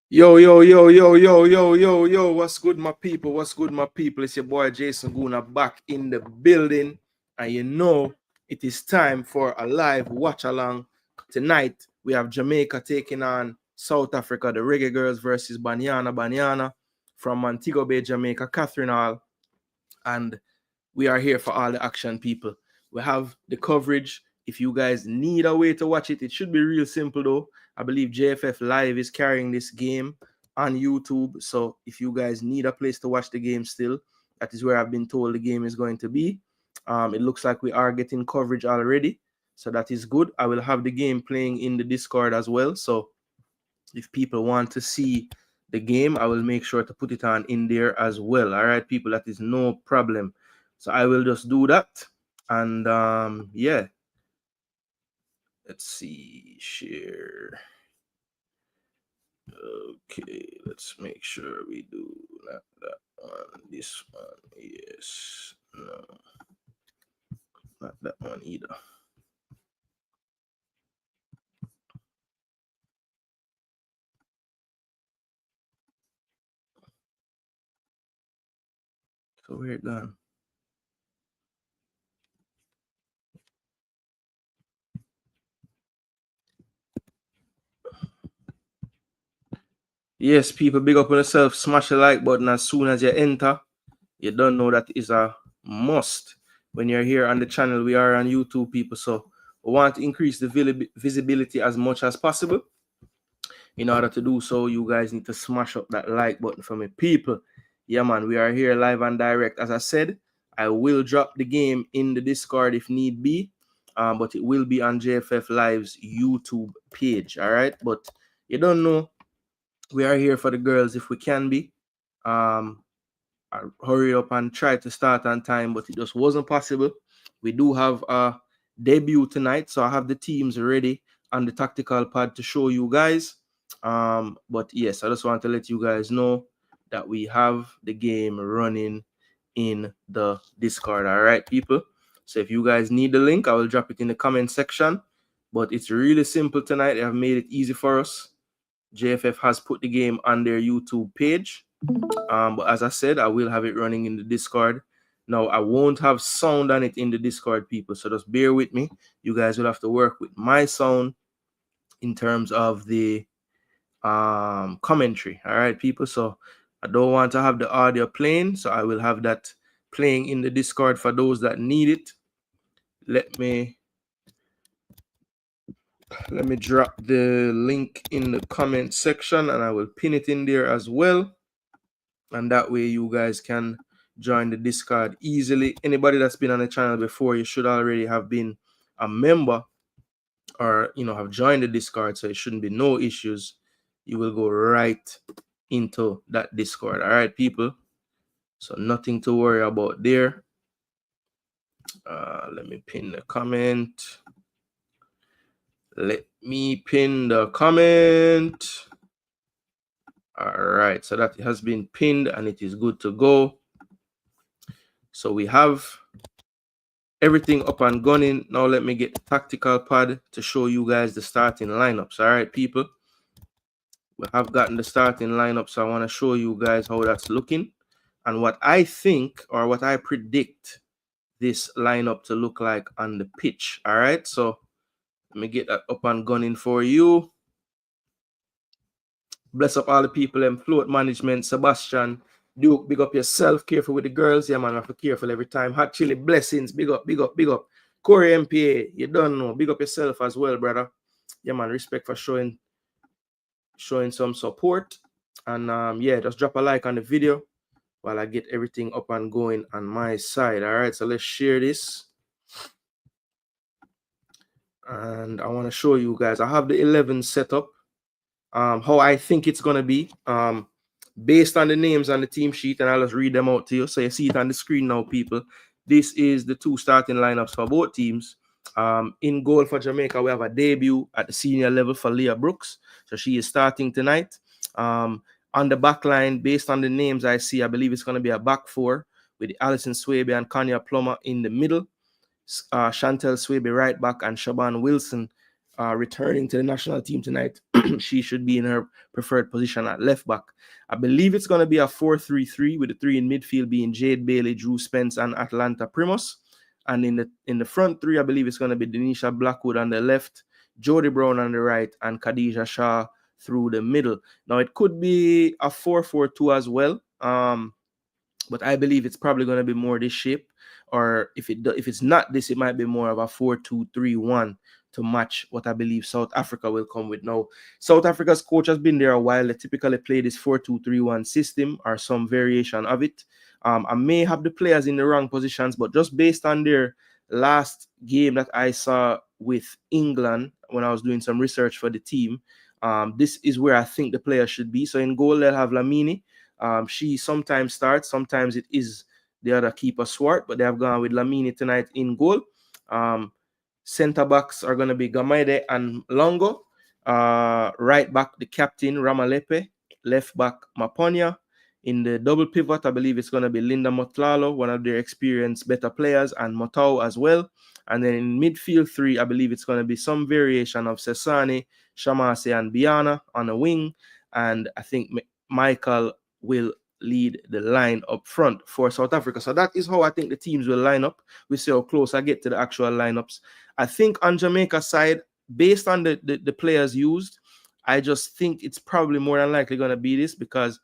Yo, yo, yo, yo, yo, yo, yo, yo. What's good, my people? What's good, my people? It's your boy Jason Guna back in the building. And you know, it is time for a live watch along. Tonight, we have Jamaica taking on South Africa, the Reggae Girlz versus Banyana Banyana from Montego Bay, Jamaica, Catherine Hall. And we are here for all the action, people. We have the coverage. If you guys need a way to watch it, it should be real simple though. I believe JFF Live is carrying this game on YouTube. So if you guys need a place to watch the game still, that is where I've been told the game is going to be. It looks like we are getting coverage already. So that is good. I will have the game playing in the Discord as well. So if people want to see the game, I will make sure to put it on in there as well. All right, people, that is no problem. So I will just do that. And yeah, let's see, share. Okay, let's make sure we do not that one. This one, yes. No, not that one either. So where it gone? Yes, people, big up on yourself. Smash the like button as soon as you enter. You don't know that is a must. When you're here on the channel, we are on YouTube, people. So we want to increase the visibility as much as possible. In order to do so, you guys need to smash up that like button for me, people. Yeah, man, we are here live and direct. As I said, I will drop the game in the Discord if need be, but it will be on JFF Live's YouTube page. All right, but you don't know, we are here for the girls if we can be. I hurry up and try to start on time, but it just wasn't possible. We do have a debut tonight, so I have the teams ready on the tactical pad to show you guys. But yes, I just want to let you guys know that we have the game running in the Discord. All right, people. So if you guys need the link, I will drop it in the comment section. But it's really simple tonight. They have made it easy for us. JFF has put the game on their YouTube page. But as I said, I will have it running in the Discord. Now, I won't have sound on it in the Discord, people, so just bear with me. You guys will have to work with my sound in terms of the commentary. All right, people. So I don't want to have the audio playing, so I will have that playing in the Discord for those that need it. Let me drop the link in the comment section, and I will pin it in there as well. And that way you guys can join the Discord easily. Anybody that's been on the channel before, you should already have been a member or have joined the Discord, so it shouldn't be no issues. You will go right into that Discord. All right, people, so nothing to worry about there. Let me pin the comment. All right, so that has been pinned and it is good to go. So we have everything up and gunning. Now let me get the tactical pad to show you guys the starting lineups. All right, people, we have gotten the starting lineup, so I want to show you guys how that's looking and what I think or what I predict this lineup to look like on the pitch. All right, so let me get that up and gunning for you. Bless up all the people in float management. Sebastian, Duke, big up yourself. Careful with the girls. Yeah, man, I have to be careful every time. Hot Chili, blessings. Big up, big up, big up. Corey MPA, you don't know. Big up yourself as well, brother. Yeah, man, respect for showing some support. And yeah, just drop a like on the video while I get everything up and going on my side. All right, so let's share this. And I want to show you guys. I have the 11 set up. How I think it's gonna be. Based on the names on the team sheet, and I'll just read them out to you. So you see it on the screen now, people. This is the two starting lineups for both teams. In goal for Jamaica, we have a debut at the senior level for Leah Brooks. So she is starting tonight. On the back line, based on the names I see, I believe it's going to be a back four with Alison Swaby and Kanya Plummer in the middle. Chantel Swaby right back and Shaban Wilson returning to the national team tonight. She should be in her preferred position at left back. I believe it's going to be a 4-3-3 with the three in midfield being Jade Bailey, Drew Spence, and Atlanta Primus. And in the front three, I believe it's going to be Denisha Blackwood on the left, Jodie Brown on the right, and Khadijah Shah through the middle. Now, it could be a 4-4-2 as well. But I believe it's probably going to be more this shape, or if it's not this, it might be more of a 4-2-3-1 to match what I believe South Africa will come with. Now, South Africa's coach has been there a while. They typically play this 4-2-3-1 system or some variation of it. I may have the players in the wrong positions, but just based on their last game that I saw with England when I was doing some research for the team, this is where I think the players should be. So in goal, they'll have Lamini. She sometimes starts, sometimes it is the other keeper Swart, but they have gone with Lamini tonight in goal. Center backs are going to be Gamaide and Longo. Right back, the captain Ramalepe. Left back, Maponya. In the double pivot, I believe it's going to be Linda Motlalo, one of their experienced better players, and Motau as well. And then in midfield three, I believe it's going to be some variation of Sesani, Shamase, and Biana on the wing. And I think Michael will lead the line up front for South Africa. So that is how I think the teams will line up. We see how close I get to the actual lineups. I think on Jamaica's side, based on the players used, I just think it's probably more than likely going to be this, because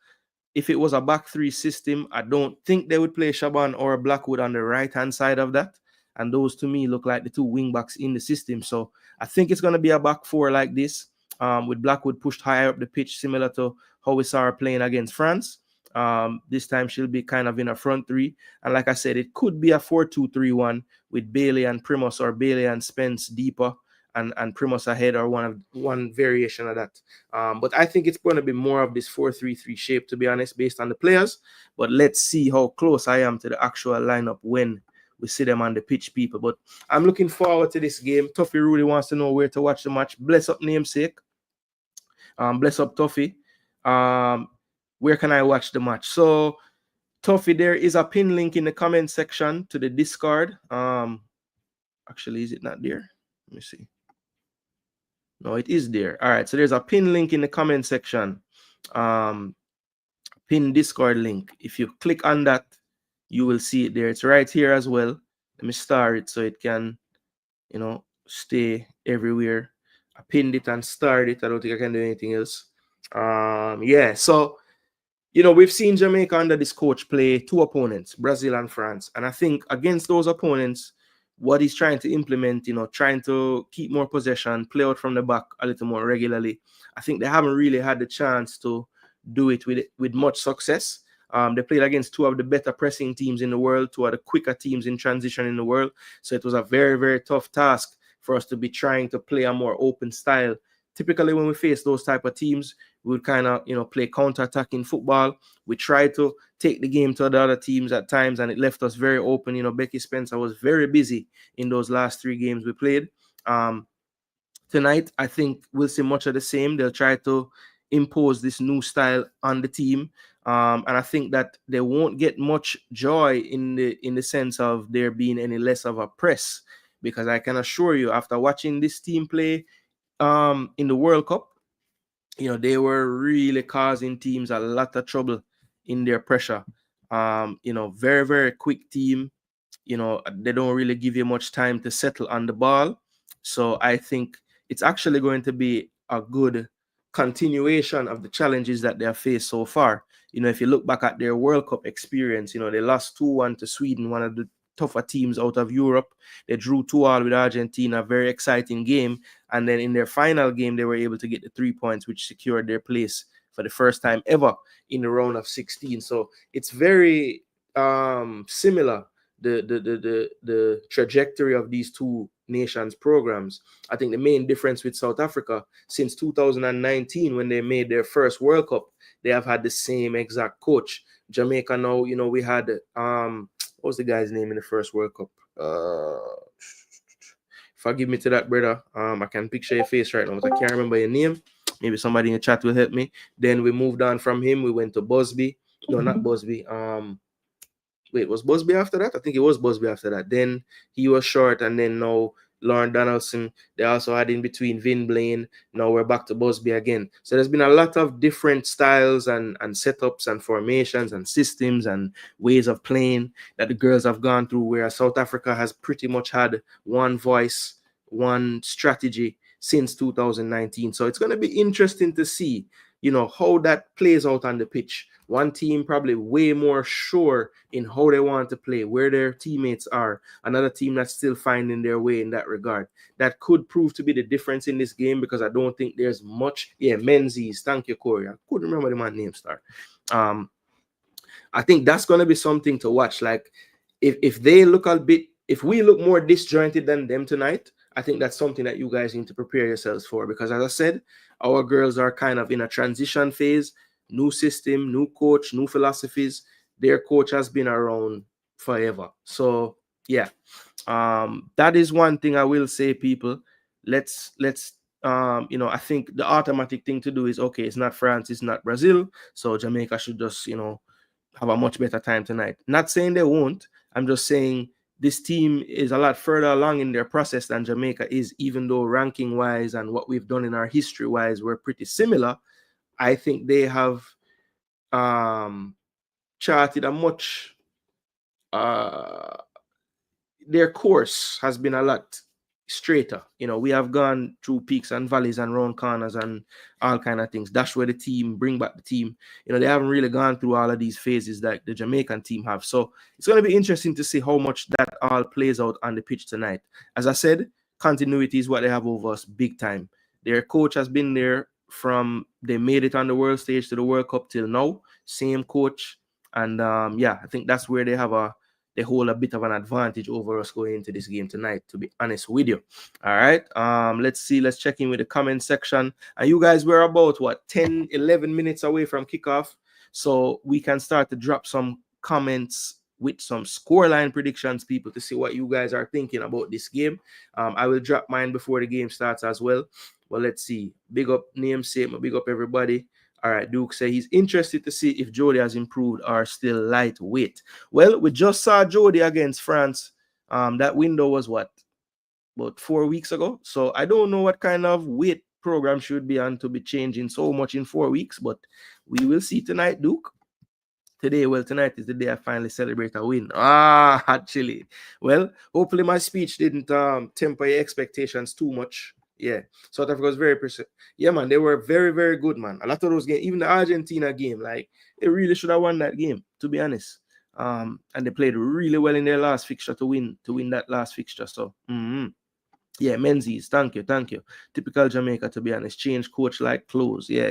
if it was a back three system, I don't think they would play Shaban or Blackwood on the right-hand side of that. And those, to me, look like the two wing backs in the system. So I think it's going to be a back four like this, with Blackwood pushed higher up the pitch, similar to how we saw her playing against France. This time she'll be kind of in a front three. And like I said, it could be a 4-2-3-1 with Bailey and Primus, or Bailey and Spence deeper, and Primus ahead, or one variation of that. But I think it's going to be more of this 4-3-3 shape, to be honest, based on the players. But let's see how close I am to the actual lineup when we see them on the pitch, people. But I'm looking forward to this game. Tuffy really wants to know where to watch the match. Bless up, namesake. Bless up, Tuffy. Where can I watch the match? So, Tuffy, there is a pin link in the comment section to the Discord. Actually, is it not there? Let me see. No, it is there. All right, so there's a pin link in the comment section. Pin Discord link. If you click on that, you will see it there. It's right here as well. Let me star it so it can, stay everywhere. I pinned it and starred it. I don't think I can do anything else. Yeah, so we've seen Jamaica under this coach play two opponents, Brazil and France. And I think against those opponents, what he's trying to implement, trying to keep more possession, play out from the back a little more regularly. I think they haven't really had the chance to do it with much success. They played against two of the better pressing teams in the world, two of the quicker teams in transition in the world. So it was a very, very tough task for us to be trying to play a more open style. Typically, when we face those type of teams, we would kind of, play counter-attacking football. We try to take the game to the other teams at times, and it left us very open. Becky Spencer was very busy in those last three games we played. Tonight, I think we'll see much of the same. They'll try to impose this new style on the team. And I think that they won't get much joy in the sense of there being any less of a press, because I can assure you, after watching this team play in the World Cup, they were really causing teams a lot of trouble in their pressure. Very, very quick team. They don't really give you much time to settle on the ball. So I think it's actually going to be a good continuation of the challenges that they have faced so far. If you look back at their World Cup experience, they lost 2-1 to Sweden, one of the tougher teams out of Europe. They drew 2-2 with Argentina, very exciting game. And then in their final game, they were able to get the 3 points, which secured their place for the first time ever in the round of 16. So it's very similar, the trajectory of these two nations programs. I think the main difference with South Africa, since 2019, when they made their first World Cup, they have had the same exact coach. Jamaica now, we had what was the guy's name in the first World Cup? Forgive me to that, brother. I can picture your face right now, but I can't remember your name. Maybe somebody in the chat will help me. Then we moved on from him. We went to Busby. No, not Busby. Wait, was Busby after that? I think it was Busby after that. Then he was short, and then now Lauren Donaldson. They also had in between Vin Blaine. Now we're back to Busby again. So there's been a lot of different styles and setups and formations and systems and ways of playing that the girls have gone through, where South Africa has pretty much had one voice, one strategy since 2019. So it's going to be interesting to see, how that plays out on the pitch. One team probably way more sure in how they want to play, where their teammates are. Another team that's still finding their way in that regard. That could prove to be the difference in this game, because I don't think there's much. Yeah, Menzies. Thank you, Corey. I couldn't remember the man's name, star. I think that's going to be something to watch. Like, if they look a bit, if we look more disjointed than them tonight, I think that's something that you guys need to prepare yourselves for, because as I said, our girls are kind of in a transition phase, new system, new coach, new philosophies. Their coach has been around forever. So yeah, that is one thing I will say, people. Let's I think the automatic thing to do is, okay, it's not France, it's not Brazil, so Jamaica should just have a much better time tonight. Not saying they won't. I'm just saying this team is a lot further along in their process than Jamaica is, even though ranking wise and what we've done in our history wise, we're pretty similar. I think they have charted a much their course has been a lot straighter. We have gone through peaks and valleys and round corners and all kind of things. That's where the team bring back the team. They haven't really gone through all of these phases that the Jamaican team have. So it's going to be interesting to see how much that all plays out on the pitch tonight. As I said, continuity is what they have over us big time. Their coach has been there from they made it on the world stage to the World Cup till now. Same coach. And I think that's where they hold a bit of an advantage over us going into this game tonight, to be honest with you. All right. Let's check in with the comment section. And you guys were about 10, 11 minutes away from kickoff. So we can start to drop some comments with some scoreline predictions, people, to see what you guys are thinking about this game. I will drop mine before the game starts as well. Well, let's see. Big up namesake, big up everybody. All right, Duke said he's interested to see if Jody has improved or still lightweight. Well, we just saw Jody against France. That window was about 4 weeks ago. So I don't know what kind of weight program should be on to be changing so much in 4 weeks, but we will see tonight, Duke. Tonight is the day I finally celebrate a win. Actually. Well, hopefully my speech didn't temper your expectations too much. Yeah, South Africa was very yeah, man, they were very, very good, man. A lot of those games, even the Argentina game, like, they really should have won that game, to be honest. And they played really well in their last fixture to win that last fixture. So yeah, Menzies, thank you. Typical Jamaica, to be honest. Change coach like clothes. Yeah.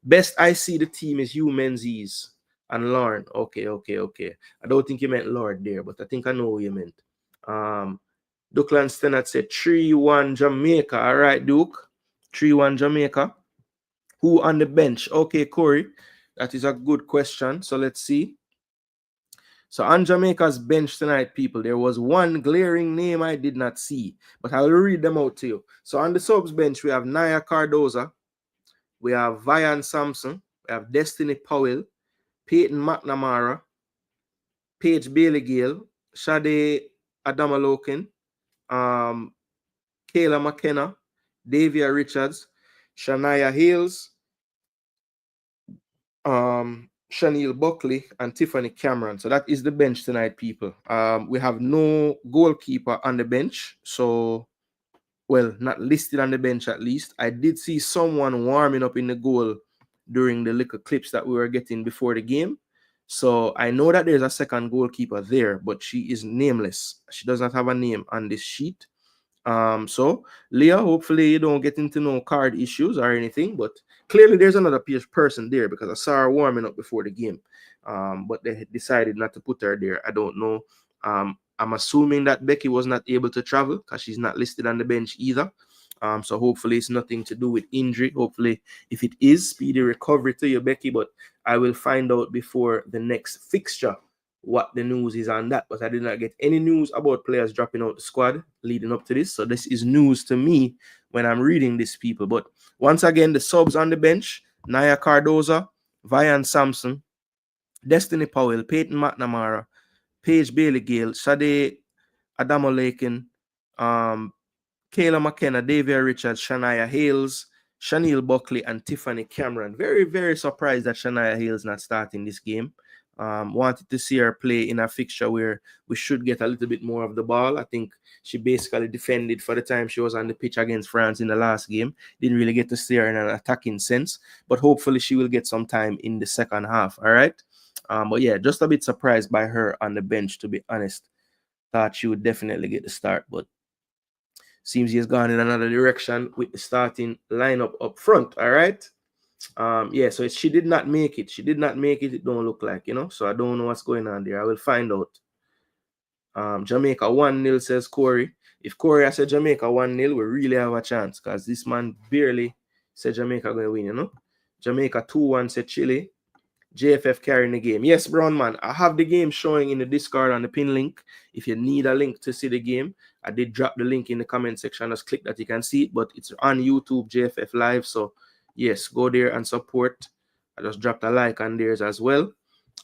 Best I see the team is you, Menzies, and Lauren. Okay. I don't think you meant Lord there, but I think I know what you meant. Duckland Stennett said 3-1 Jamaica. All right, Duke. 3-1 Jamaica. Who on the bench? Okay, Corey. That is a good question. So let's see. So on Jamaica's bench tonight, people, there was one glaring name I did not see, but I'll read them out to you. So on the subs bench, we have Naya Cardoza, we have Vian Sampson, we have Destiny Powell, Peyton McNamara, Paige Bailey-Gale, Sade Adamalokin, Kayla McKenna, Davia Richards, Shania Hales, Shaniel Buckley, and Tiffany Cameron. So that is the bench tonight, people. We have no goalkeeper on the bench. So, well, not listed on the bench at least. I did see someone warming up in the goal during the little clips that we were getting before the game. So I know that there's a second goalkeeper there, but she is nameless. She does not have a name on this sheet. So Leah, hopefully you don't get into no card issues or anything, but clearly there's another person there, because I saw her warming up before the game. But they decided not to put her there. I don't know. I'm assuming that Becky was not able to travel because she's not listed on the bench either. So hopefully it's nothing to do with injury. Hopefully, if it is, speedy recovery to you, Becky. But I will find out before the next fixture what the news is on that. But I did not get any news about players dropping out the squad leading up to this. So this is news to me when I'm reading this, people. But once again, the subs on the bench: Naya Cardoza, Vian Sampson, Destiny Powell, Peyton McNamara, Paige Bailey-Gale, Sade Adamalakin, Kayla McKenna, Davia Richards, Shania Hales, Chanel Buckley, and Tiffany Cameron. Very, very surprised that Shania Hales not starting this game. Wanted to see her play in a fixture where we should get a little bit more of the ball. I think she basically defended for the time she was on the pitch against France in the last game. Didn't really get to see her in an attacking sense, but hopefully she will get some time in the second half. All right. But yeah, just a bit surprised by her on the bench, to be honest. Thought she would definitely get the start, but seems he has gone in another direction with the starting lineup up front. All right. Yeah, so she did not make it. She did not make it. It don't look like, So I don't know what's going on there. I will find out. Jamaica 1-0, says Corey. If Corey has said Jamaica 1-0, we really have a chance because this man barely said Jamaica going to win, Jamaica 2-1, said Chile. JFF carrying the game. Yes, Brown man, I have the game showing in the Discord on the pin link. If you need a link to see the game, I did drop the link in the comment section. Just click that, you can see it, but it's on YouTube, JFF Live. So yes, go there and support. I just dropped a like on theirs as well.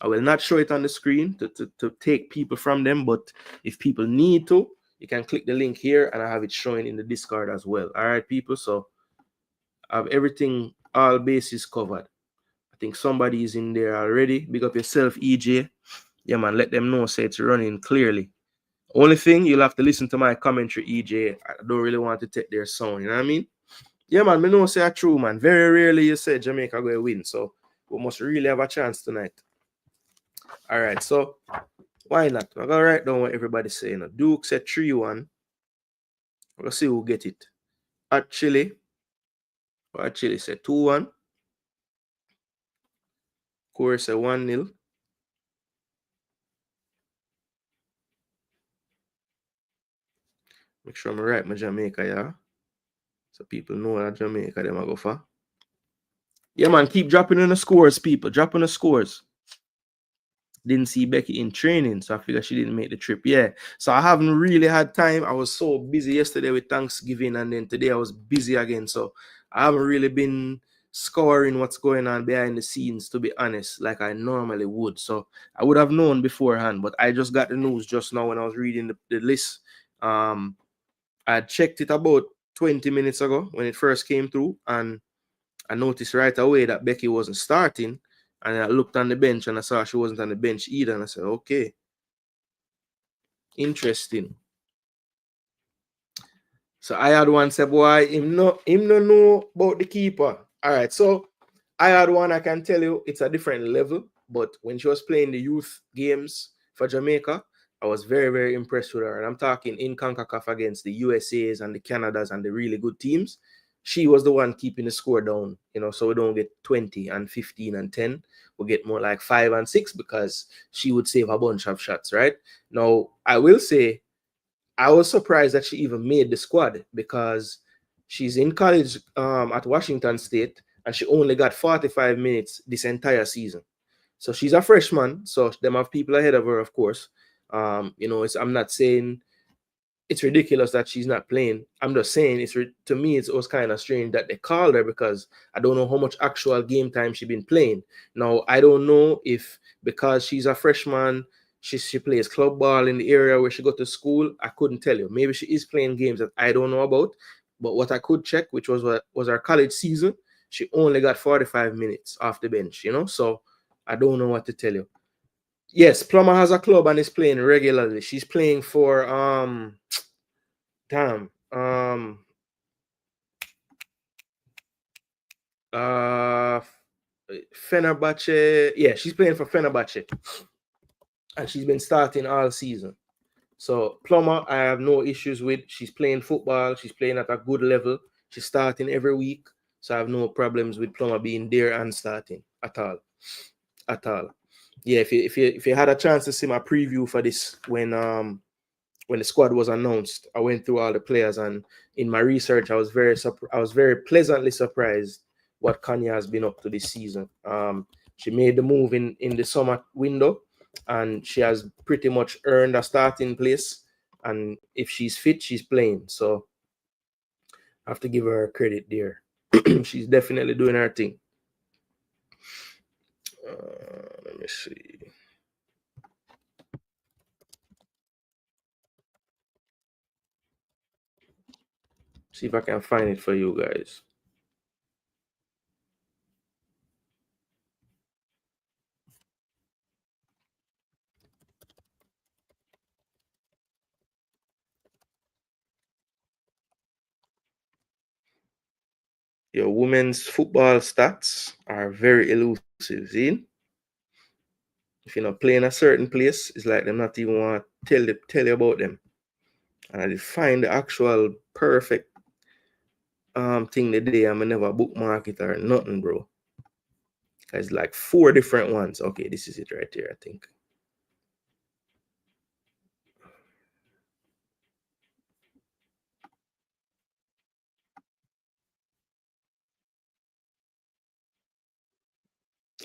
I will not show it on the screen to take people from them, but if people need to, you can click the link here and I have it showing in the Discord as well. All right, people. So I have everything, all bases covered. I think somebody is in there already. Big up yourself, EJ. Yeah, man, let them know, say it's running clearly. Only thing, you'll have to listen to my commentary, EJ. I don't really want to take their sound, you know what I mean? Yeah, man, me know say a true, man. Very rarely you say Jamaica going to win, so we must really have a chance tonight. All right, so why not? I'm going to write down what everybody's saying. Duke said 3-1. We'll see who get it. At Chile said 2-1. Corey said 1-0. Make sure I'm right, my Jamaica, yeah. So people know that Jamaica them I go for. Yeah, man, keep dropping in the scores, people. Dropping the scores. Didn't see Becky in training, so I figured she didn't make the trip. Yeah, so I haven't really had time. I was so busy yesterday with Thanksgiving, and then today I was busy again. So I haven't really been scouring what's going on behind the scenes, to be honest, like I normally would. So I would have known beforehand, but I just got the news just now when I was reading the list. I checked it about 20 minutes ago when it first came through, and I noticed right away that Becky wasn't starting. And I looked on the bench and I saw she wasn't on the bench either. And I said, okay, interesting. So I had one say, boy, him no know about the keeper. All right, so I had one, I can tell you, it's a different level. But when she was playing the youth games for Jamaica, I was very, very impressed with her. And I'm talking in CONCACAF against the USAs and the Canadas and the really good teams. She was the one keeping the score down, so we don't get 20 and 15 and 10. We'll get more like 5 and 6 because she would save a bunch of shots, right? Now, I will say, I was surprised that she even made the squad because she's in college at Washington State and she only got 45 minutes this entire season. So she's a freshman, so them have people ahead of her, of course. I'm not saying it's ridiculous that she's not playing. I'm just saying to me it was kind of strange that they called her because I don't know how much actual game time she's been playing. Now I don't know if because she's a freshman, she plays club ball in the area where she go to school. I couldn't tell you. Maybe she is playing games that I don't know about. But what I could check, which was her college season, she only got 45 minutes off the bench. So I don't know what to tell you. Yes, Plummer has a club and is playing regularly. She's playing for damn. Uh Fenerbahce. Yeah, she's playing for Fenerbahce. And she's been starting all season. So Plummer, I have no issues with. She's playing football. She's playing at a good level. She's starting every week. So I have no problems with Plummer being there and starting at all. At all. Yeah, if you had a chance to see my preview for this when the squad was announced, I went through all the players, and in my research, I was very pleasantly surprised what Kanya has been up to this season. She made the move in the summer window, and she has pretty much earned a starting place. And if she's fit, she's playing. So I have to give her credit there. She's definitely doing her thing. Let me see. See if I can find it for you guys. Your women's football stats are very elusive. See? If you're not playing a certain place, it's like them not even want to tell you about them. And I find the actual perfect thing the day I'm never bookmark it or nothing, bro. It's like 4 different ones. Okay, this is it right here, I think.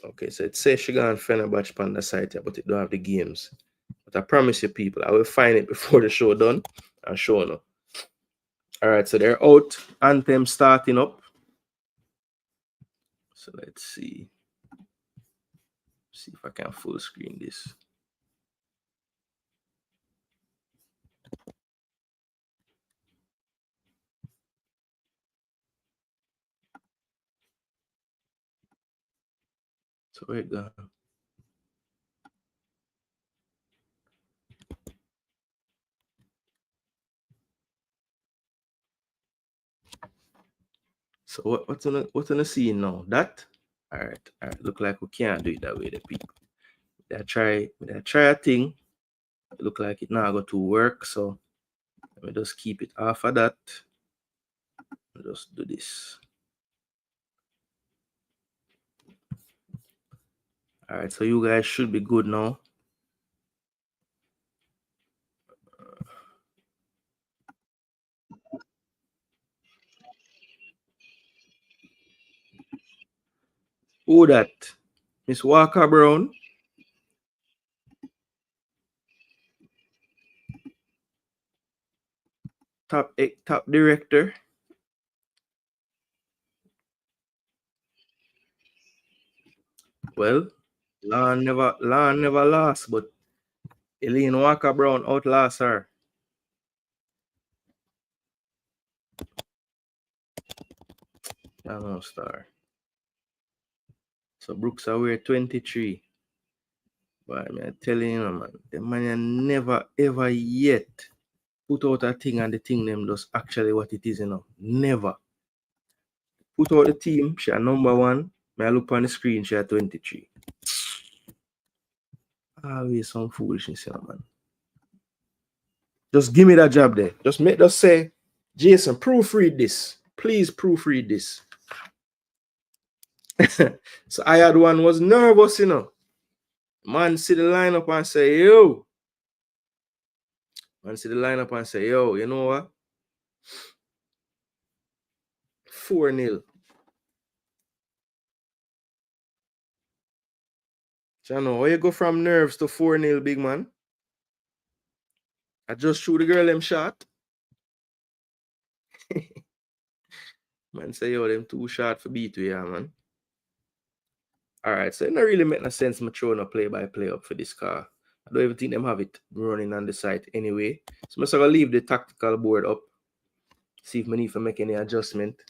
Okay, so it says she got Fenerbahce on the site, but it don't have the games. But I promise you, people, I will find it before the show done and show you. All right, so they're out. Anthem starting up. So let's see. See if I can full screen this. So where it gone? So what's on the scene now? That? All right. Look like we can't do it that way, the people. They try a thing. It look like it now go to work. So let me just keep it off of that. Just do this. All right. So you guys should be good now. Who that? Miss Walker Brown. Top director. Well, Lan never lost, but Elaine Walker Brown outlast her. I know, star. So Brooks aware 23. But I'm telling you, man, the man never ever yet put out a thing and the thing them does actually what it is, you know. Never. Put out the team, she at number 1. May I look on the screen, she at 23. Always some foolishness, you know, man. Just give me that job there. Just say, Jason, proofread this. Please proofread this. So I had one was nervous, you know. Man see the lineup and say, yo. Man see the lineup and say, yo, you know what? 4-0. Chano, where you go from nerves to 4-0, big man? I just shoot the girl them shot. Man say, yo, them too short for B2, yeah, man. All right, so it don't really make no sense me throwing a play-by-play up for this car. I don't even think them have it running on the site anyway. So I'm just gonna leave the tactical board up. See if I need to make any adjustment.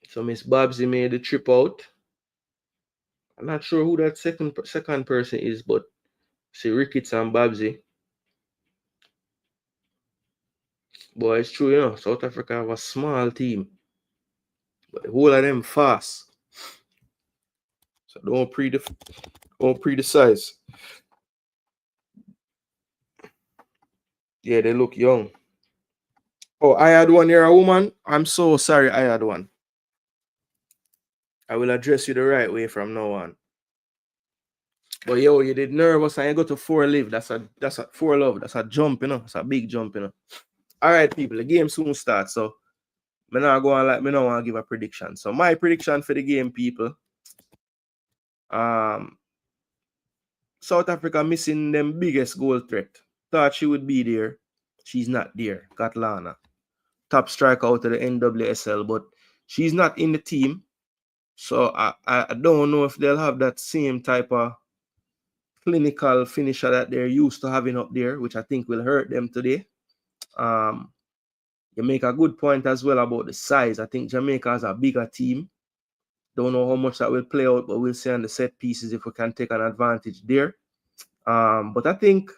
So Miss Babsy made the trip out. I'm not sure who that second person is, but see Ricketts and Babsy. Boy, it's true, you know, South Africa have a small team. But the whole of them fast. So don't criticize. Yeah, they look young. Oh, I had one here, a woman. I'm so sorry I had one. I will address you the right way from now on. But yo, you did nervous and you go to 4 live. That's a 4 love. That's a jump, you know. It's a big jump, you know. All right, people, the game soon starts. So me not go on like me not want to give a prediction. So my prediction for the game, people. South Africa missing them biggest goal threat. Thought she would be there. She's not there. Katlana. Top striker out of the NWSL, but she's not in the team. So I don't know if they'll have that same type of clinical finisher that they're used to having up there, which I think will hurt them today. Um, you make a good point as well about the size. I think Jamaica has a bigger team. Don't know how much that will play out, but we'll see on the set pieces if we can take an advantage there. But I think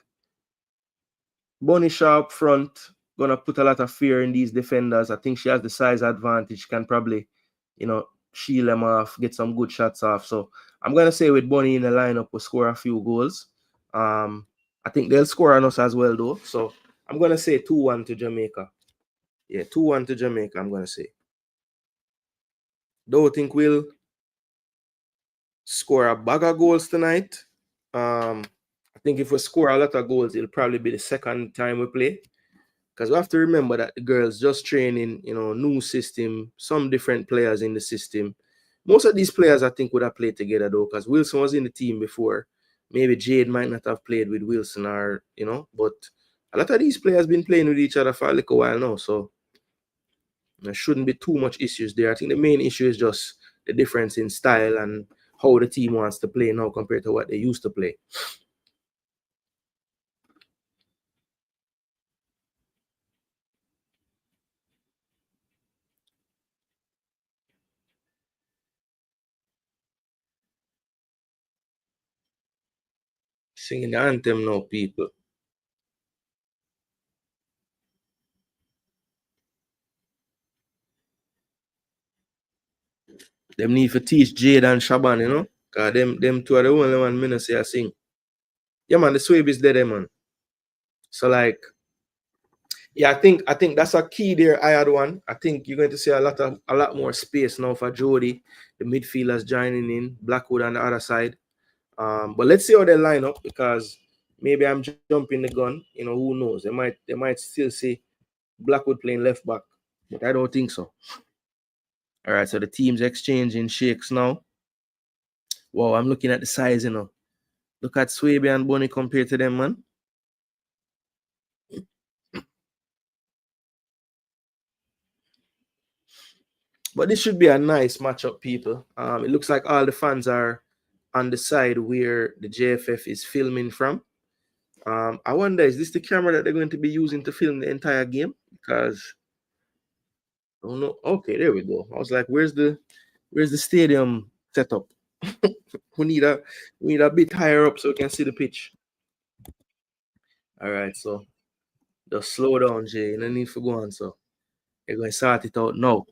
Bonnie Shaw up front gonna put a lot of fear in these defenders. I think she has the size advantage, can probably, shield them off, get some good shots off. So I'm gonna say with Bonnie in the lineup, we'll score a few goals. I think they'll score on us as well though. So I'm gonna say 2-1 to Jamaica. Yeah, 2-1 to Jamaica, I'm gonna say. Don't think we'll score a bag of goals tonight. I think if we score a lot of goals, it'll probably be the second time we play. Because we have to remember that the girls just training, new system, some different players in the system. Most of these players, I think, would have played together, though, because Wilson was in the team before. Maybe Jade might not have played with Wilson but a lot of these players been playing with each other for a little while now, so there shouldn't be too much issues there. I think the main issue is just the difference in style and how the team wants to play now compared to what they used to play. Singing the anthem now, people. Them need to teach Jade and Shaban, Cause them two are the only one me say I sing. Yeah, man, the Swave is there, man. So like, yeah, I think that's a key there. I had one. I think you're going to see a lot more space now for Jody, the midfielders joining in, Blackwood on the other side. But let's see how they line up because maybe I'm jumping the gun. Who knows? They might still see Blackwood playing left back, but I don't think so. All right, so the teams exchanging shakes now. Wow, I'm looking at the size. Look at Swaby and Bonnie compared to them, man. But this should be a nice matchup, people. It looks like all the fans are on the side where the JFF is filming from. I wonder, is this the camera that they're going to be using to film the entire game? Because I don't know. Okay, there we go. I was like, where's the stadium setup? We need a bit higher up so we can see the pitch. All right, so just slow down, Jay. No need for go on. So you're going to sort it out now.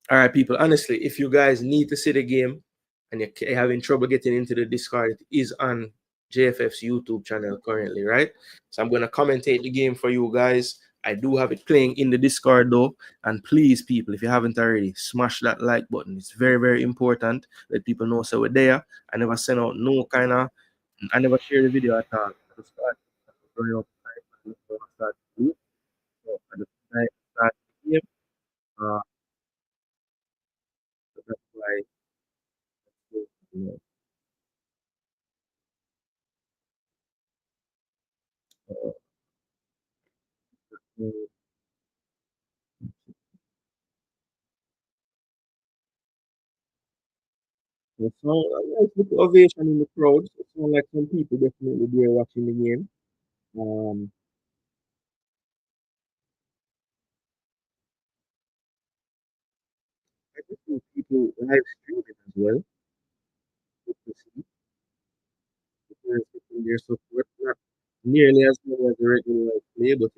All right, people. Honestly, if you guys need to see the game and you're having trouble getting into the Discord, it is on JFF's YouTube channel currently, right? So I'm going to commentate the game for you guys. I do have it playing in the Discord though. And please, people, if you haven't already, smash that like button. It's very, very important. Let people know so we're there. I never send out no kind of, I never share the video at all. I just start going up time and start to do. So I just start the game. Uh, so that's why. You know, uh, mm, it sound a nice little ovation in the crowd. It sounds like some people definitely there watching the game. Um, I just think people live streaming as well. Good to see the players getting their support. Not nearly as many as the regular play, but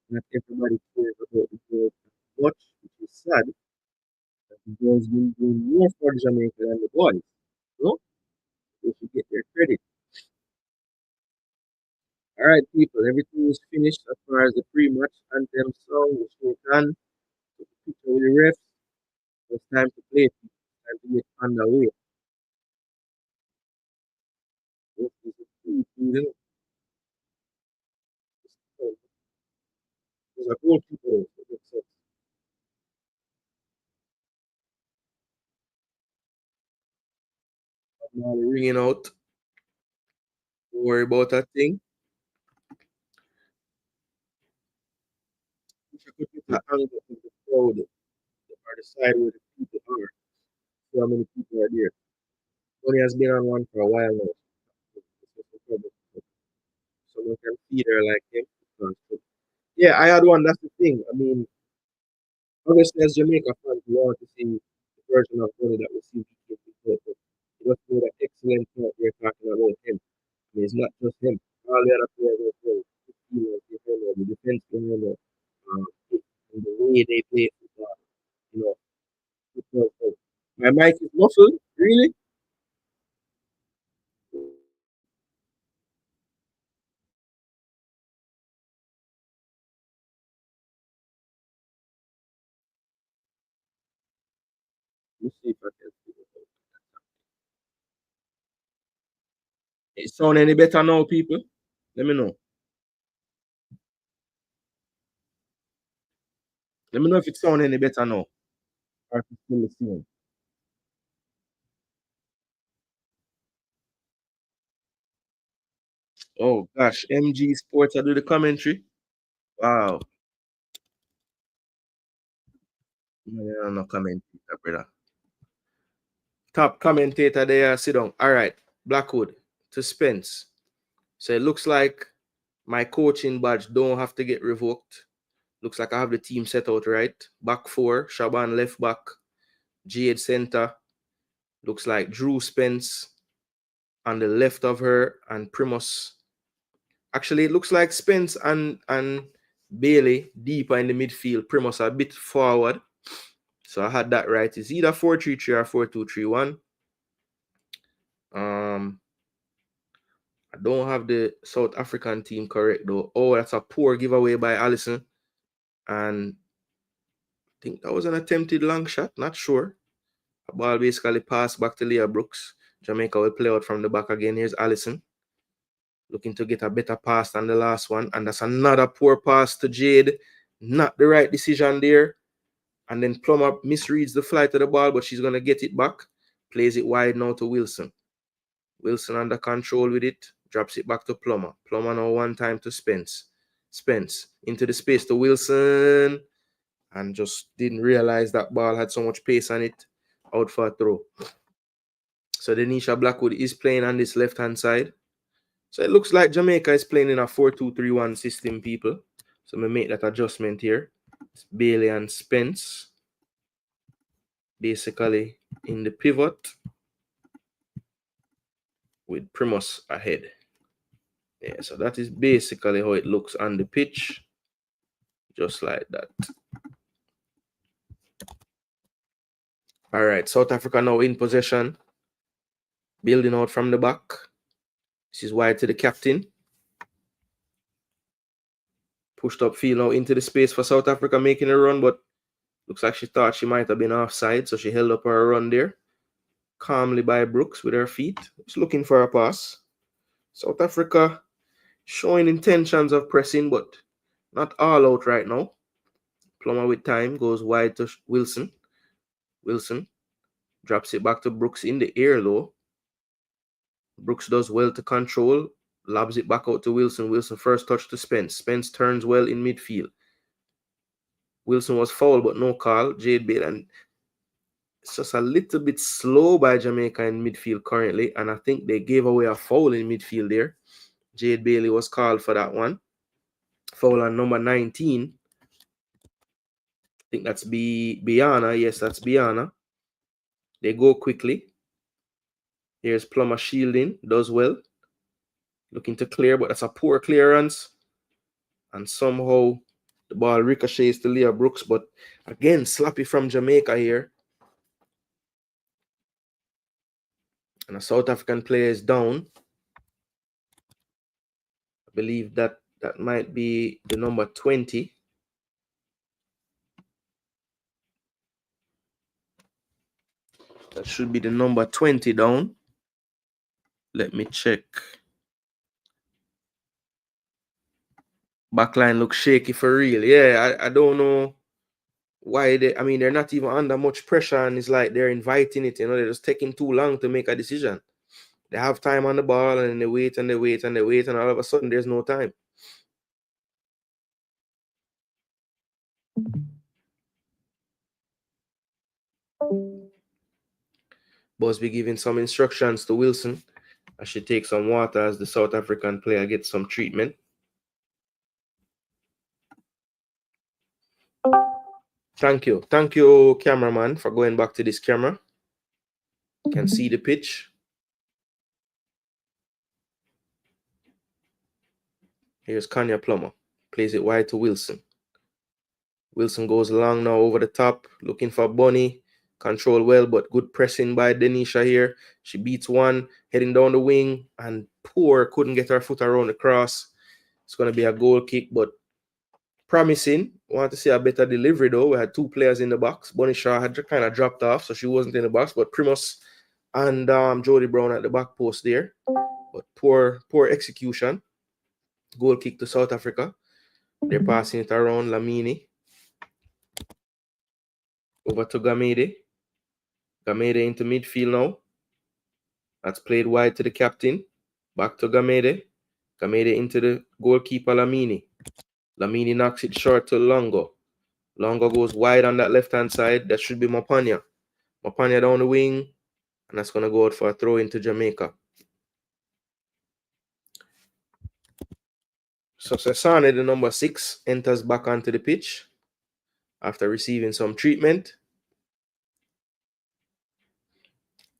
not everybody cares about the game as much, which is sad. That the girls been doing more for Jamaica than the boys. No, they should get their credit. All right, people, everything is finished as far as the pre-match anthem song, the show done, the picture with the refs. It's time to play. It's time to get underway. This is a key to the there's a goalkeeper. Now ringing out. Don't worry about that thing. If you could get that angle of the crowd or the side where the people are, see how many people are there. Tony has been on one for a while now. someone can feed her like him. Yeah, I had one. That's the thing. I mean, obviously, as Jamaica fans, we want to see the version of money that we see before. But you must know that excellent part we're talking about him. I mean, it's not just him. All the other players as well. The defense behind it, and the way they play football, you know, football. So my mic is muffled. Really? Let's see if I can figure it out. It sound any better now, people? Let me know. Let me know if it sound any better now. Or if it's still the same. Oh gosh, MG Sports, I do the commentary. Wow. No, no commentator, brother. Top commentator there, sit down. All right, Blackwood to Spence. So it looks like my coaching badge don't have to get revoked. Looks like I have the team set out right. Back four, Shaban left back, Jade center. Looks like Drew Spence on the left of her and Primus. Actually, it looks like Spence and Bailey deeper in the midfield. Primus a bit forward. So I had that right. It's either 4-3-3 or 4-2-3-1. I don't have the South African team correct though. Oh, that's a poor giveaway by Allison. And I think that was an attempted long shot. Not sure. A ball basically passed back to Leah Brooks. Jamaica will play out from the back again. Here's Allison. Looking to get a better pass than the last one. And that's another poor pass to Jade. Not the right decision there. And then Plummer misreads the flight of the ball, but she's going to get it back. Plays it wide now to Wilson. Wilson under control with it. Drops it back to Plummer. Plummer now one time to Spence. Spence into the space to Wilson. And just didn't realize that ball had so much pace on it. Out for a throw. So Denisha Blackwood is playing on this left-hand side. So it looks like Jamaica is playing in a 4-2-3-1 system, people. So I'm going to make that adjustment here. It's Bailey and Spence. Basically in the pivot with Primus ahead. Yeah, so that is basically how it looks on the pitch. Just like that. All right, South Africa now in possession. Building out from the back. This is wide to the captain. Pushed up field now into the space for South Africa making a run, but looks like she thought she might have been offside, so she held up her run there. Calmly by Brooks with her feet. Just looking for a pass. South Africa showing intentions of pressing, but not all out right now. Plummer with time goes wide to Wilson. Wilson drops it back to Brooks in the air though. Brooks does well to control. Lobs it back out to Wilson. Wilson first touch to Spence. Spence turns well in midfield. Wilson was fouled, but no call. Jade Bailey, and it's just a little bit slow by Jamaica in midfield currently, and I think they gave away a foul in midfield there. Jade Bailey was called for that one. Foul on number 19. I think that's Banyana. Yes, that's Banyana. They go quickly. Here's Plummer shielding. Does well. Looking to clear, but that's a poor clearance. And somehow the ball ricochets to Leah Brooks. But again, sloppy from Jamaica here. And a South African player is down. I believe that might be the number 20. That should be the number 20 down. Let me check. Backline looks shaky for real. Yeah, I don't know why they're not even under much pressure, and it's like they're inviting it, they're just taking too long to make a decision. They have time on the ball and they wait and they wait and they wait, and all of a sudden there's no time. Busby giving some instructions to Wilson. I should take some water as the South African player gets some treatment. Thank you, cameraman, for going back to this camera. You can see the pitch. Here's Kanya Plummer. Plays it wide to Wilson. Wilson goes long now over the top, looking for Bunny. Control well, but good pressing by Denisha here. She beats one, heading down the wing, and poor couldn't get her foot around the cross. It's going to be a goal kick, but promising. Want to see a better delivery, though. We had two players in the box. Bunny Shaw had kind of dropped off, so she wasn't in the box, but Primus and Jody Brown at the back post there. But poor execution. Goal kick to South Africa. They're passing it around. Lamini. Over to Gamede. Gamede into midfield now. That's played wide to the captain. Back to Gamede. Gamede into the goalkeeper Lamini. Lamini knocks it short to Longo. Longo goes wide on that left-hand side. That should be Mapanya. Mapanya down the wing. And that's going to go out for a throw into Jamaica. So Sesane, the number 6, enters back onto the pitch after receiving some treatment.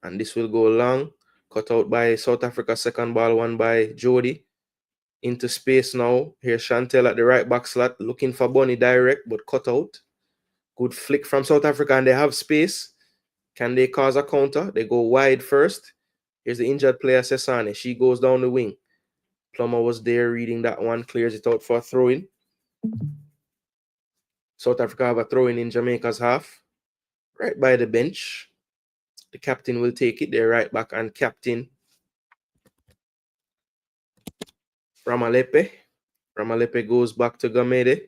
And this will go long. Cut out by South Africa. Second ball won by Jody. Into space now. Here's Chantel at the right back slot. Looking for Bunny direct, but cut out. Good flick from South Africa, and they have space. Can they cause a counter? They go wide first. Here's the injured player, Sesane. She goes down the wing. Plummer was there reading that one. Clears it out for a throw-in. South Africa have a throw-in in Jamaica's half. Right by the bench. The captain will take it. They're right back and captain Ramalepe. Ramalepe goes back to Gamede.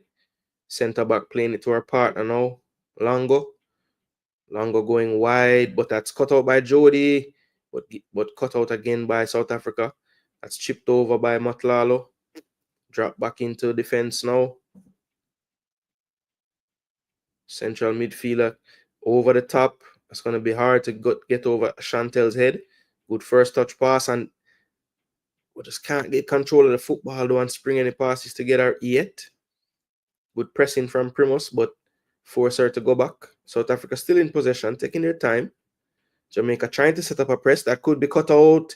Center back playing it to our partner now. Longo. Longo going wide, but that's cut out by Jody. But cut out again by South Africa. That's chipped over by Matlalo. Drop back into defense now. Central midfielder over the top. It's going to be hard to get over Chantel's head. Good first touch pass, and we just can't get control of the football though and spring any passes together yet. Good pressing from Primus, but force her to go back. South Africa still in possession, taking their time. Jamaica trying to set up a press that could be cut out.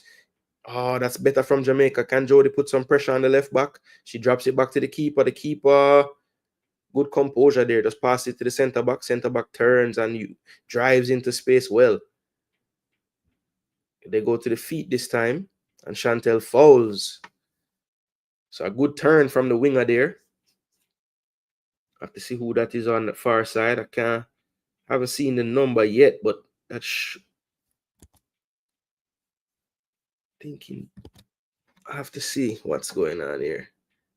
Oh, that's better from Jamaica. Can Jody put some pressure on the left back? She drops it back to the keeper. The keeper, good composure there. Just pass it to the center back. Center back turns and drives into space well. They go to the feet this time, and Chantel fouls. So a good turn from the winger there. I have to see who that is on the far side. Haven't seen the number yet, but that's thinking. I have to see what's going on here,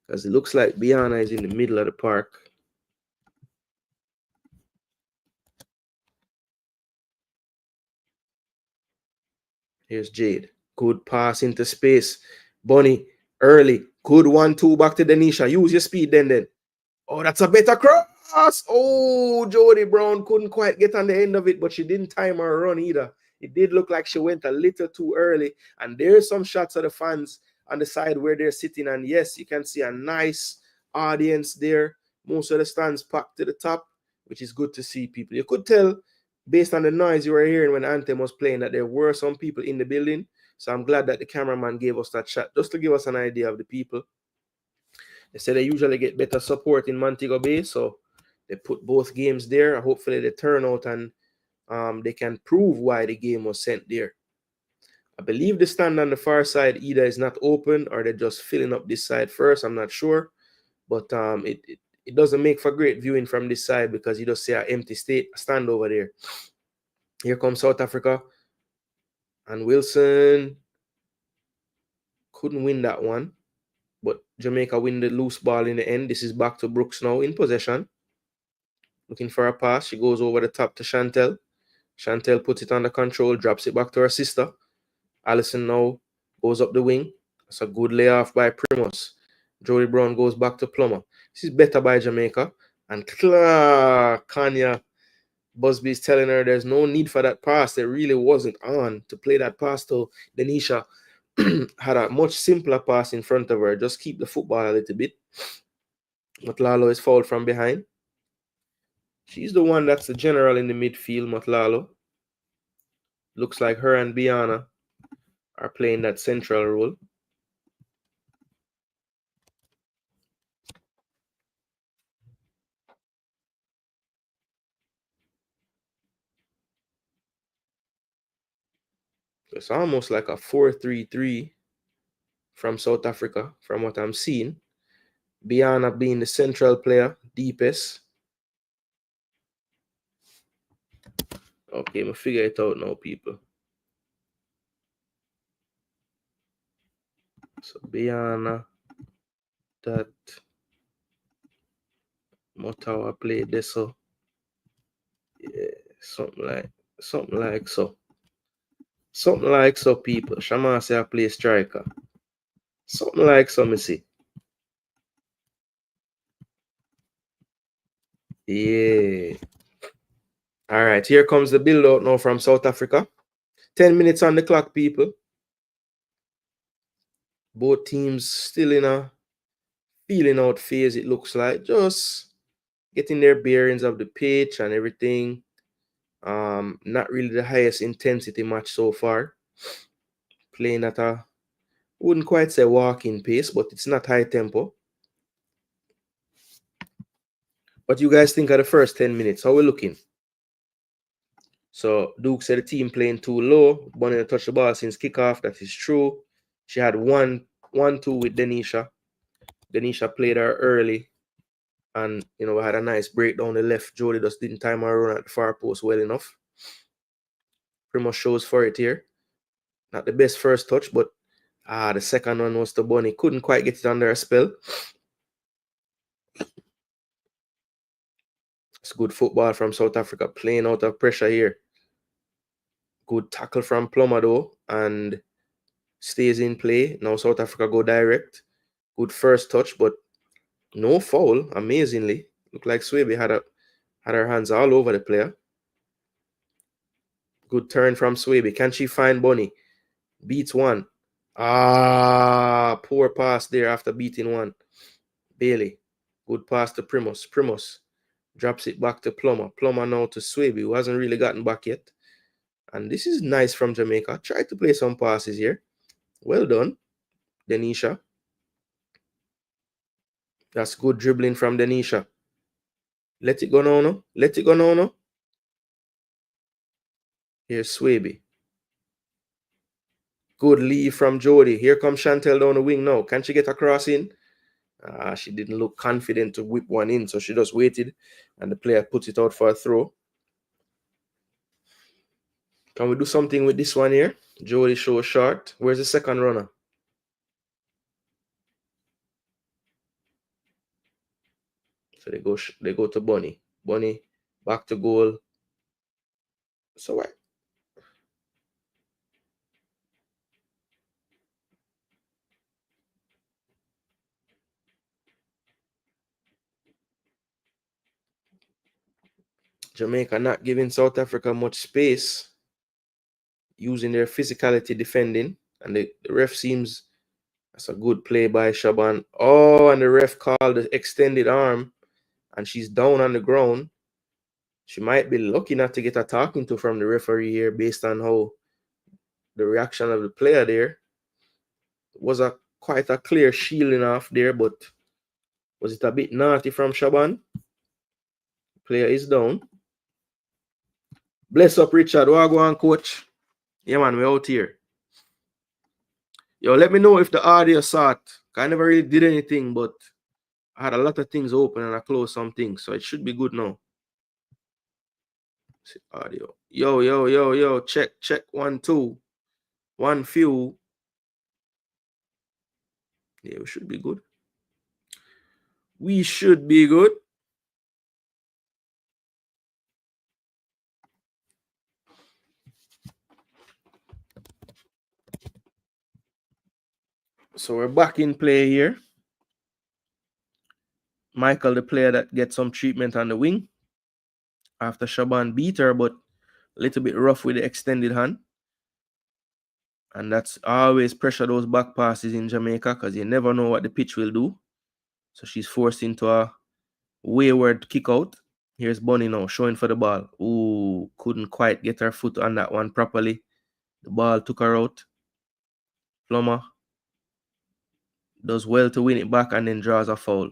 because it looks like Banyana is in the middle of the park. Here's Jade. Good pass into space. Bunny, early. Good 1-2 back to Denisha. Use your speed then. Oh, that's a better cross. Oh, Jody Brown couldn't quite get on the end of it, but she didn't time her run either. It did look like she went a little too early. And there's some shots of the fans on the side where they're sitting. And yes, you can see a nice audience there. Most of the stands packed to the top, which is good to see people. You could tell based on the noise you were hearing when Anthem was playing that there were some people in the building. So I'm glad that the cameraman gave us that shot just to give us an idea of the people. They say they usually get better support in Montego Bay, so they put both games there. Hopefully they turn out and they can prove why the game was sent there. I believe the stand on the far side either is not open or they're just filling up this side first. I'm not sure. But it doesn't make for great viewing from this side because you just see an empty stand over there. Here comes South Africa. And Wilson couldn't win that one. But Jamaica win the loose ball in the end. This is back to Brooks now in possession. Looking for a pass. She goes over the top to Chantel. Chantel puts it under control, drops it back to her sister. Allison now goes up the wing. That's a good layoff by Primus. Jody Brown goes back to Plummer. This is better by Jamaica. And Kanya Busby is telling her there's no need for that pass. There really wasn't on to play that pass to Denisha. had a much simpler pass in front of her. Just keep the football a little bit. Motlalo is fouled from behind. She's the one that's the general in the midfield, Motlalo. Looks like her and Banyana are playing that central role. It's almost like a 4-3-3 from South Africa, from what I'm seeing. Banyana being the central player, deepest. Okay, I'm figure it out now, people. So Banyana, that Motawa played this, so yeah, something like so. Something like so, people. Shama say I play striker. Something like so, me see. Yeah. All right, here comes the build out now from South Africa. 10 minutes on the clock, people. Both teams still in a feeling out phase, it looks like. Just getting their bearings of the pitch and everything. Not really the highest intensity match so far. Playing at a, wouldn't quite say walking pace, but it's not high tempo. What you guys think of the first 10 minutes? How we looking? So Duke said the team playing too low. Banyana touched the ball since kickoff. That is true. She had 1-2 with Denisha. Denisha played her early. And, we had a nice break down the left. Jody just didn't time her run at the far post well enough. Pretty much shows for it here. Not the best first touch, but the second one was to Bunny. Couldn't quite get it under a spell. It's good football from South Africa, playing out of pressure here. Good tackle from Plummer, though, and stays in play. Now South Africa go direct. Good first touch, but no foul, amazingly. Looked like Swaby had her hands all over the player. Good turn from Swaby. Can she find Bunny? Beats one. Poor pass there after beating one. Bailey. Good pass to Primus. Primus drops it back to Plummer. Plummer now to Swaby, who hasn't really gotten back yet. And this is nice from Jamaica. Try to play some passes here. Well done, Denisha. That's good dribbling from Denisha. Let it go now, no? Let it go now, no? Here's Swaby. Good leave from Jody. Here comes Chantel down the wing now. Can she get across in? She didn't look confident to whip one in, so she just waited, and the player puts it out for a throw. Can we do something with this one here? Jody shows short. Where's the second runner? So they go to Bunny. Bunny back to goal. So what? Jamaica not giving South Africa much space, using their physicality defending, and the ref seems that's a good play by Shaban. Oh, and the ref called the extended arm, and she's down on the ground. She might be lucky not to get a talking to from the referee here based on how the reaction of the player there. It was quite a clear shielding off there, but was it a bit naughty from Shaban? Player is down. Bless up, Richard. Wagwan, coach. Yeah, man, we're out here. Yo, let me know if the audio saw it. I never really did anything, but I had a lot of things open and I closed some things, so it should be good now. See, audio. Yo. Check. 1, 2. 1 few. Yeah, we should be good. We should be good. So we're back in play here. Michael, the player that gets some treatment on the wing after Shaban beat her, but a little bit rough with the extended hand. And that's always pressure those back passes in Jamaica because you never know what the pitch will do. So she's forced into a wayward kick out. Here's Bunny now showing for the ball. Ooh, couldn't quite get her foot on that one properly. The ball took her out. Plummer does well to win it back and then draws a foul.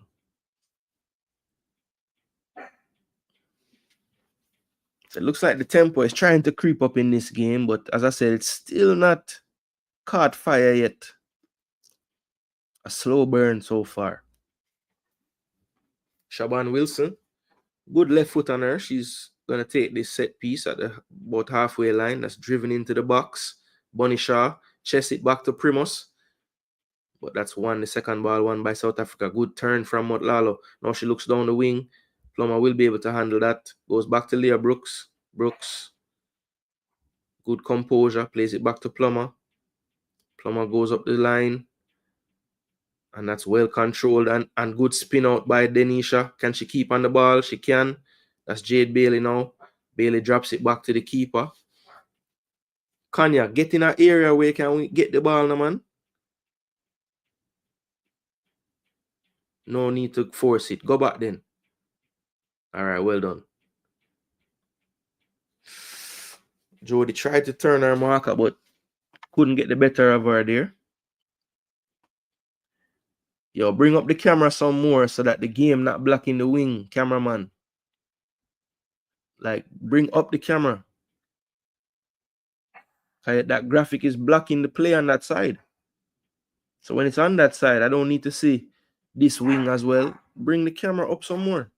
So it looks like the tempo is trying to creep up in this game, but as I said, it's still not caught fire yet. A slow burn so far. Shaban Wilson, good left foot on her. She's going to take this set piece at the about halfway line. That's driven into the box. Bunny Shaw, chest it back to Primus. But that's one. The second ball won by South Africa. Good turn from Motlalo. Now she looks down the wing. Plummer will be able to handle that. Goes back to Leah Brooks. Brooks. Good composure. Plays it back to Plummer. Plummer goes up the line. And that's well controlled and good spin out by Denisha. Can she keep on the ball? She can. That's Jade Bailey now. Bailey drops it back to the keeper. Kanya, get in an area where you can get the ball now, man. No need to force it. Go back then. All right, well done. Jody tried to turn her marker, but couldn't get the better of her there. Yo, bring up the camera some more so that the game not blocking the wing, cameraman. Like, bring up the camera. That graphic is blocking the play on that side. So when it's on that side, I don't need to see this wing as well. Bring the camera up some more.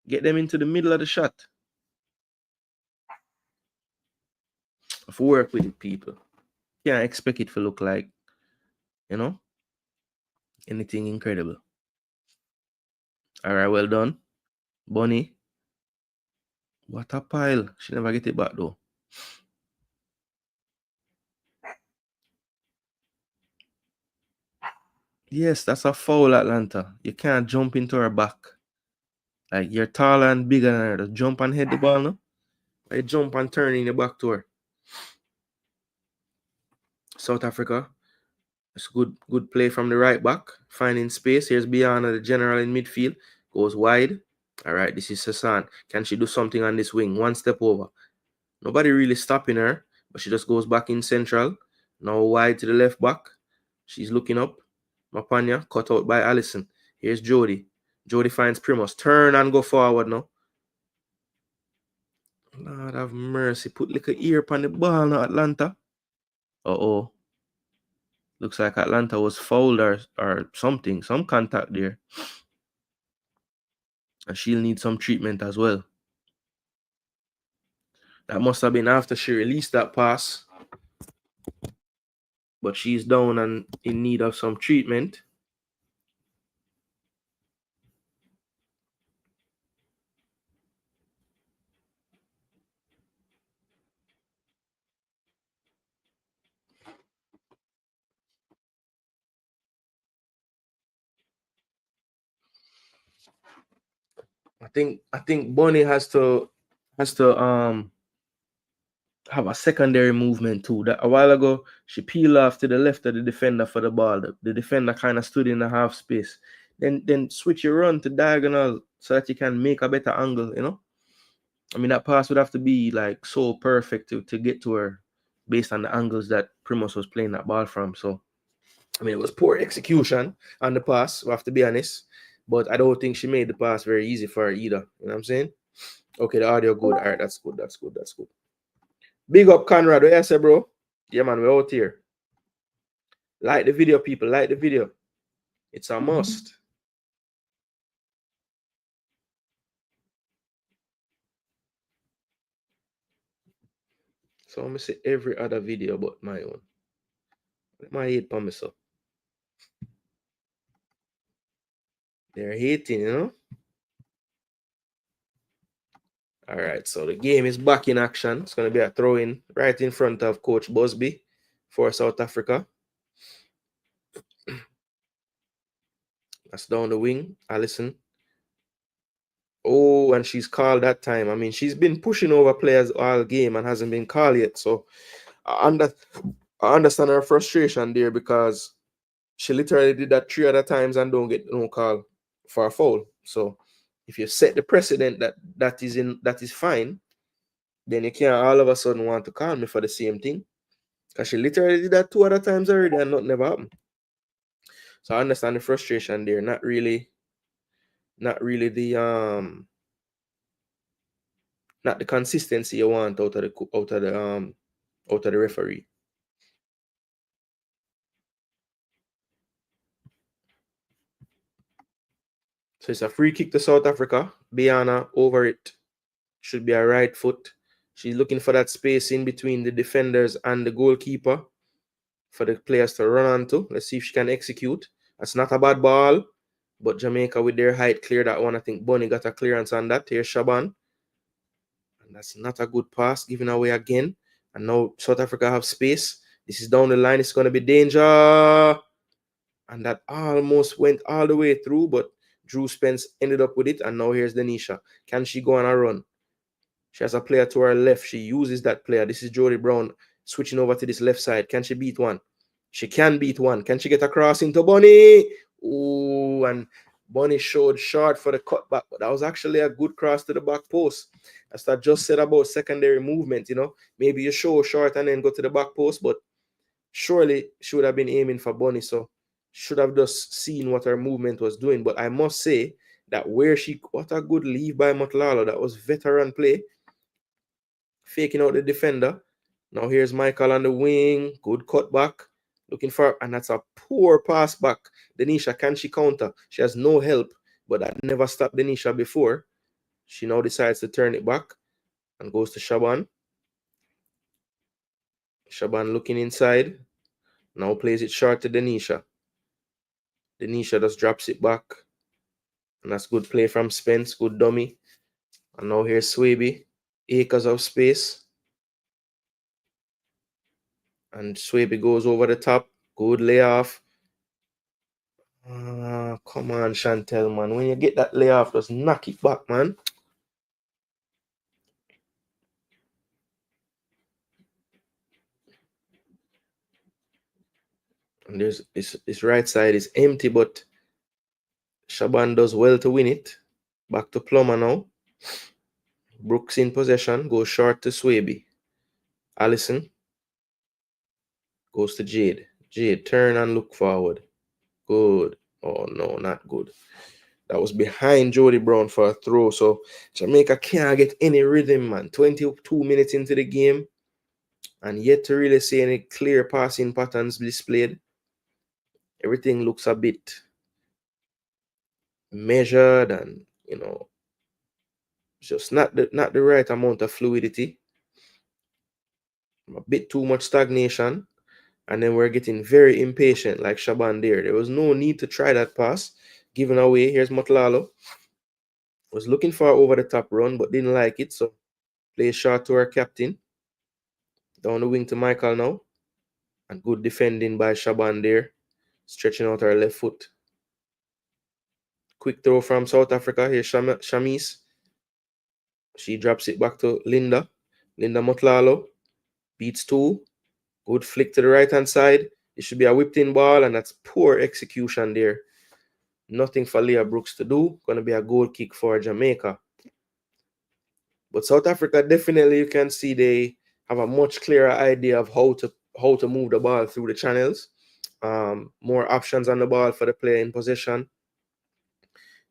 Get them into the middle of the shot. If we work with it, people. Can't expect it to look like, anything incredible. All right, well done. Bunny. What a pile. She never get it back though. Yes, that's a foul, Atlanta. You can't jump into her back. Like, you're taller and bigger than her. Just jump and head the ball, no? I jump and turn in the back to her. South Africa. It's good play from the right back. Finding space. Here's Banyana, the general in midfield. Goes wide. All right, this is Sasan. Can she do something on this wing? One step over. Nobody really stopping her, but she just goes back in central. Now wide to the left back. She's looking up. Mapanya, cut out by Allison. Here's Jody. Jody finds Primus. Turn and go forward now. Lord have mercy. Put like a ear upon the ball now, Atlanta. Uh-oh. Looks like Atlanta was fouled or something. Some contact there. And she'll need some treatment as well. That must have been after she released that pass. But she's down and in need of some treatment. I think Bunny has to have a secondary movement too. That a while ago she peeled off to the left of the defender for the ball. The defender kind of stood in the half space. Then switch your run to diagonal so that you can make a better angle, I mean, that pass would have to be like so perfect to get to her based on the angles that Primus was playing that ball from. So I mean, it was poor execution on the pass, we have to be honest. But I don't think she made the pass very easy for her either. You know what I'm saying? Okay, the audio good. All right, that's good. Big up, Conrad. What you say, bro? Yeah, man, we're out here. Like the video, people. Like the video. It's a must. So I'm going to say every other video but my own. My hate for myself. They're hating, All right, so the game is back in action. It's going to be a throw-in right in front of Coach Busby for South Africa. That's down the wing. Allison. Oh, and she's called that time. I mean, she's been pushing over players all game and hasn't been called yet. So, I understand her frustration there because she literally did that 3 other times and don't get no call for a foul. So if you set the precedent that is fine, then you can't all of a sudden want to call me for the same thing. Because she literally did that 2 other times already and nothing never happened. So I understand the frustration there. Not really not the consistency you want out of the referee. So it's a free kick to South Africa. Banyana over it. Should be a right foot. She's looking for that space in between the defenders and the goalkeeper for the players to run onto. Let's see if she can execute. That's not a bad ball, but Jamaica with their height clear that one. I think Bunny got a clearance on that. Here's Shaban. And that's not a good pass, given away again. And now South Africa have space. This is down the line. It's going to be danger. And that almost went all the way through, but Drew Spence ended up with it. And now here's Denisha. Can she go on a run? She has a player to her left. She uses that player. This is Jody Brown switching over to this left side. Can she beat one? She can beat one. Can she get across into Bunny? Ooh, and Bunny showed short for the cutback, but that was actually a good cross to the back post. As I just said about secondary movement, maybe you show short and then go to the back post, but surely she would have been aiming for Bunny, so should have just seen what her movement was doing. But I must say that what a good leave by Motlalo. That was veteran play, faking out the defender. Now here's Michael on the wing, good cutback, looking for, and that's a poor pass back. Denisha, can she counter? She has no help, but that never stopped Denisha before. She now decides to turn it back and goes to Shaban. Shaban looking inside. Now plays it short to Denisha. Denisha just drops it back. And that's good play from Spence. Good dummy. And now here's Swaby. Acres of space. And Swaby goes over the top. Good layoff. Come on, Chantel, man. When you get that layoff, just knock it back, man. And this right side is empty, but Shaban does well to win it. Back to Plummer now. Brooks in possession. Goes short to Swaby. Allison goes to Jade. Jade, turn and look forward. Good. Oh, no, not good. That was behind Jody Brown for a throw. So Jamaica can't get any rhythm, man. 22 minutes into the game. And yet to really see any clear passing patterns displayed. Everything looks a bit measured and, just not the right amount of fluidity. A bit too much stagnation. And then we're getting very impatient like Shaban there. There was no need to try that pass. Given away. Here's Motlalo. Was looking for over the top run, but didn't like it. So play short to our captain. Down the wing to Michael now. And good defending by Shaban there. Stretching out her left foot. Quick throw from South Africa. Here's Shamis. She drops it back to Linda. Linda Motlalo. Beats two. Good flick to the right-hand side. It should be a whipped-in ball, and that's poor execution there. Nothing for Leah Brooks to do. Going to be a goal kick for Jamaica. But South Africa, definitely, you can see they have a much clearer idea of how to move the ball through the channels. More options on the ball for the player in possession.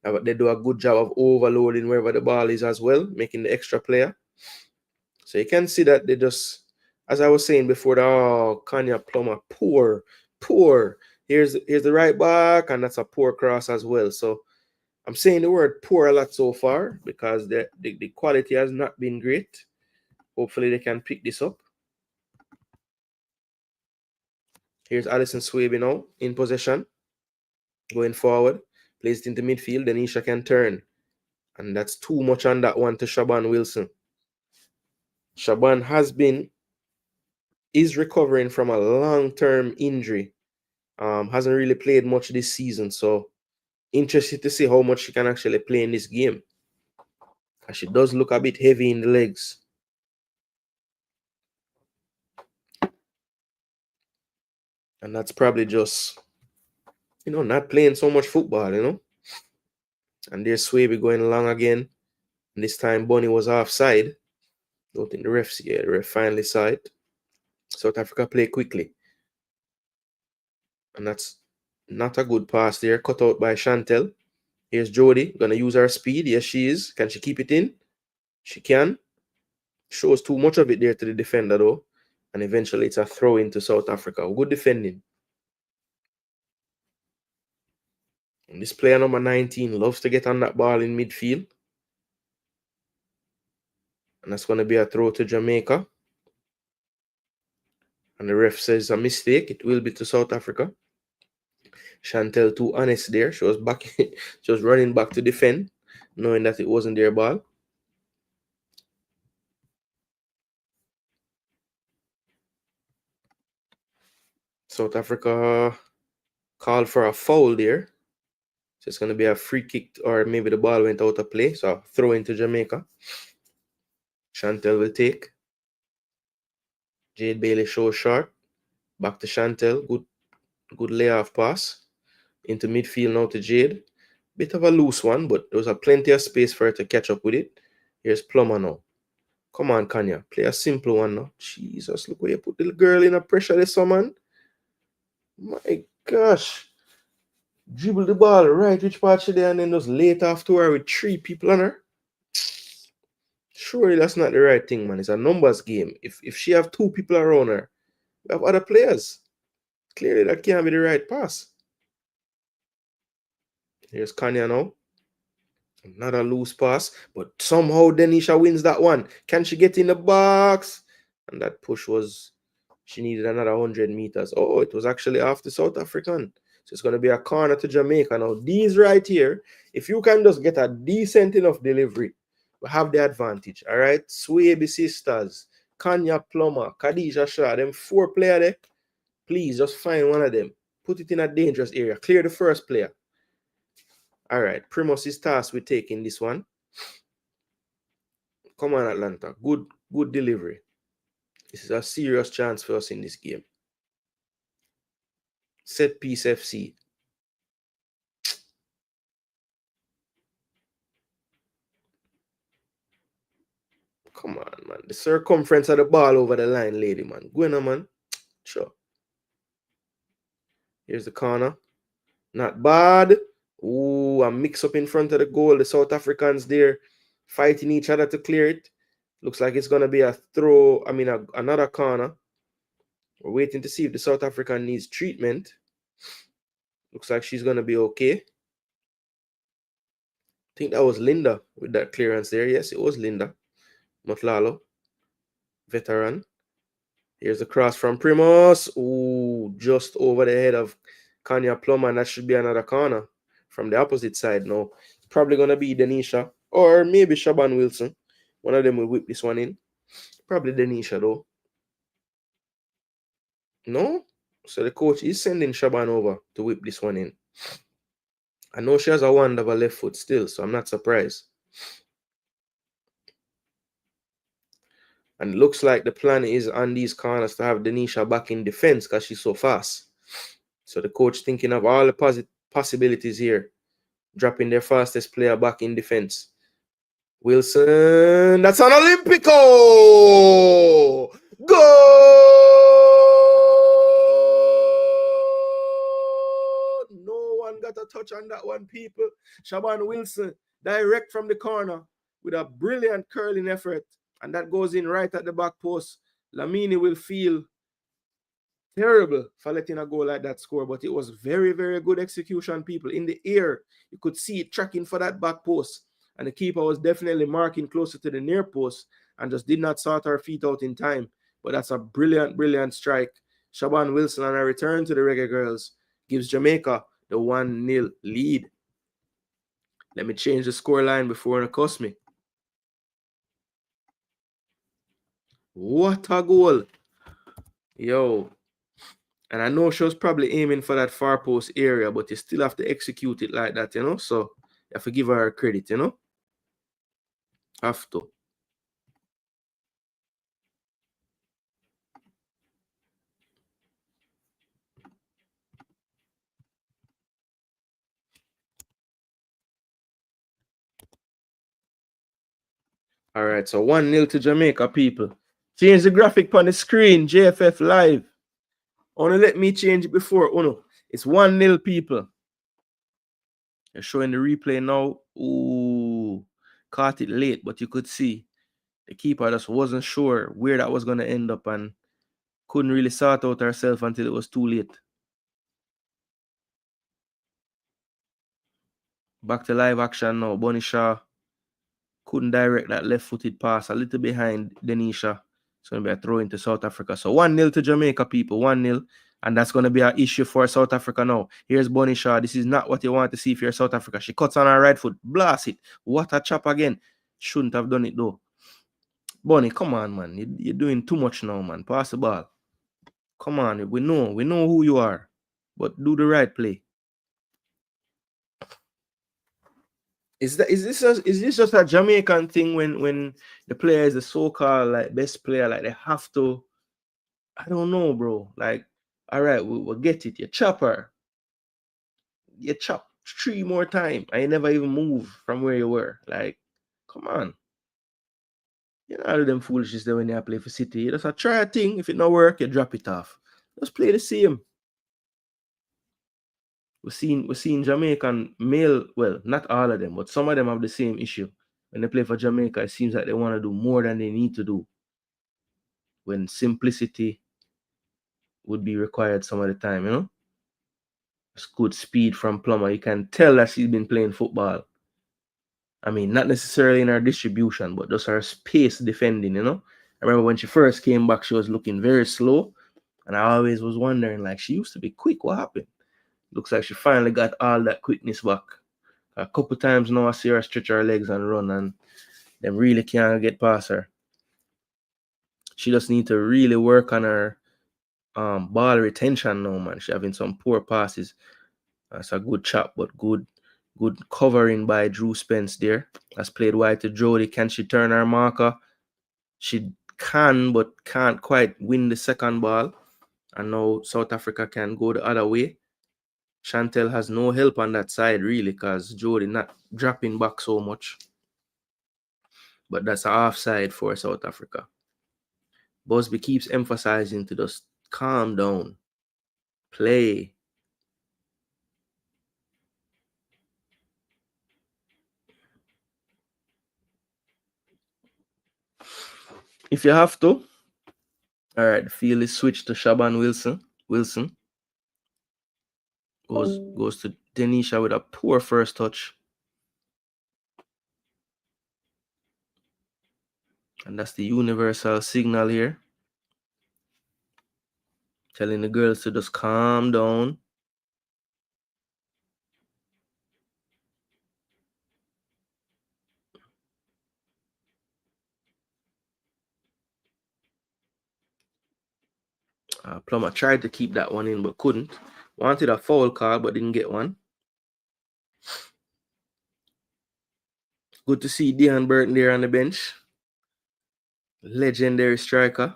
They do a good job of overloading wherever the ball is as well, making the extra player. So you can see that they just, as I was saying before, Kanya Plummer, poor. Here's the right back, and that's a poor cross as well. So I'm saying the word poor a lot so far because the quality has not been great. Hopefully they can pick this up. Here's Alison Swaby now in possession. Going forward. Plays it into midfield. Denisha can turn. And that's too much on that one to Shaban Wilson. Shaban is recovering from a long-term injury. Hasn't really played much this season. So interested to see how much she can actually play in this game. And she does look a bit heavy in the legs. And that's probably just, not playing so much football. And there's Swaby going along again. And this time Bunny was offside. Don't think the ref finally saw it. South Africa play quickly. And that's not a good pass there. Cut out by Chantel. Here's Jody. Gonna use her speed. Yes, she is. Can she keep it in? She can. Shows too much of it there to the defender though. And eventually it's a throw into South Africa. Good defending. And this player number 19 loves to get on that ball in midfield. And that's going to be a throw to Jamaica. And the ref says a mistake. It will be to South Africa. Chantel too honest there. She was back. She was running back to defend, knowing that it wasn't their ball. South Africa called for a foul there. So it's going to be a free kick, or maybe the ball went out of play. So throw into Jamaica. Chantel will take. Jade Bailey shows short. Back to Chantel. Good layoff pass. Into midfield now to Jade. Bit of a loose one, but there was plenty of space for her to catch up with it. Here's Plummer now. Come on, Kanya. Play a simple one now. Jesus, look where you put the girl in a pressure this man. My gosh. Dribble the ball right which part she there and then just lay it off to her with 3 people on her. Surely that's not the right thing, man. It's a numbers game. If she have 2 people around her, we have other players. Clearly that can't be the right pass. Here's Kanya now. Another loose pass, but somehow Denisha wins that one. Can she get in the box? And that push was, she needed another 100 meters. Oh, it was actually off the South African. So it's going to be a corner to Jamaica. Now, these right here, if you can just get a decent enough delivery, we have the advantage. All right? Swaby sisters, Kanya Plummer, Khadija Shah, them 4 players there. Please just find one of them. Put it in a dangerous area. Clear the first player. All right, Primus is tasked with taking this one. Come on, Atlanta. Good delivery. This is a serious chance for us in this game. Set piece FC. Come on, man. The circumference of the ball over the line, lady, man. Go on, man. Sure. Here's the corner. Not bad. Ooh, a mix up in front of the goal. The South Africans there fighting each other to clear it. Looks like it's going to be a throw. Another corner. We're waiting to see if the South African needs treatment. Looks like she's going to be okay. I think that was Linda with that clearance there. Yes, it was Linda. Motlalo. Veteran. Here's the cross from Primus. Ooh, just over the head of Kanya Plummer. And that should be another corner from the opposite side now. It's probably going to be Denisha or maybe Shaban Wilson. One of them will whip this one in. Probably Denisha though. No? So the coach is sending Shaban over to whip this one in. I know she has a wand of a left foot still, so I'm not surprised. And it looks like the plan is on these corners to have Denisha back in defense because she's so fast. So the coach thinking of all the possibilities here. Dropping their fastest player back in defense. Wilson. That's an Olympico! Goal! No one got a touch on that one, people. Shaban Wilson, direct from the corner with a brilliant curling effort. And that goes in right at the back post. Lamini will feel terrible for letting a goal like that score, but it was very, very good execution, people. In the air, you could see it tracking for that back post. And the keeper was definitely marking closer to the near post and just did not sort her feet out in time. But that's a brilliant, brilliant strike. Shaban Wilson on a return to the Reggae Girlz gives Jamaica the 1-0 lead. Let me change the score line before it costs me. What a goal. Yo. And I know she was probably aiming for that far post area, but you still have to execute it like that, So you have to give her credit, Have to. All right, so 1-0 to Jamaica, people. Change the graphic on the screen, JFF Live. Only let me change it before. Oh no, it's 1-0, people. They're showing the replay now. Ooh, caught it late, but you could see the keeper just wasn't sure where that was going to end up and couldn't really sort out herself until it was too late. Back to live action now. Bunny Shaw couldn't direct that left-footed pass, a little behind Denisha. It's going to be a throw into South Africa. So 1-0 to Jamaica, people. 1-0. And that's going to be an issue for South Africa now. Here's Bunny Shaw. This is not what you want to see if you're South Africa. She cuts on her right foot. Blast it. What a chop again. Shouldn't have done it, though. Bunny, come on, man. You're doing too much now, man. Pass the ball. Come on. We know who you are. But do the right play. Is this just a Jamaican thing when the player is the so-called like best player, like they have to? I don't know, bro. Like, all right, we'll get it. You chop her. You chop 3 more times. I never even move from where you were. Like, come on. You know all of them foolishness there when you play for City. You just try a thing. If it not work, you drop it off. Just play the same. We're seeing Jamaican male, well, not all of them, but some of them have the same issue. When they play for Jamaica, it seems like they want to do more than they need to do. When simplicity would be required some of the time, you know? It's good speed from Plummer. You can tell that she's been playing football. I mean, not necessarily in her distribution, but just her space defending, you know? I remember when she first came back, she was looking very slow. And I always was wondering, like, she used to be quick. What happened? Looks like she finally got all that quickness back. A couple times now I see her stretch her legs and run, and them really can't get past her. She just need to really work on her ball retention now, man. She having some poor passes. That's a good chop, but good covering by Drew Spence there. That's played wide to Jody. Can she turn her marker? She can, but can't quite win the second ball. And now South Africa can go the other way. Chantel has no help on that side, really, because Jody not dropping back so much. But that's an offside for South Africa. Busby keeps emphasizing to just calm down. Play. If you have to. All right, the field is switched to Shaban Wilson. Goes to Denisha with a poor first touch. And that's the universal signal here. Telling the girls to just calm down. Plummer tried to keep that one in, but couldn't. Wanted a foul call, but didn't get one. Good to see Deon Burton there on the bench. Legendary striker.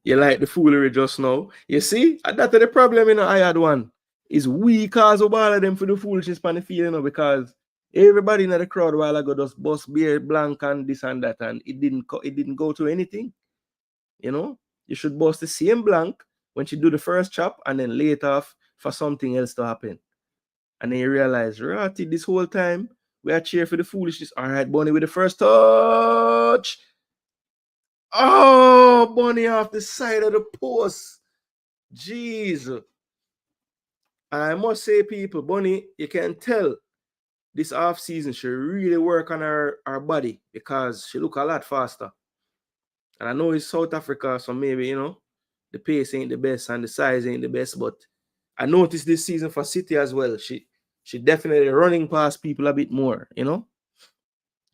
You like the foolery just now. You see? That's the problem, you know, I had one. Is we cause a ball of them for the foolishness on the field, you know, because everybody in the crowd a while ago just bust beer blank and this and that, and it didn't go to anything. You know? You should bust the same blank when she do the first chop and then lay it off for something else to happen. And then you realize, Ratty, this whole time we are cheering for the foolishness. All right, Bunny with the first touch. Oh, Bunny off the side of the post. Jeez. I must say, people, Bunny, you can tell this off season she really work on her body because she look a lot faster. And I know it's South Africa, so maybe, you know, the pace ain't the best and the size ain't the best, but I noticed this season for City as well. She definitely running past people a bit more, you know.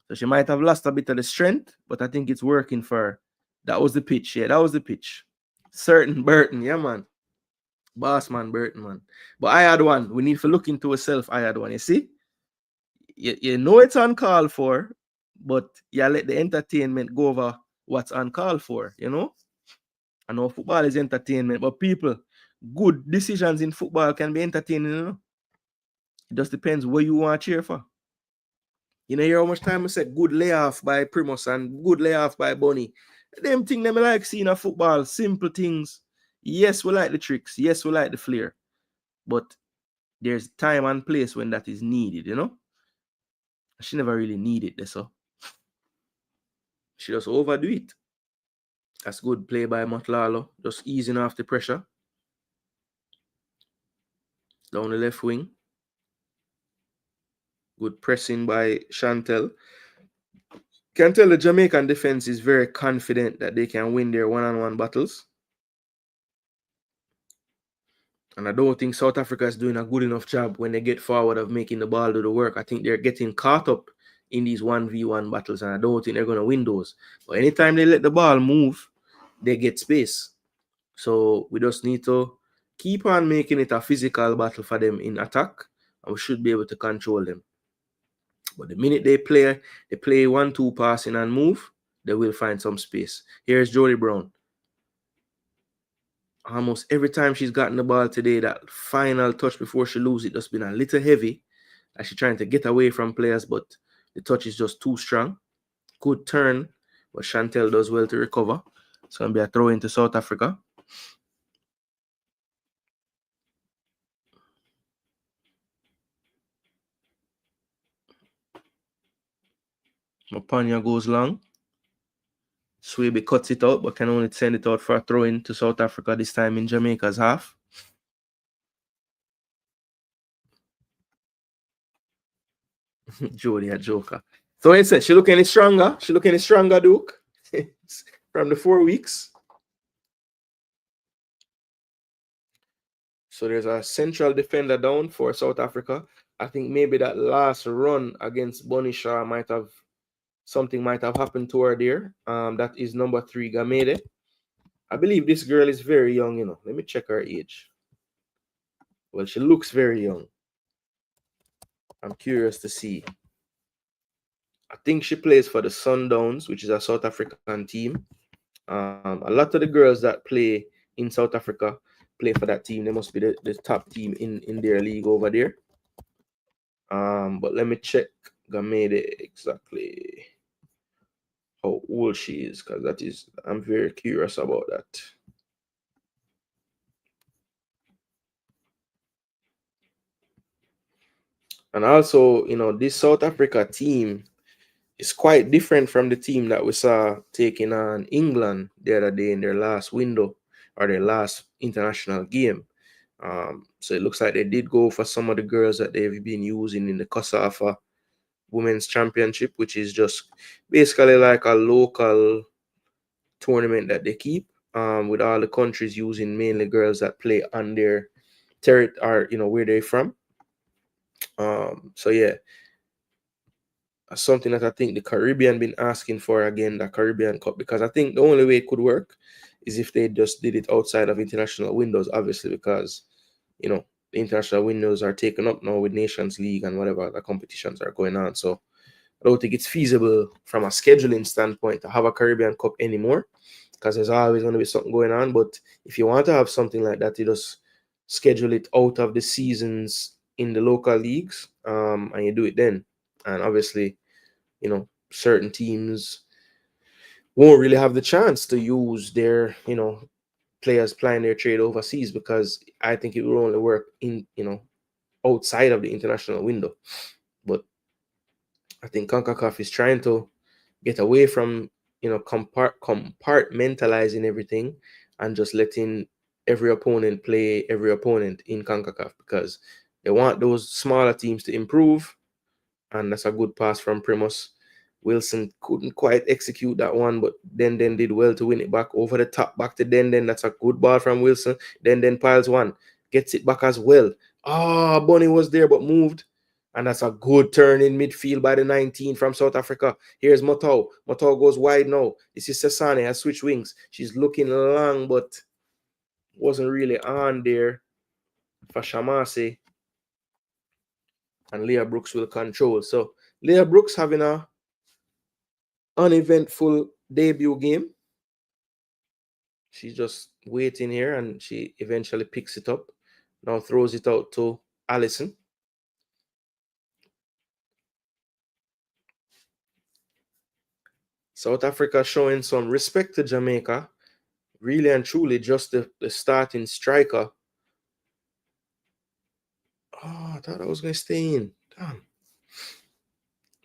So she might have lost a bit of the strength, but I think it's working for her. That was the pitch. Yeah, that was the pitch. Certain Burton, yeah, man. Boss man, Burton, man. But I had one. We need to look into ourselves. I had one. You see? You know it's uncalled for, but you let the entertainment go over what's uncalled for, you know? I know football is entertainment, but people, good decisions in football can be entertaining. You know? It just depends what you want to cheer for. You know, hear how much time I said good layoff by Primus and good layoff by Bunny. Them things them I like seeing a football, simple things. Yes, we like the tricks. Yes, we like the flair. But there's time and place when that is needed, you know? She never really needed this, so she just overdo it. That's good play by Motlalo, just easing off the pressure. Down the left wing. Good pressing by Chantel. Can tell the Jamaican defense is very confident that they can win their one-on-one battles. And I don't think South Africa is doing a good enough job when they get forward of making the ball do the work. I think they're getting caught up in these 1v1 battles, and I don't think they're going to win those. But anytime they let the ball move, they get space. So we just need to keep on making it a physical battle for them in attack, and we should be able to control them. But the minute they play 1-2 passing and move, they will find some space. Here's Jody Brown. Almost every time she's gotten the ball today, that final touch before she loses it just been a little heavy. As she's trying to get away from players, but the touch is just too strong. Good turn, but Chantel does well to recover. It's going to be a throw into South Africa. Mapanya goes long. Swaby cuts it out, but can only send it out for a throw in to South Africa, this time in Jamaica's half. Jody a joker. So it said she look any stronger. She look any stronger, Duke. From the 4 weeks. So there's a central defender down for South Africa. I think maybe that last run against Bunny Shaw something might have happened to her there. That is number 3, Gamede. I believe this girl is very young, you know. Let me check her age. Well, she looks very young. I'm curious to see. I think she plays for the Sundowns, which is a South African team. A lot of the girls that play in South Africa play for that team. They must be the top team in their league over there. But let me check Gamede exactly how old she is, because I'm very curious about that. And also, you know, this South Africa team is quite different from the team that we saw taking on England the other day in their last window or their last international game. So it looks like they did go for some of the girls that they've been using in the COSAFA Women's Championship, which is just basically like a local tournament that they keep with all the countries using mainly girls that play on their territory or, you know, where they're from. So yeah, something that I think the Caribbean been asking for again, the Caribbean Cup, because I think the only way it could work is if they just did it outside of international windows, obviously, because, you know, the international windows are taken up now with Nations League and whatever other competitions are going on. So I don't think it's feasible from a scheduling standpoint to have a Caribbean Cup anymore, because there's always going to be something going on. But if you want to have something like that, you just schedule it out of the seasons in the local leagues, and you do it then. And obviously, you know, certain teams won't really have the chance to use their, you know, players playing their trade overseas, because I think it will only work in, you know, outside of the international window. But I think CONCACAF is trying to get away from, you know, compartmentalizing everything and just letting every opponent play every opponent in CONCACAF, because they want those smaller teams to improve. And that's a good pass from Primus. Wilson couldn't quite execute that one, but then did well to win it back over the top, back to Den. That's a good ball from Wilson. Then piles one, gets it back as well. Bunny was there but moved. And that's a good turn in midfield by the 19 from South Africa. Here's Moto. Moto goes wide now. This is Sesane, has switched wings. She's looking long, but wasn't really on there for Shamase. And Leah Brooks will control. So Leah Brooks having a uneventful debut game. She's just waiting here, and she eventually picks it up. Now throws it out to Allison. South Africa showing some respect to Jamaica. Really and truly just the starting striker. Oh, I thought I was going to stay in. Damn.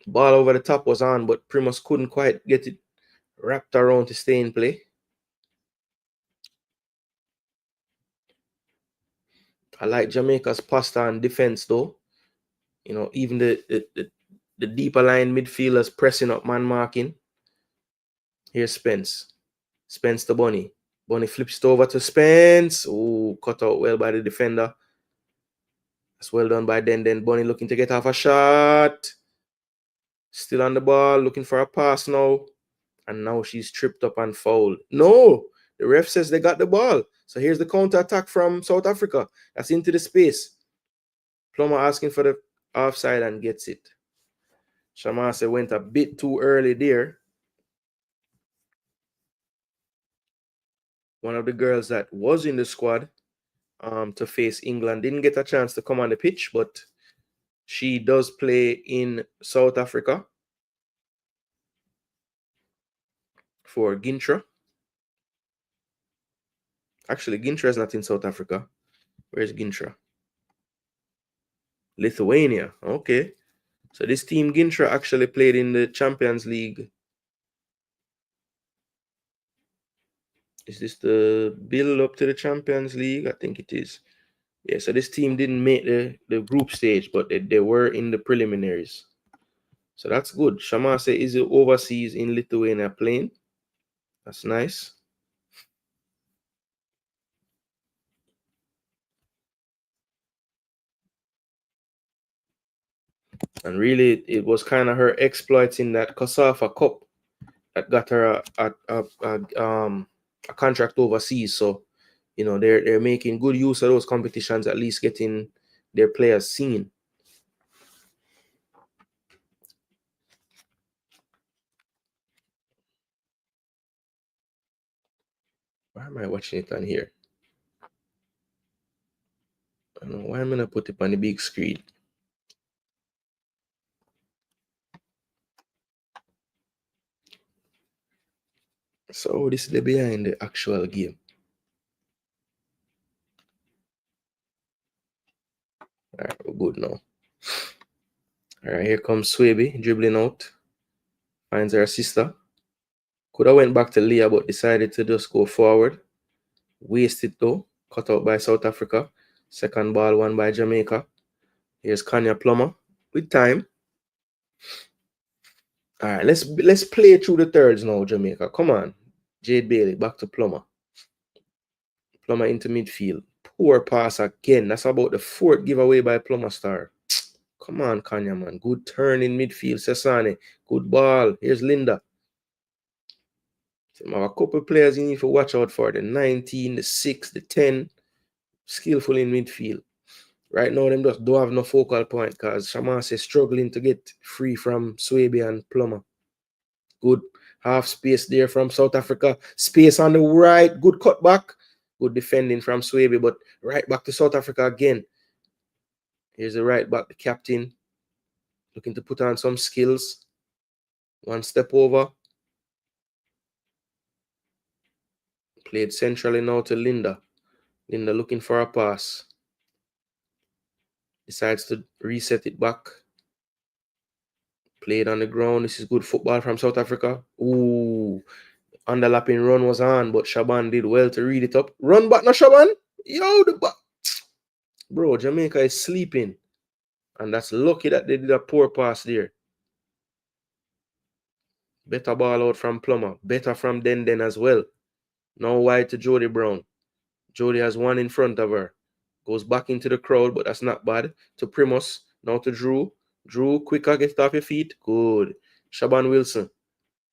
Ball over the top was on, but Primus couldn't quite get it wrapped around to stay in play. I like Jamaica's pasta and defense, though. You know, even the deeper line midfielders pressing up man marking. Here's Spence. Spence to Bunny. Bunny flips it over to Spence. Oh, cut out well by the defender. That's well done by Den. Bunny looking to get off a shot. Still on the ball, looking for a pass now. And now she's tripped up and fouled. No, the ref says they got the ball. So here's the counter attack from South Africa. That's into the space. Plummer asking for the offside and gets it. Shamase went a bit too early there. One of the girls that was in the squad to face England didn't get a chance to come on the pitch, but she does play in South Africa for Gintra. Actually, Gintra is not in South Africa. Where's Gintra? Lithuania. Okay. So this team Gintra actually played in the Champions League. Is this the build up to the Champions League? I think it is. Yeah, so this team didn't make the group stage, but they were in the preliminaries. So that's good. Shamase is overseas in Lithuania playing. That's nice. And really, it was kind of her exploits in that Kosafa Cup that got her a contract overseas. So, you know, they're making good use of those competitions, at least getting their players seen. Why am I watching it on here? I don't know why I'm gonna put it on the big screen. So this is the behind the actual game. All right, we're good now. All right, here comes Swaby dribbling out. Finds her sister. Could have went back to Leah, but decided to just go forward. Wasted though. Cut out by South Africa. Second ball won by Jamaica. Here's Kanya Plummer with time. All right, let's play through the thirds now, Jamaica. Come on. Jade Bailey back to Plummer. Plummer into midfield. Poor pass again. That's about the fourth giveaway by Plummer Star. Come on, Kanya, man. Good turn in midfield. Sesane. Good ball. Here's Linda. So a couple players you need to watch out for. The 19, the 6, the 10. Skillful in midfield. Right now, them just don't have no focal point because Shamase is struggling to get free from Swaby and Plummer. Good half space there from South Africa. Space on the right. Good cutback. Good defending from Swaby, but right back to South Africa again. Here's the right back, the captain. Looking to put on some skills. One step over. Played centrally now to Linda. Linda looking for a pass. Decides to reset it back. Played on the ground. This is good football from South Africa. Ooh. Underlapping run was on, but Shaban did well to read it up. Run back now, Shaban. Yo, the back. Bro, Jamaica is sleeping. And that's lucky that they did a poor pass there. Better ball out from Plummer. Better from Den as well. Now wide to Jody Brown. Jody has one in front of her. Goes back into the crowd, but that's not bad. To Primus. Now to Drew. Drew, quicker, get off your feet. Good. Shaban Wilson.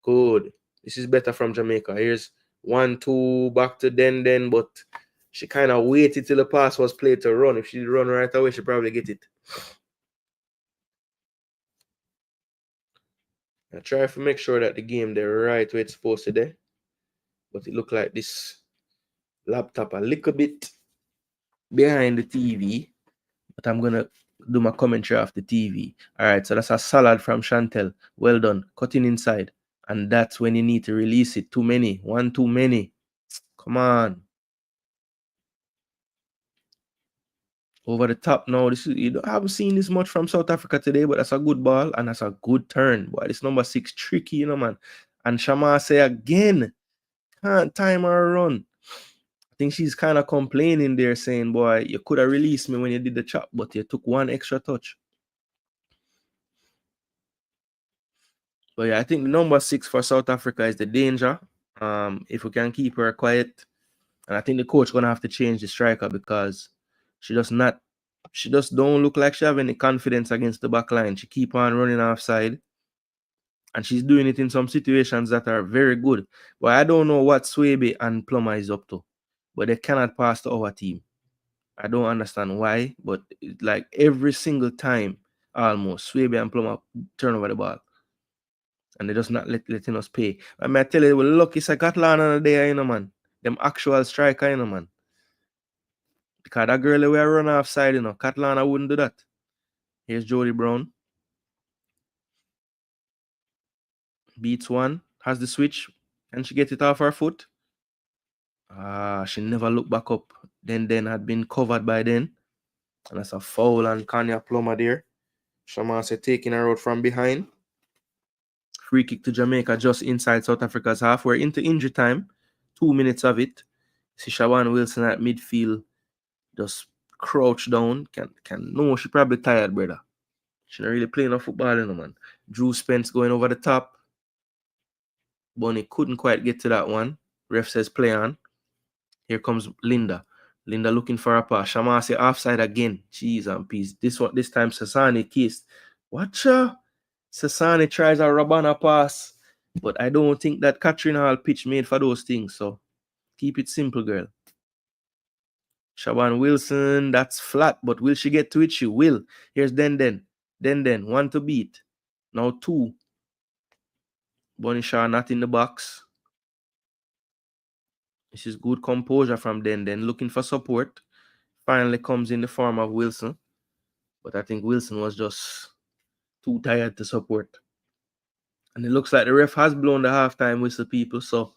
Good. This is better from Jamaica. Here's 1-2 back to Den, but she kind of waited till the pass was played to run. If she'd run right away, she'd probably get it. I try to make sure that the game they're right where it's supposed to be. But it looked like this laptop a little bit behind the TV, but I'm gonna do my commentary off the TV. All right, so that's a salad from Chantel. Well done. Cutting inside. And that's when you need to release it. Too many. One too many. Come on. Over the top now. This is I haven't seen this much from South Africa today, but that's a good ball and that's a good turn. Boy, this number 6 tricky, man. And Shama say again, can't time her run. I think she's kind of complaining there, saying, boy, you could have released me when you did the chop, but you took one extra touch. But yeah, I think the number 6 for South Africa is the danger. If we can keep her quiet, and I think the coach gonna have to change the striker because she just don't look like she have any confidence against the back line. She keep on running offside, and she's doing it in some situations that are very good. But I don't know what Swaby and Plummer is up to, but they cannot pass to our team. I don't understand why, but like every single time, almost Swaby and Plummer turn over the ball. And they just not letting us pay. I mean, I tell you, we're lucky it's a Catalan there, man. Them actual striker, man. Because that girl we run offside, Catalana wouldn't do that. Here's Jody Brown. Beats one. Has the switch. Can she get it off her foot? She never looked back up. Then had been covered by then. And that's a foul on Kanya Plummer there. Shamase taking her out from behind. Free kick to Jamaica just inside South Africa's half. We're into injury time. 2 minutes of it. See Shawan Wilson at midfield. Just crouch down. No, she probably tired, brother. She not really playing no football, man. Drew Spence going over the top. Bonnie couldn't quite get to that one. Ref says play on. Here comes Linda. Linda looking for a pass. Shamasi offside again. Jeez and peace. This time Sasani kissed. Watch her. Sasani tries a Rabana pass. But I don't think that Catherine Hall pitch made for those things. So keep it simple, girl. Shaban Wilson, that's flat. But will she get to it? She will. Here's Den. One to beat. Now 2. Bonnie Shaw not in the box. This is good composure from Den. Looking for support. Finally comes in the form of Wilson. But I think Wilson was just too tired to support. And it looks like the ref has blown the halftime whistle, people. So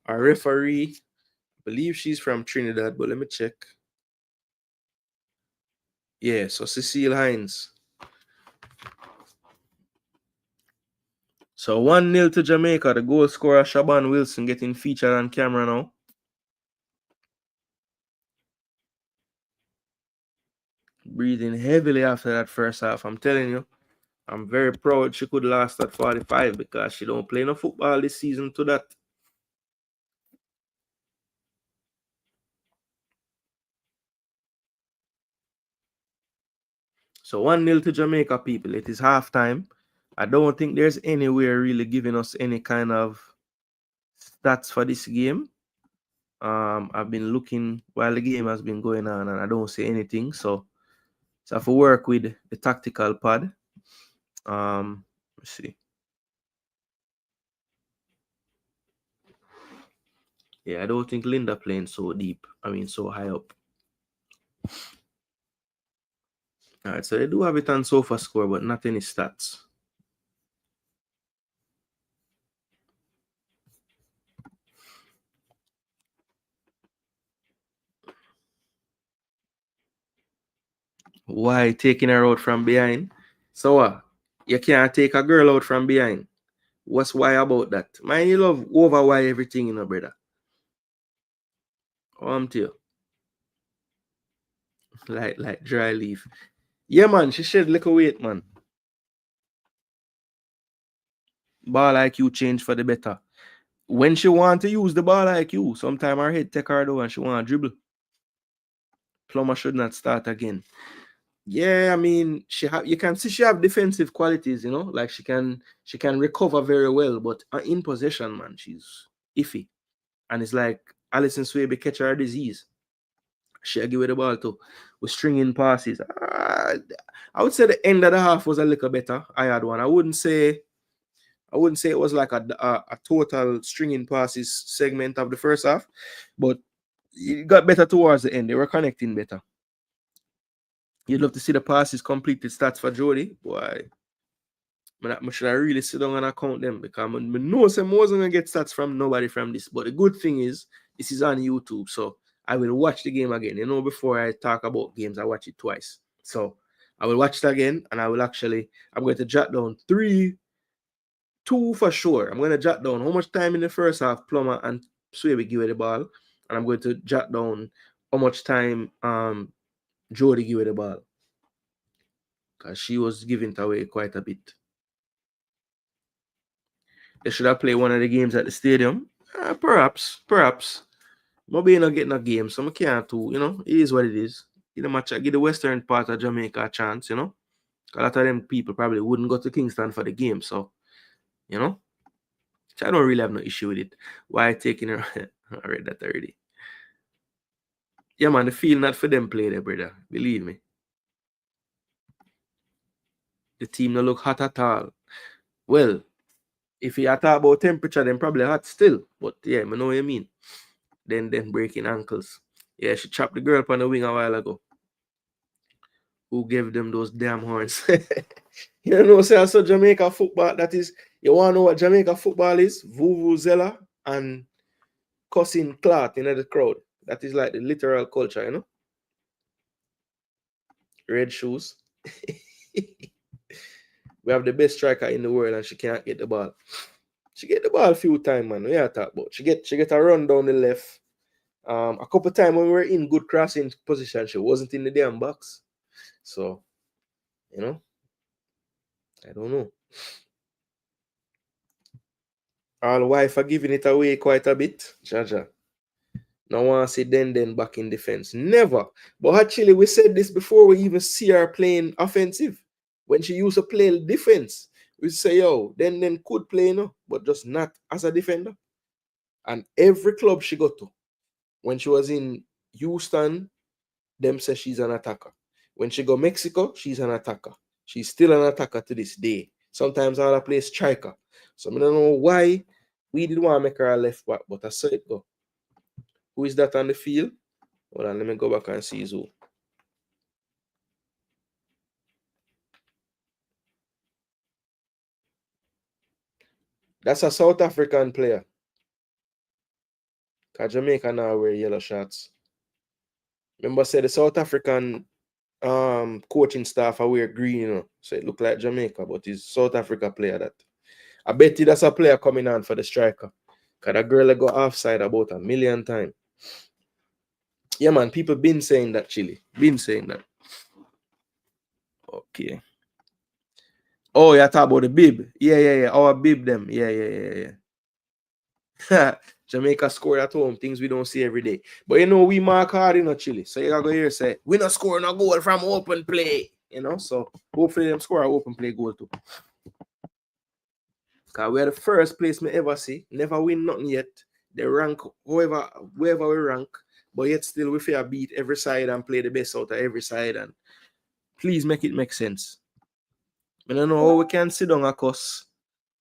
our referee, I believe she's from Trinidad, but let me check. Yeah, so Cecile Hines. So 1-0 to Jamaica. The goal scorer, Shaban Wilson, getting featured on camera now. Breathing heavily after that first half. I'm telling you, I'm very proud she could last at 45 because she don't play no football this season to that. So 1-0 to Jamaica, people. It is halftime. I don't think there's anywhere really giving us any kind of stats for this game. I've been looking while the game has been going on and I don't see anything. So I have to work with the tactical pad. Let's see. Yeah, I don't think Linda playing so deep. I mean, so high up. All right, so they do have it on SofaScore, but not any stats. Why taking her out from behind? So you can't take a girl out from behind. What's why about that? Man, you love over why everything, brother. To you. Like dry leaf. Yeah, man, she shed little weight, man. Ball IQ change for the better. When she want to use the ball IQ, sometimes her head take her down and she want to dribble. Plummer should not start again. Yeah, I mean, you can see she have defensive qualities, like she can recover very well, but in possession, man, she's iffy. And it's like Alison Swaby catch her disease. She give it the ball to with stringing passes. I would say the end of the half was a little better. I had one. I wouldn't say it was like a total stringing passes segment of the first half, but it got better towards the end. They were connecting better. You'd love to see the passes completed stats for Jody. Boy, I should I really sit down and account them because I know some wasn't gonna get stats from nobody from this. But the good thing is this is on YouTube, so I will watch the game again. You know, before I talk about games, I watch it twice. So I will watch it again, and I'm going to jot down 2 for sure. I'm going to jot down how much time in the first half Plummer and Swaby give it the ball, and I'm going to jot down how much time Jody give it the ball, because she was giving it away quite a bit. They should have played one of the games at the stadium. Perhaps. Maybe not getting a game, so I can't do, it is what it is. Give the western part of Jamaica a chance, A lot of them people probably wouldn't go to Kingston for the game, so, I don't really have no issue with it. Why taking her? I read that already. Yeah, man, the feel not for them play there, brother. Believe me. The team don't look hot at all. Well, if you talk about temperature, then probably hot still. But yeah, I know what you mean. Then breaking ankles. Yeah, she chopped the girl on the wing a while ago. Who gave them those damn horns? You know, say also Jamaica football. That is, you want to know what Jamaica football is? Vuvuzela and cussing cloth in the crowd. That is like the literal culture, Red shoes. We have the best striker in the world and she can't get the ball. She get the ball a few times, man. We are talking about. She get a run down the left. A couple times when we were in good crossing position, she wasn't in the damn box. So, I don't know. All wife are giving it away quite a bit. Jaja. Now want to see Den back in defense. Never. But actually, we said this before we even see her playing offensive. When she used to play defense, we say, yo, Den could play, but just not as a defender. And every club she got to, when she was in Houston, them say she's an attacker. When she go Mexico, she's an attacker. She's still an attacker to this day. Sometimes I'll play striker. So I don't know why we didn't want to make her a left back, but I saw it go. Who is that on the field? Hold on, let me go back and see who. That's a South African player. Because Jamaica now wear yellow shirts. Remember, say the South African coaching staff are wear green, So it look like Jamaica, but it's South Africa player that. I bet you that's a player coming on for the striker. Because that girl go offside about 1 million times. Yeah, man, people been saying that, Chile. Been saying that. Okay. Oh, you talk about the bib. Yeah. Our bib them. Yeah. Jamaica score at home, things we don't see every day. But we mark hard in Chile. So you go here say, we not score no goal from open play. So hopefully them score an open play goal too. Because we're the first place me ever see. Never win nothing yet. They rank wherever we rank. But yet still we fear beat every side and play the best out of every side. And please make it make sense. I don't know how we can sit down across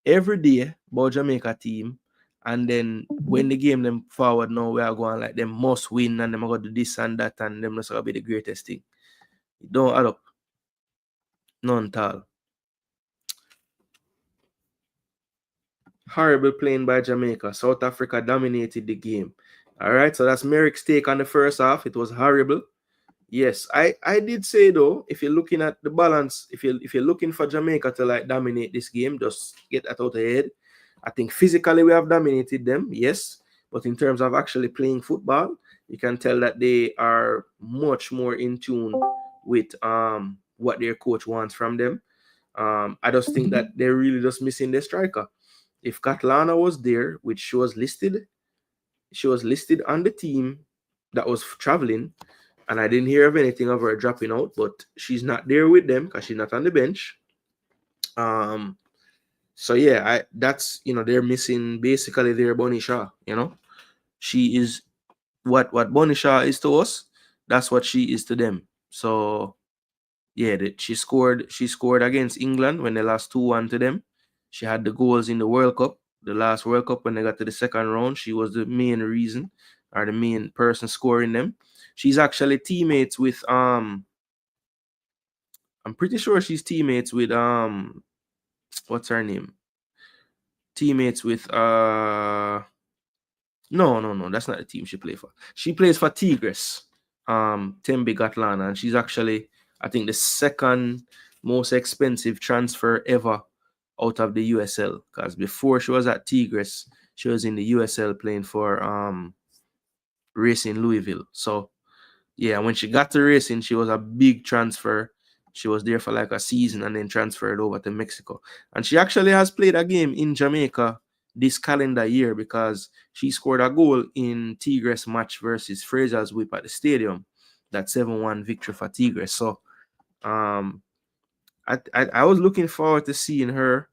every day about Jamaica team. And then when the game them forward now, we are going like them must win and them are going to do this and that and them not going to be the greatest thing. It don't add up. None at all. Horrible playing by Jamaica. South Africa dominated the game. All right, so that's Merrick's take on the first half. It was horrible. Yes, I did say though, if you're looking at the balance, if you're looking for Jamaica to like dominate this game, just get that out of your head. I think physically we have dominated them, yes. But in terms of actually playing football, you can tell that they are much more in tune with what their coach wants from them. I just think that they're really just missing their striker. If Katlana was there, which she was listed on the team that was traveling, and I didn't hear of anything of her dropping out, but she's not there with them because she's not on the bench. So yeah, that's they're missing basically their Bonnie Shaw. She is what Bonnie Shaw is to us. That's what she is to them. So yeah, she scored against England when they lost 2-1 to them. She had the goals in the World Cup, the last World Cup when they got to the second round. She was the main reason. are the main person scoring them. She's actually teammates with I'm pretty sure she's teammates with what's her name? Teammates with no, that's not the team she plays for. She plays for Tigres, Tembe Gatlana, and she's actually, I think, the second most expensive transfer ever out of the USL. Because before she was at Tigres, she was in the USL playing for Racing Louisville. So yeah, when she got to Racing, she was a big transfer. She was there for like a season and then transferred over to Mexico. And she actually has played a game in Jamaica this calendar year because she scored a goal in Tigres match versus Fraser's Whip at the stadium. That 7-1 victory for Tigres. So um I was looking forward to seeing her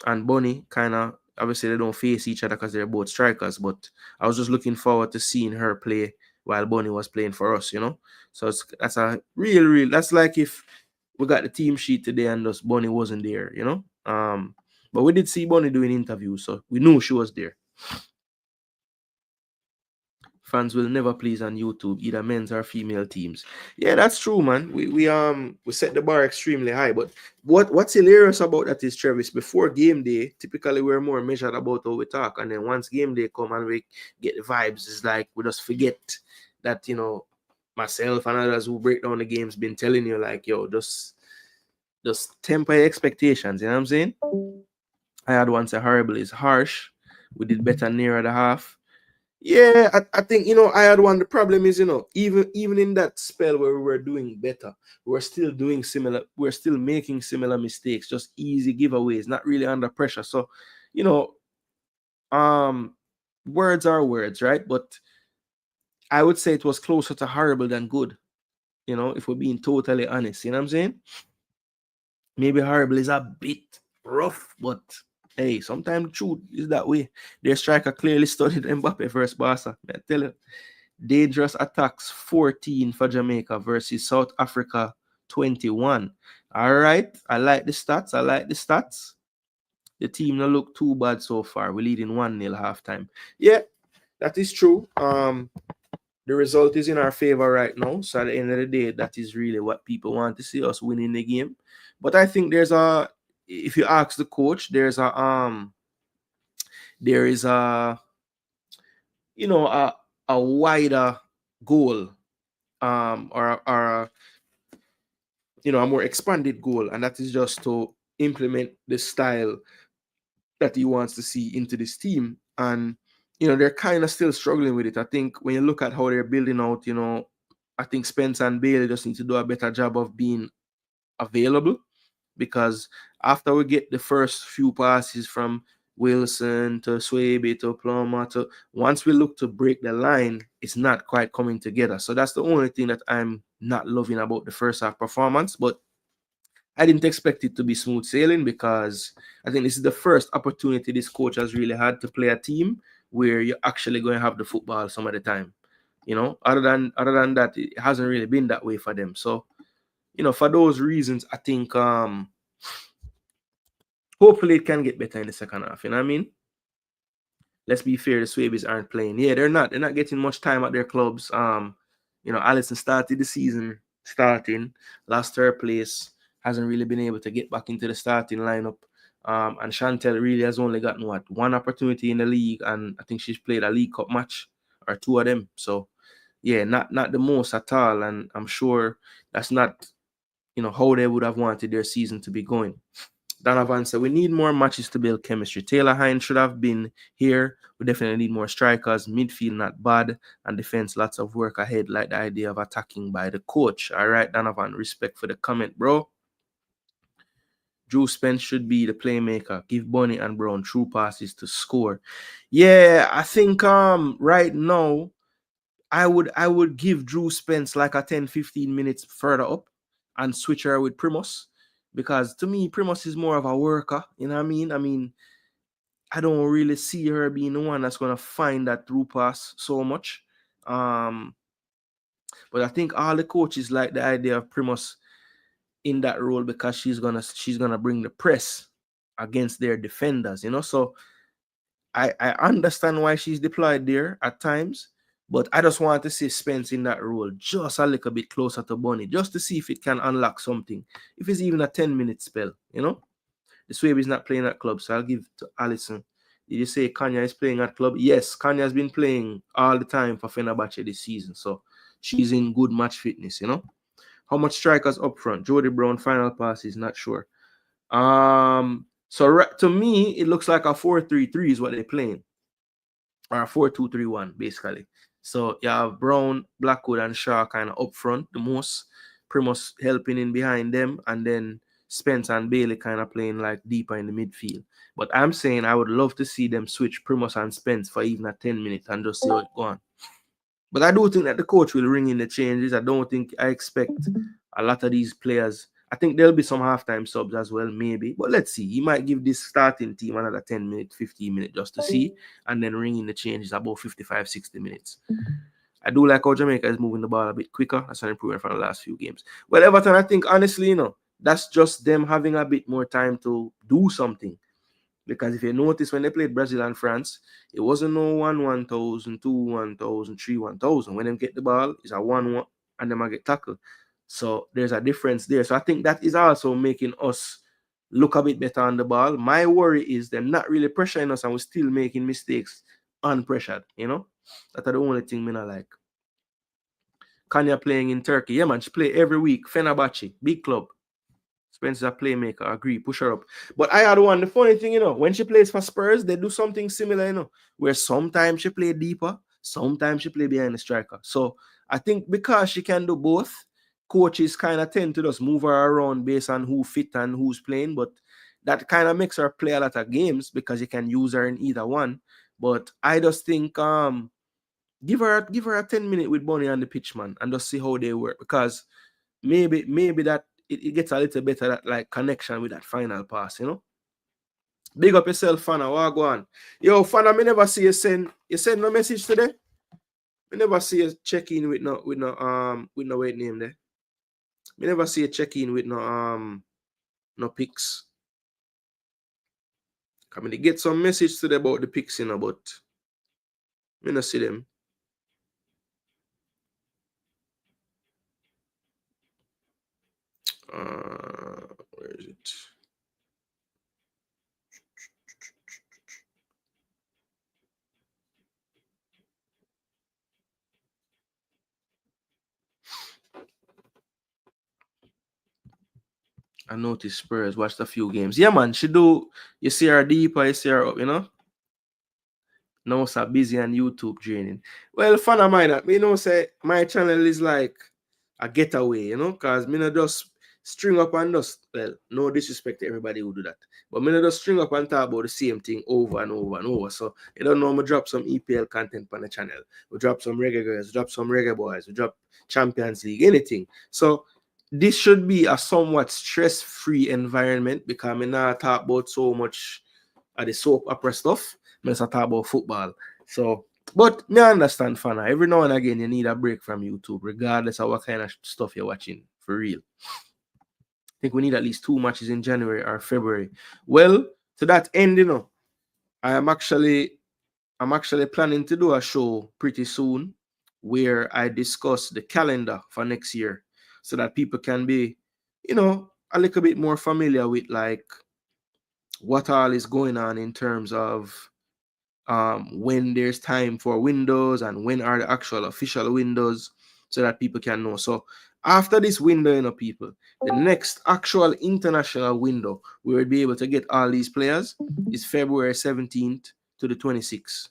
and Bunny. Kind of, obviously they don't face each other because they're both strikers, but I was just looking forward to seeing her play while Bunny was playing for us, you know. So that's a real that's like if we got the team sheet today and just Bunny wasn't there, you know. But we did see Bunny doing interviews, so we knew she was there. Fans will never please on YouTube, either men's or female teams. Yeah, that's true, man. We set the bar extremely high. But what's hilarious about that is, Travis, before game day, typically we're more measured about how we talk. And then once game day come and we get the vibes, it's like we just forget that, you know, myself and others who break down the games been telling you, like, yo, just temper your expectations, you know what I'm saying? I had once a horrible is harsh. We did better near the half. Yeah, I think, you know, I had one. The problem is, you know, even in that spell where we were doing better, we're still doing similar. We're still making similar mistakes, just easy giveaways, not really under pressure. So, you know, um, words are words, right? But I would say it was closer to horrible than good. You know, if we're being totally honest, you know what I'm saying? Maybe horrible is a bit rough, but hey, sometimes the truth is that way. Their striker clearly studied Mbappe versus Barca. I tell you. Dangerous attacks 14 for Jamaica versus South Africa 21. All right. I like the stats. The team don't look too bad so far. We're leading 1-0 halftime. Yeah, that is true. The result is in our favor right now. So at the end of the day, that is really what people want to see, us winning the game. But I think if you ask the coach, there is a you know a wider goal, or you know, a more expanded goal, and that is just to implement the style that he wants to see into this team. And you know, they're kind of still struggling with it. I think when you look at how they're building out, you know, I think Spence and Bailey just need to do a better job of being available, because after we get the first few passes from Wilson to Swaby to Plummer, to once we look to break the line, it's not quite coming together. So that's the only thing that I'm not loving about the first half performance. But I didn't expect it to be smooth sailing, because I think this is the first opportunity this coach has really had to play a team where you're actually going to have the football some of the time. You know, other than that, it hasn't really been that way for them. So, you know, for those reasons, I think hopefully it can get better in the second half. You know what I mean? Let's be fair, the Swabies aren't playing. Yeah, they're not getting much time at their clubs. You know, Allison started the season starting, lost her place, hasn't really been able to get back into the starting lineup. And Chantel really has only gotten one opportunity in the league, and I think she's played a League Cup match or two of them. So yeah, not the most at all. And I'm sure that's not, you know, how they would have wanted their season to be going. Donovan said, we need more matches to build chemistry. Taylor Hines should have been here. We definitely need more strikers. Midfield not bad. And defense, lots of work ahead. Like the idea of attacking by the coach. All right, Donovan, respect for the comment, bro. Drew Spence should be the playmaker. Give Bonnie and Brown true passes to score. Yeah, I think right now I would give Drew Spence like a 10-15 minutes further up and switch her with Primus, because to me Primus is more of a worker, you know what I mean? I don't really see her being the one that's going to find that through pass so much. But I think all the coaches like the idea of Primus in that role, because she's gonna bring the press against their defenders, you know. So I understand why she's deployed there at times, But I just want to see Spence in that role just a little bit closer to Bunny, just to see if it can unlock something. If it's even a 10-minute spell, you know? The Swabe is not playing at club, so I'll give to Allison. Did you say Kanya is playing at club? Yes, Kanya has been playing all the time for Fenerbahce this season, so she's in good match fitness, you know? How much strikers up front? Jody Brown, final pass is not sure. So to me, it looks like a 4-3-3 is what they're playing, or a 4-2-3-1 basically. So you have Brown, Blackwood, and Shaw kind of up front the most. Primus helping in behind them, and then Spence and Bailey kind of playing like deeper in the midfield. But I'm saying I would love to see them switch Primus and Spence for even a 10 minutes and just see how it goes. But I do think that the coach will ring in the changes. I expect a lot of these players. I think there'll be some halftime subs as well, maybe. But let's see. He might give this starting team another 10 minutes, 15 minutes just to see, and then ring in the changes about 55, 60 minutes. I do like how Jamaica is moving the ball a bit quicker. That's an improvement from the last few games. But Everton, I think, honestly, that's just them having a bit more time to do something. Because if you notice, when they played Brazil and France, it wasn't no 1,000, 2,000, 3,000. When they get the ball, it's a 1-1, and then I get tackled. So there's a difference there. So I think that is also making us look a bit better on the ball. My worry is they're not really pressuring us, and we're still making mistakes unpressured, That's the only thing me not like. Kanya playing in Turkey. Yeah, man, she play every week. Fenerbahce, big club. Spence is a playmaker. Agree. Push her up. But I had one. The funny thing, when she plays for Spurs, they do something similar, where sometimes she play deeper, sometimes she play behind the striker. So I think because she can do both, coaches kind of tend to just move her around based on who fit and who's playing. But that kind of makes her play a lot of games because you can use her in either one. But I just think give her a 10-minute with Bonnie on the pitch, man, and just see how they work, because maybe that it gets a little better, that like connection with that final pass, Big up yourself, Fana. What go on? Yo, Fana, me never see you send no message today. Me never see you check in with no weight name there. Me never see you check in with no pics. Come to get some message today about the pics, but me not see them. Where is it? I noticed Spurs watched a few games. Yeah, man, she do. You see her deeper, you see her up, Now so busy on YouTube training. Well, fun of mine, say my channel is like a getaway, because me not just string up and just, well, no disrespect to everybody who do that, but me not just string up and talk about the same thing over and over and over. So you don't know, me drop some EPL content on the channel. We drop some Reggae Girls, drop some Reggae Boys, we drop Champions League, anything. So this should be a somewhat stress-free environment, because me not talk about so much of the soap opera stuff. Me just talk about football. So, but me understand, Fana. Every now and again, you need a break from YouTube, regardless of what kind of stuff you're watching. For real. I think we need at least 2 matches in January or February. Well, to that end, I'm actually planning to do a show pretty soon where I discuss the calendar for next year, so that people can be, a little bit more familiar with like what all is going on in terms of when there's time for windows and when are the actual official windows, so that people can know. So after this window, people, the next actual international window we will be able to get all these players is February 17th to the 26th.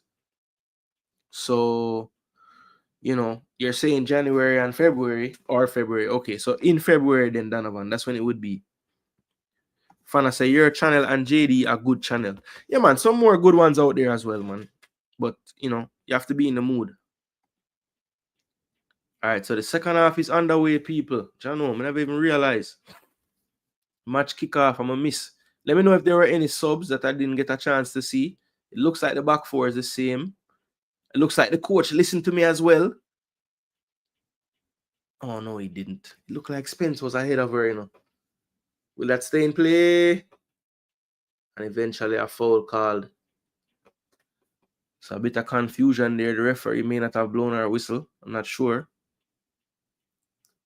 So, you're saying January and February, or February. Okay, so in February then, Donovan, that's when it would be. Fana say your channel and JD a good channel. Yeah, man, some more good ones out there as well, man. But, you have to be in the mood. All right, so the second half is underway, people. I never even realized. Match kickoff, I'm a miss. Let me know if there were any subs that I didn't get a chance to see. It looks like the back four is the same. It looks like the coach listened to me as well. Oh, no, he didn't. It looked like Spence was ahead of her, Will that stay in play? And eventually a foul called. So a bit of confusion there. The referee may not have blown her whistle. I'm not sure.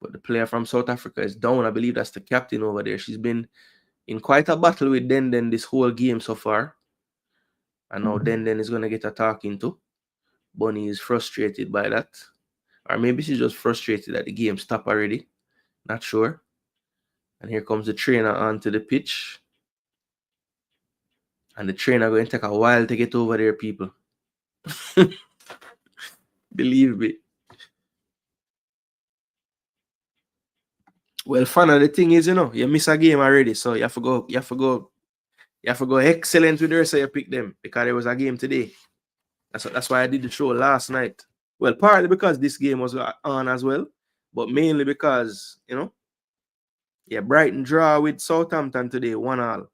But the player from South Africa is down. I believe that's the captain over there. She's been in quite a battle with Denden this whole game so far. And now Denden is going to get a talking to. Bunny is frustrated by that. Or maybe she's just frustrated that the game stopped already. Not sure. And here comes the trainer onto the pitch. And the trainer going to take a while to get over there, people. Believe me. Well, fun of the thing is, you miss a game already, so you have to go excellent with the rest of your pick them because there was a game today. That's why I did the show last night. Well, partly because this game was on as well, but mainly because, Brighton draw with Southampton today, 1-1.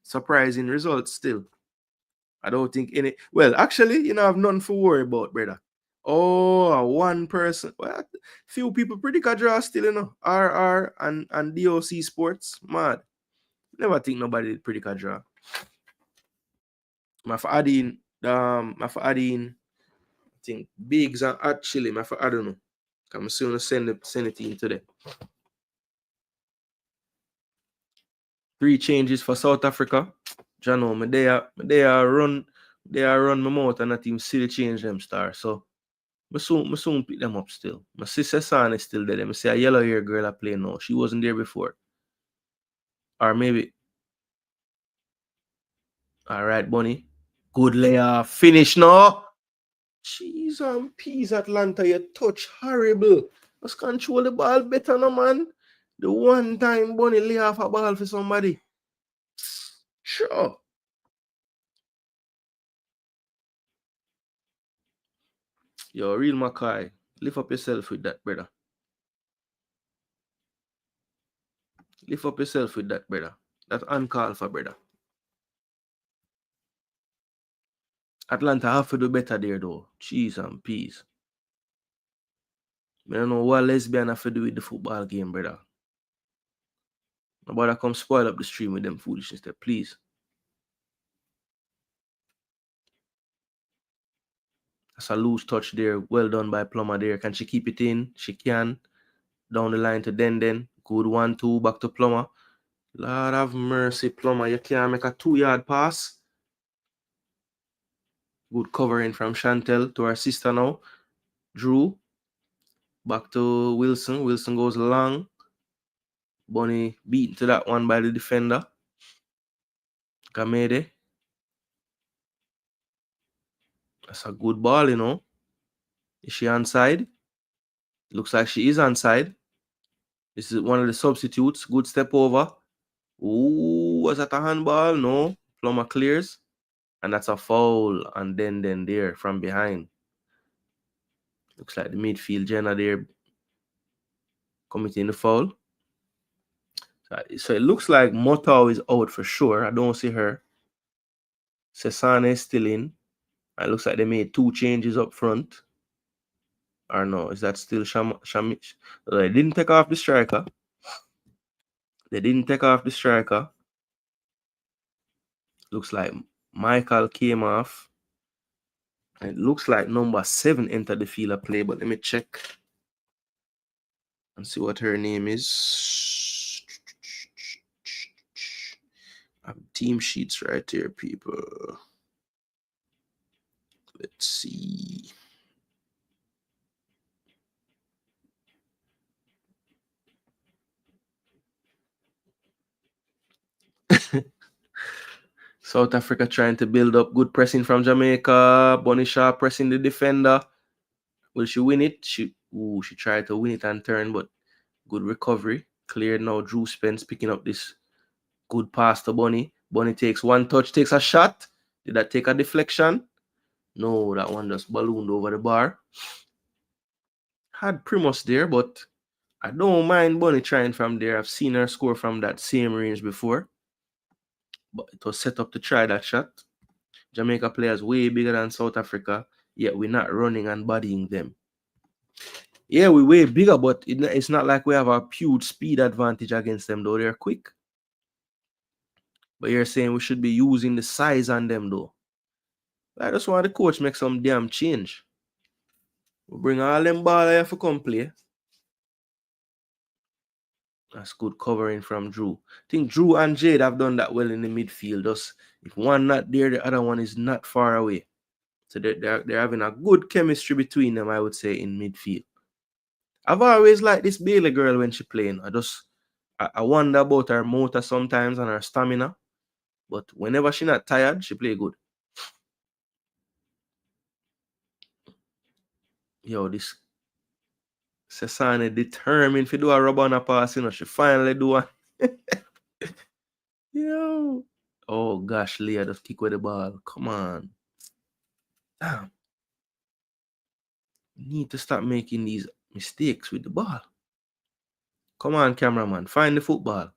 Surprising results still. I don't think any. Well, actually, I have nothing to worry about, brother. Oh, one person. Well, few people predict a draw still, RR and DOC Sports. Mad. Never think nobody did predict a draw. My for adding, I think Biggs and actually, I don't know. I'm soon send it in today. 3 changes for South Africa. Jano, they are run my mouth and that team still change them star. So I soon pick them up still. My sister son is still there. I say a yellow hair girl I play now. She wasn't there before. Or maybe. Alright, Bunny. Good layoff. Finish now. Cheese and peas, Atlanta. You touch horrible. Let's control the ball better no, man. The one time Bunny lay off a ball for somebody. Sure. Yo, real Mackay. Lift up yourself with that, brother. Lift up yourself with that, brother. That's uncalled for, brother. Atlanta have to do better there, though. Cheese and peas. I don't know what lesbian have to do with the football game, brother. Nobody come spoil up the stream with them foolishness there, please. That's a loose touch there. Well done by Plummer there. Can she keep it in? She can. Down the line to Denden. Good 1-2. Back to Plummer. Lord have mercy, Plummer. You can't make a 2-yard pass. Good covering from Chantel to her sister now. Drew. Back to Wilson. Wilson goes long. Bunny beaten to that one by the defender. Gamede. That's a good ball, Is she onside? Looks like she is onside. This is one of the substitutes. Good step over. Ooh, was that a handball? No. Plummer clears. And that's a foul. And then there from behind. Looks like the midfield Jenna there committing the foul. So it looks like Motau is out for sure. I don't see her. Cesane is still in. It looks like they made 2 changes up front. Or no, is that still Shamish? They didn't take off the striker. Looks like Michael came off. It looks like number 7 entered the field of play, but let me check and see what her name is. I have team sheets right here, people. Let's see. South Africa trying to build up good pressing from Jamaica. Bunny Shaw pressing the defender. Will she win it? She tried to win it and turn, but good recovery. Cleared now. Drew Spence picking up this good pass to Bunny. Bunny takes 1 touch, takes a shot. Did that take a deflection? No, that one just ballooned over the bar. Had Primus there, but I don't mind Bunny trying from there. I've seen her score from that same range before. But it was set up to try that shot. Jamaica players way bigger than South Africa, yet we're not running and bodying them. Yeah, we're way bigger, but it's not like we have a huge speed advantage against them, though. They're quick. But you're saying we should be using the size on them, though. I just want the coach make some damn change. We bring all them ball here for come play. That's good covering from Drew. I think Drew and Jade have done that well in the midfield. Just if one not there, the other one is not far away. So they're having a good chemistry between them, I would say, in midfield. I've always liked this Bailey girl when she playing. I wonder about her motor sometimes and her stamina. But whenever she not tired, she play good. Yo, this Sesane determined to do a rub on a pass, you know. She finally do one. Yo. Oh gosh, Leah just kick with the ball. Come on. Damn. Need to stop making these mistakes with the ball. Come on, cameraman. Find the football.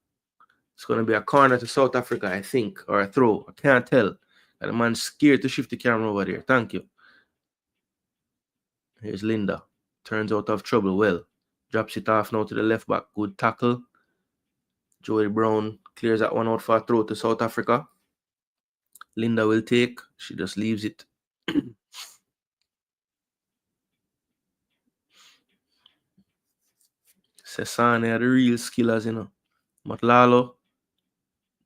It's going to be a corner to South Africa, I think, or a throw. I can't tell. And the man's scared to shift the camera over there. Thank you. Here's Linda. Turns out of trouble. Well, drops it off now to the left back. Good tackle. Joey Brown clears that one out for a throw to South Africa. Linda will take. She just leaves it. Sesane are the real skillers, you know. Matlalo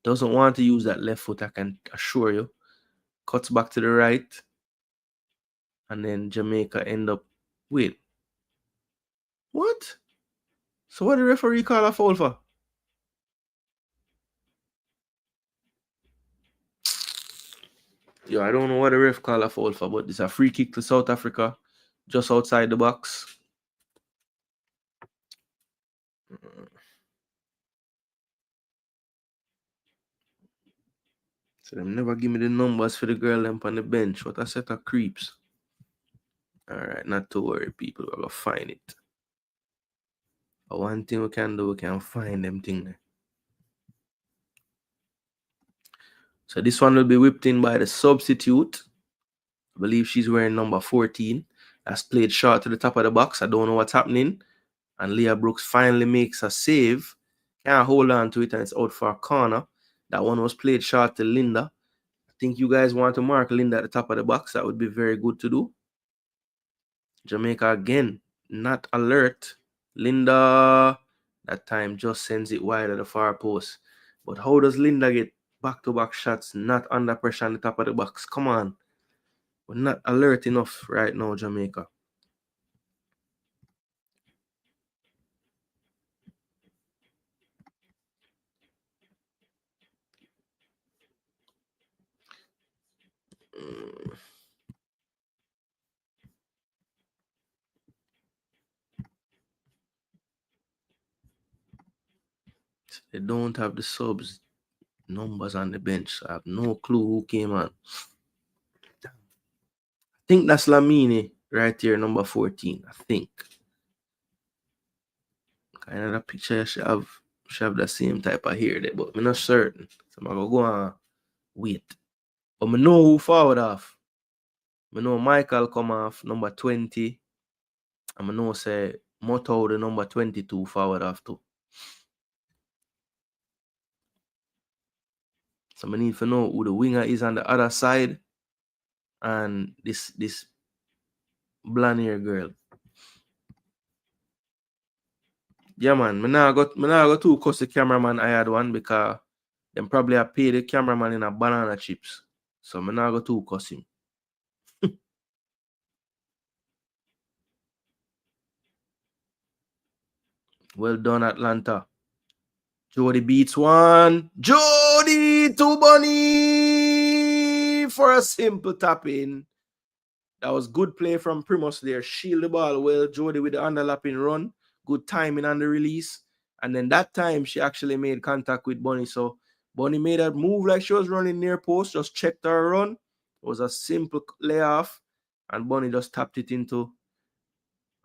doesn't want to use that left foot, I can assure you. Cuts back to the right. And then Jamaica end up... Wait. What? So what did the referee call a foul for? Yo, I don't know what the ref call a foul for, but it's a free kick to South Africa. Just outside the box. So them never give me the numbers for the girl them on the bench. What a set of creeps. Alright, not to worry, people. We're gonna find it. But one thing we can do, we can find them thing there. So this one will be whipped in by the substitute. I believe she's wearing number 14. That's played short to the top of the box. I don't know what's happening. And Leah Brooks finally makes a save. Can't hold on to it, and it's out for a corner. That one was played short to Linda. I think you guys want to mark Linda at the top of the box. That would be very good to do. Jamaica again, not alert. Linda, that time just sends it wide at the far post. But how does Linda get back-to-back shots not under pressure on the top of the box? Come on. We're not alert enough right now, Jamaica. They don't have the subs numbers on the bench. So I have no clue who came on. I think that's Lamine right here, number 14. I think. Kind of the picture she have the same type of hair there, but I'm not certain. So I'm gonna go on wait. But I know who forward off. I know Michael come off number 20. And I know say Moto the number 22 forward off too. So I need to know who the winger is on the other side. And this blonde hair girl. Yeah, man. I now go to cuss the cameraman I had one because them probably have paid the cameraman in a banana chips. So I now go to cuss him. Well done, Atlanta. Jody beats one. Jody to Bunny for a simple tap in. That was good play from Primus there. Shield the ball well. Jody with the underlapping run. Good timing on the release. And then that time she actually made contact with Bunny. So Bunny made a move like she was running near post. Just checked her run. It was a simple layoff. And Bunny just tapped it into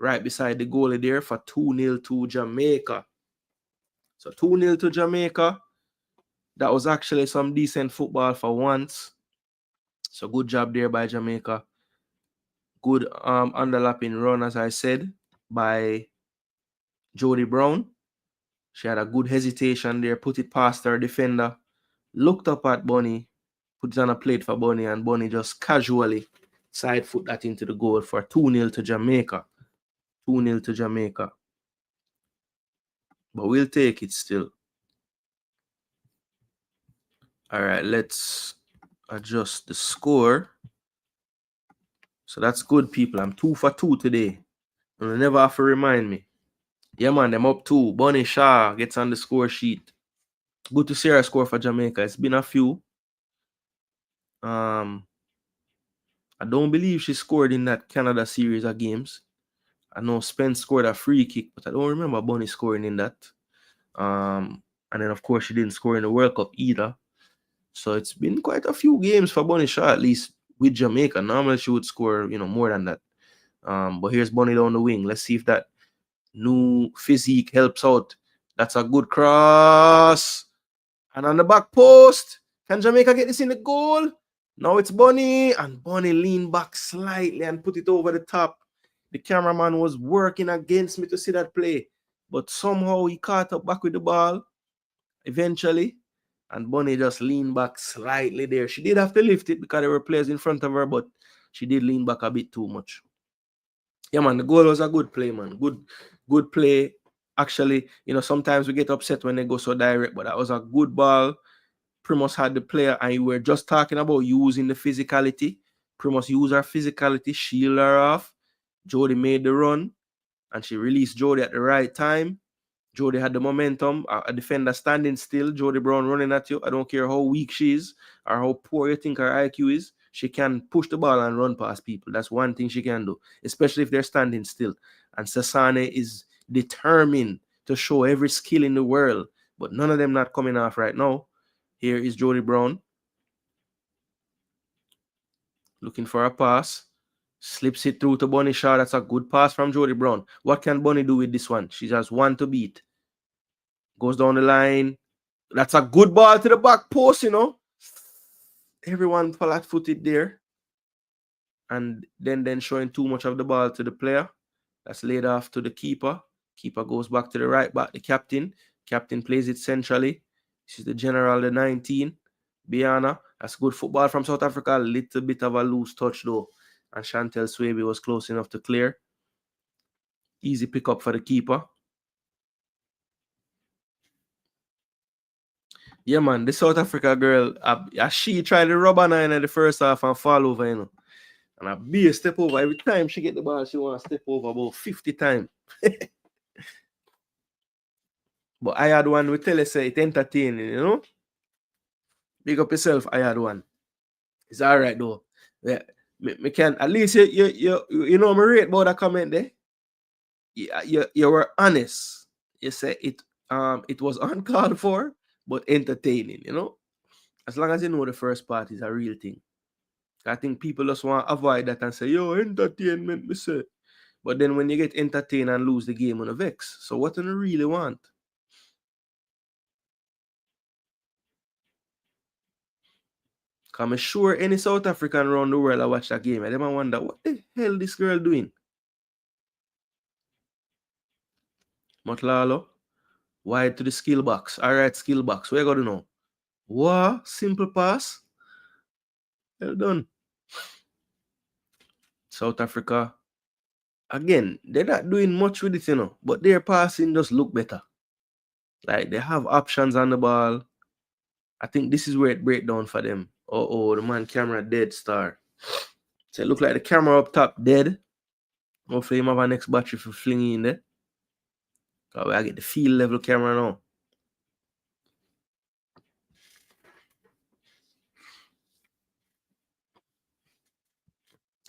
right beside the goalie there for 2-0 to Jamaica. So 2-0 to Jamaica. That was actually some decent football for once. So good job there by Jamaica. Good underlapping run, as I said, by Jody Brown. She had a good hesitation there, put it past her defender, looked up at Bunny, put it on a plate for Bunny, and Bunny just casually side foot that into the goal for 2-0 to Jamaica. 2-0 to Jamaica. But we'll take it still. All right, let's adjust the score. So that's good, people. I'm 2 for 2 today. And you never have to remind me. Yeah, man, them up 2. Bunny Shaw gets on the score sheet. Good to see her score for Jamaica. It's been a few. I don't believe she scored in that Canada series of games. I know Spence scored a free kick, but I don't remember Bunny scoring in that. And then, of course, she didn't score in the World Cup either. So it's been quite a few games for Bunny Shaw, at least with Jamaica. Normally she would score, more than that. But here's Bunny down the wing. Let's see if that new physique helps out. That's a good cross. And on the back post, can Jamaica get this in the goal? Now it's Bunny, and Bunny leaned back slightly and put it over the top. The cameraman was working against me to see that play, but somehow he caught up back with the ball eventually, and Bunny just leaned back slightly there. She did have to lift it because there were players in front of her, but she did lean back a bit too much. Yeah, man, the goal was a good play, man. Good play. Actually, sometimes we get upset when they go so direct, but that was a good ball. Primus had the player, and we were just talking about using the physicality. Primus used her physicality, shield her off. Jody made the run, and she released Jody at the right time. Jody had the momentum. A defender standing still. Jody Brown running at you. I don't care how weak she is or how poor you think her IQ is. She can push the ball and run past people. That's one thing she can do, especially if they're standing still. And Sasane is determined to show every skill in the world, but none of them not coming off right now. Here is Jody Brown looking for a pass. Slips it through to Bunny Shaw. That's a good pass from Jody Brown. What can Bunny do with this one? She has one to beat. Goes down the line. That's a good ball to the back post, Everyone flat-footed there. And then showing too much of the ball to the player. That's laid off to the keeper. Keeper goes back to the right back, the captain. Captain plays it centrally. This is the general, the 19. Banyana. That's good football from South Africa. A little bit of a loose touch, though. And Chantel Swaby was close enough to clear. Easy pickup for the keeper. Yeah, man, the South Africa girl, she tried to rub her nine in the first half and fall over, And I be a step over. Every time she get the ball, she want to step over about 50 times. But I had one, we tell her, say, it entertaining, Big up yourself, I had one. It's all right, though. Yeah, me can, at least, me rate about that comment there. You were honest. You say it was uncalled for, but entertaining, As long as you know the first part is a real thing. I think people just want to avoid that and say, yo, entertainment, me say. But then when you get entertained and lose the game on a vex, so what do you really want? I'm sure any South African around the world I watch that game, and them wonder, what the hell this girl doing? Motlalo, wide to the skill box. All right, skill box. Where you got to know? What? Simple pass. Well done. South Africa. Again, they're not doing much with it, but their passing just look better. Like, they have options on the ball. I think this is where it breaks down for them. Oh, the man camera dead star. So it look like the camera up top dead. Hopefully him have a next battery for flinging in there. I get the field level camera now.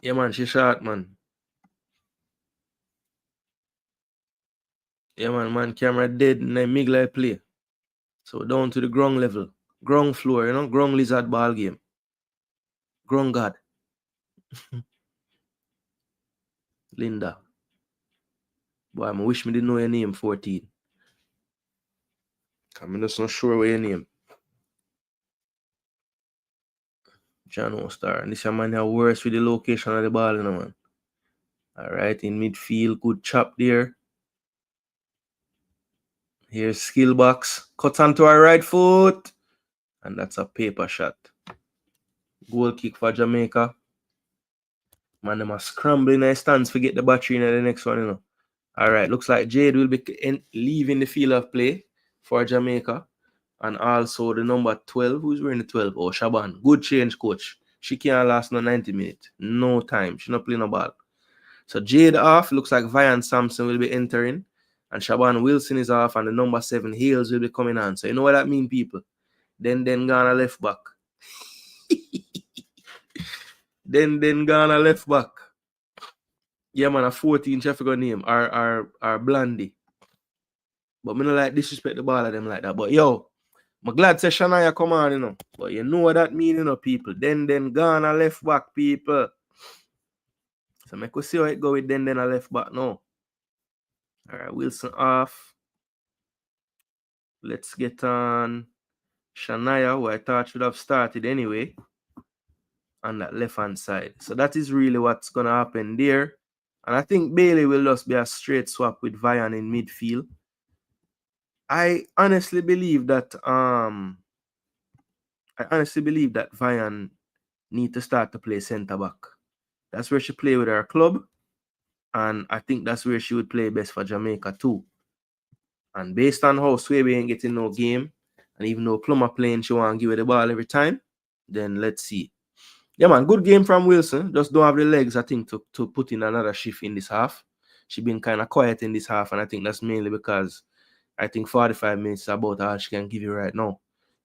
Yeah, man, she shot, man. Yeah, man, camera dead and then Migla play. So down to the ground level. Ground floor, ground lizard ball game. Ground god. Linda. Boy, I wish me didn't know your name, 14. I'm just not sure what your name. John Star. And this man have worse with the location of the ball, man. Alright, in midfield, good chop there. Here's skill box. Cuts onto our right foot. And that's a paper shot. Goal kick for Jamaica. Man, them are scrambling their stands to get the battery in the next one, you know. All right, looks like Jade will be leaving the field of play for Jamaica. And also the number 12, who's wearing the 12? Oh, Shaban. Good change, coach. She can't last no 90 minutes. No time. She not playing no ball. So Jade off. Looks like Vian Sampson will be entering. And Shaban Wilson is off. And the number 7, Hales, will be coming on. So you know what that means, people? Then Ghana left back. then Ghana left back. Yeah, man, a 14 I forgot name. Our Blandy. But me not like disrespect the ball of them like that. But yo, I'm glad say Shania come on, you know. But you know what that mean, you know, people. Then Ghana left back, people. So I could see how it go with then a left back now. All right, Wilson off. Let's get on Shania, who I thought should have started anyway, on that left-hand side. So that is really what's going to happen there. And I think Bailey will just be a straight swap with Vian in midfield. I honestly believe that Vian need to start to play centre back. That's where she play with her club. And I think that's where she would play best for Jamaica too. And based on how Swebe ain't getting no game, and even though Plummer playing, she want to give her the ball every time, then let's see. Yeah, man, good game from Wilson. Just don't have the legs, I think, to put in another shift in this half. She been kind of quiet in this half, and I think that's mainly because I think 45 minutes is about all she can give you right now.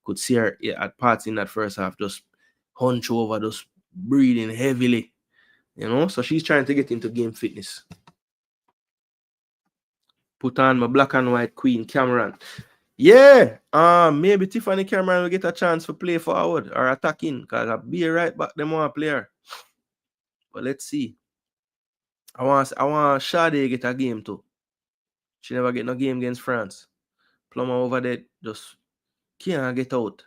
Could see her at parts in that first half, just hunch over, just breathing heavily, you know? So she's trying to get into game fitness. Put on my black and white queen, Cameron. Yeah, maybe Tiffany Cameron will get a chance to play forward or attacking because I'll be right back them one player. But let's see. I want Sade get a game too. She never get no game against France. Plummer over there just can't get out.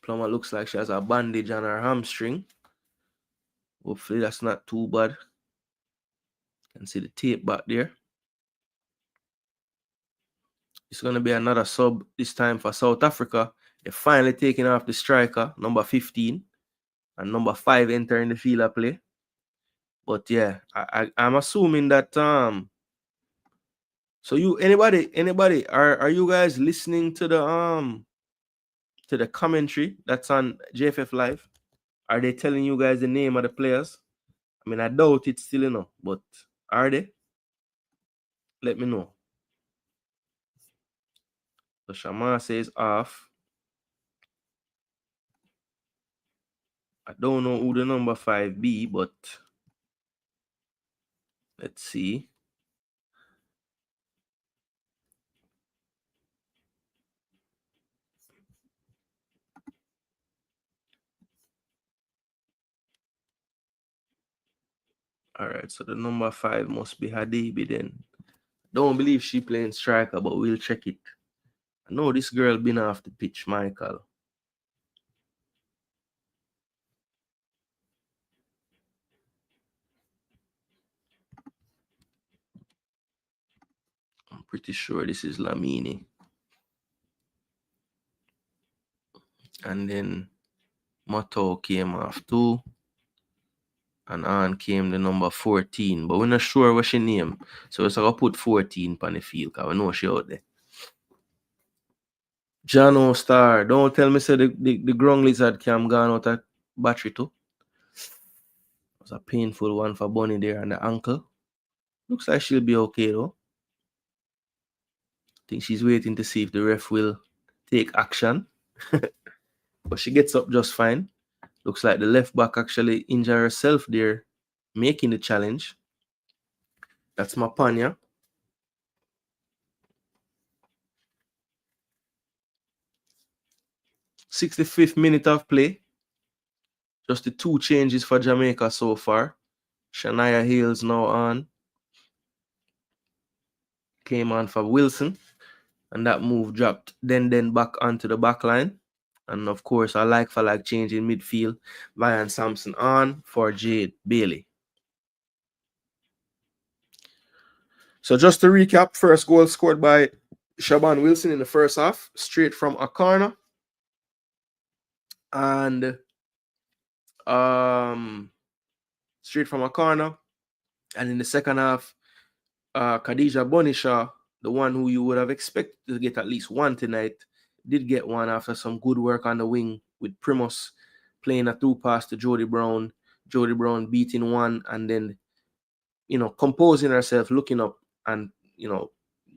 Plummer looks like she has a bandage on her hamstring. Hopefully that's not too bad. You can see the tape back there. It's going to be another sub this time for South Africa. They're finally taking off the striker, number 15, and number 5 entering the field of play. But yeah, I'm assuming that so anybody are you guys listening to the commentary that's on JFF Live? Are they telling you guys the name of the players? I mean, I doubt it still, you know, but are they? Let me know. So Shama says off. I don't know who the number 5 be, but let's see. All right, so the number 5 must be Hadibi then. Don't believe she playing striker, but we'll check it. I know this girl been off the pitch, Michael. I'm pretty sure this is Lamini. And then Mato came off too. And on came the number 14. But we're not sure what she name. So we're going to put 14 on the field because we know she out there. Jano Star. Don't tell me say the ground lizard cam gone out of battery too. It was a painful one for Bonnie there and the ankle. Looks like she'll be okay though. I think she's waiting to see if the ref will take action. But she gets up just fine. Looks like the left back actually injured herself there, making the challenge. That's Mapanya. 65th minute of play. Just the 2 changes for Jamaica so far. Shania Hales now on. Came on for Wilson. And that move dropped then back onto the back line. And of course, a like-for-like change in midfield. Vian Sampson on for Jade Bailey. So just to recap, first goal scored by Shaban Wilson in the first half, straight from a corner. And straight from a corner. And in the second half, Khadija Bonisha, the one who you would have expected to get at least one tonight, did get one after some good work on the wing with Primus playing a through pass to Jody Brown. Jody Brown beating one and then, composing herself, looking up and,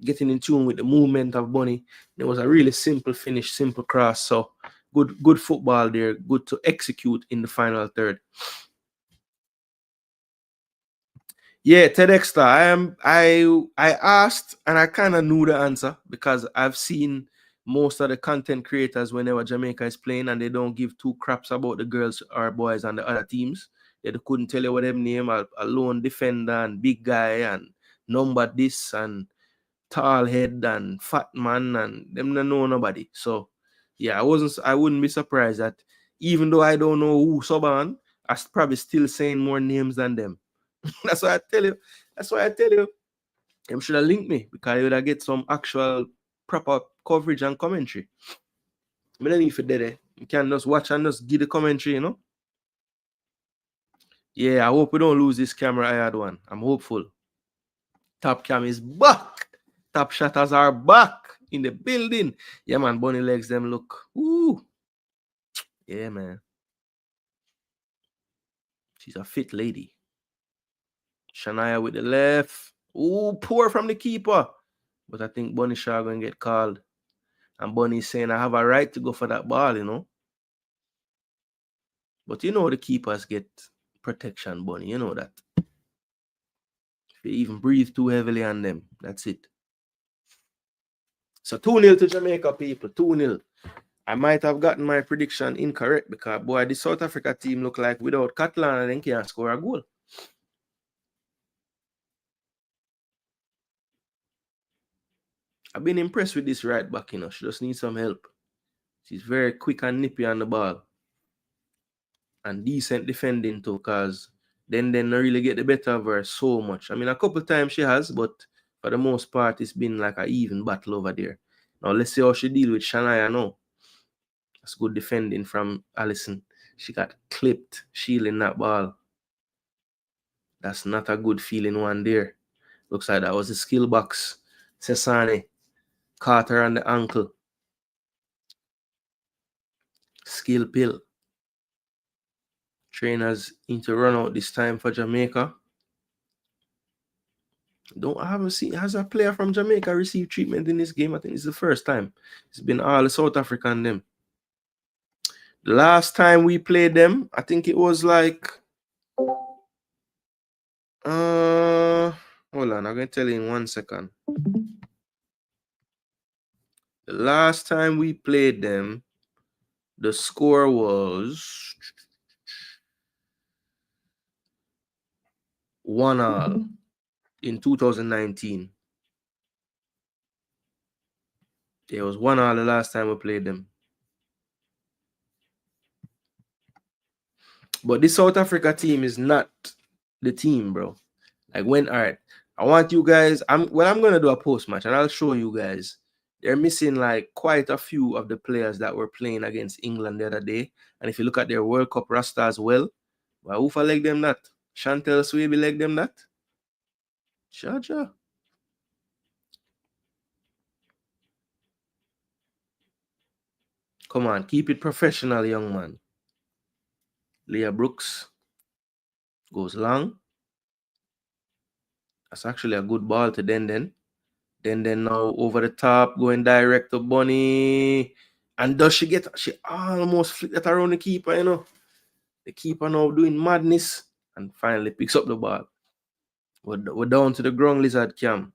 getting in tune with the movement of Bunny. It was a really simple finish, simple cross. So good football there. Good to execute in the final third. Yeah, TEDxter. I asked and I kind of knew the answer because I've seen most of the content creators whenever Jamaica is playing and they don't give two craps about the girls or boys and the other teams. They couldn't tell you what them name, a lone defender and big guy and number this and tall head and fat man and them don't know nobody. So yeah, I wouldn't be surprised that even though I don't know who Soban, I probably still saying more names than them. That's why I tell you. Them should have linked me because you would have get some actual proper coverage and commentary. I don't need for that. You can just watch and just give the commentary, Yeah, I hope we don't lose this camera. I had one. I'm hopeful. Top cam is back. Top shutters are back in the building. Yeah, man. Bunny legs them look. Ooh. Yeah, man. She's a fit lady. Shania with the left. Ooh, poor from the keeper. But I think Bunny Shaw going to get called. And Bunny's saying, I have a right to go for that ball, But the keepers get protection, Bunny. You know that. If you even breathe too heavily on them, that's it. So 2-0 to Jamaica, people. 2-0. I might have gotten my prediction incorrect because, boy, the South Africa team look like without Catalan, they can't score a goal. I've been impressed with this right back, She just needs some help. She's very quick and nippy on the ball. And decent defending too, because then they don't really get the better of her so much. I mean, a couple times she has, but for the most part, it's been like an even battle over there. Now, let's see how she deal with Shania now. That's good defending from Allison. She got clipped, shielding that ball. That's not a good feeling one there. Looks like that was a skill box. Sesane caught her on the ankle. Skill pill. Trainers into run out this time for Jamaica. I haven't seen, has a player from Jamaica received treatment in this game? I think it's the first time. It's been all the South African them. The last time we played them, I think it was like hold on, I'm gonna tell you in 1 second. The last time we played them, the score was 1-1 in 2019. It was 1-1 the last time we played them. But this South Africa team is not the team, bro. Like all right, I want you guys. I'm gonna do a post match and I'll show you guys. They're missing like quite a few of the players that were playing against England the other day. And if you look at their World Cup roster as well, who for leg them that? Chantel Swaby leg them that? Jaja. Come on, keep it professional, young man. Leah Brooks goes long. That's actually a good ball to Denden. Denden now over the top, going direct to Bunny. And does she almost flipped that around the keeper, The keeper now doing madness and finally picks up the ball. We're down to the ground lizard cam.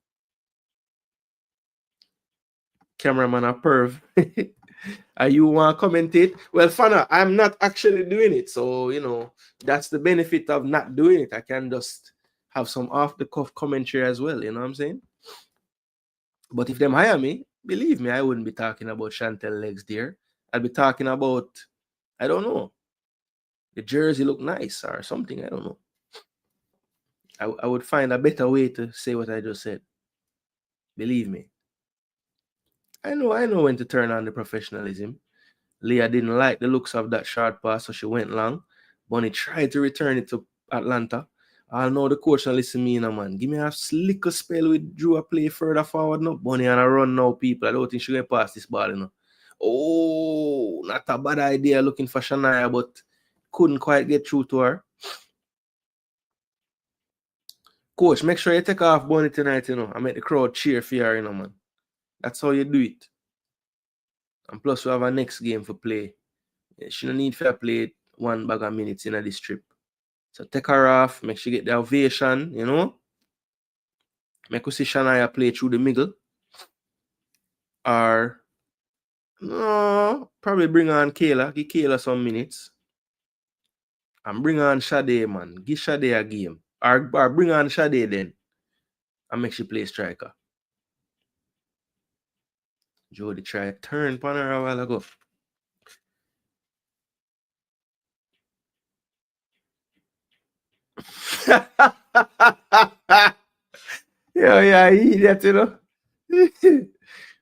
Cameraman a perv. Are you want to commentate? Well, Fana, I'm not actually doing it. So, that's the benefit of not doing it. I can just have some off-the-cuff commentary as well. You know what I'm saying? But if them hire me, believe me, I wouldn't be talking about Chantel legs there. I'd be talking about, I don't know, the jersey look nice or something. I don't know. I would find a better way to say what I just said. Believe me. I know when to turn on the professionalism. Leah didn't like the looks of that short pass, so she went long. Bunny tried to return it to Atlanta. I know the coach and listen to me now, man. Give me a slicker spell with Drew a play further forward now. Bunny on a run now, people. I don't think she going to pass this ball, you know. Oh, not a bad idea looking for Shania, but couldn't quite get through to her. Coach, make sure you take off Bunny tonight, you know, and make the crowd cheer for her, you know, man. That's how you do it. And plus, we have a next game for play. She don't need fair play 1 bag of minutes in this trip. So take her off, make she get the ovation, you know. Make we see Shania play through the middle. Or no, probably bring on Kayla. Give Kayla some minutes. And bring on Sade, man. Give Sade a game. Or bring on Sade then. And make she play striker. Jody tried turn upon her a while ago. Yeah, idiot, you know.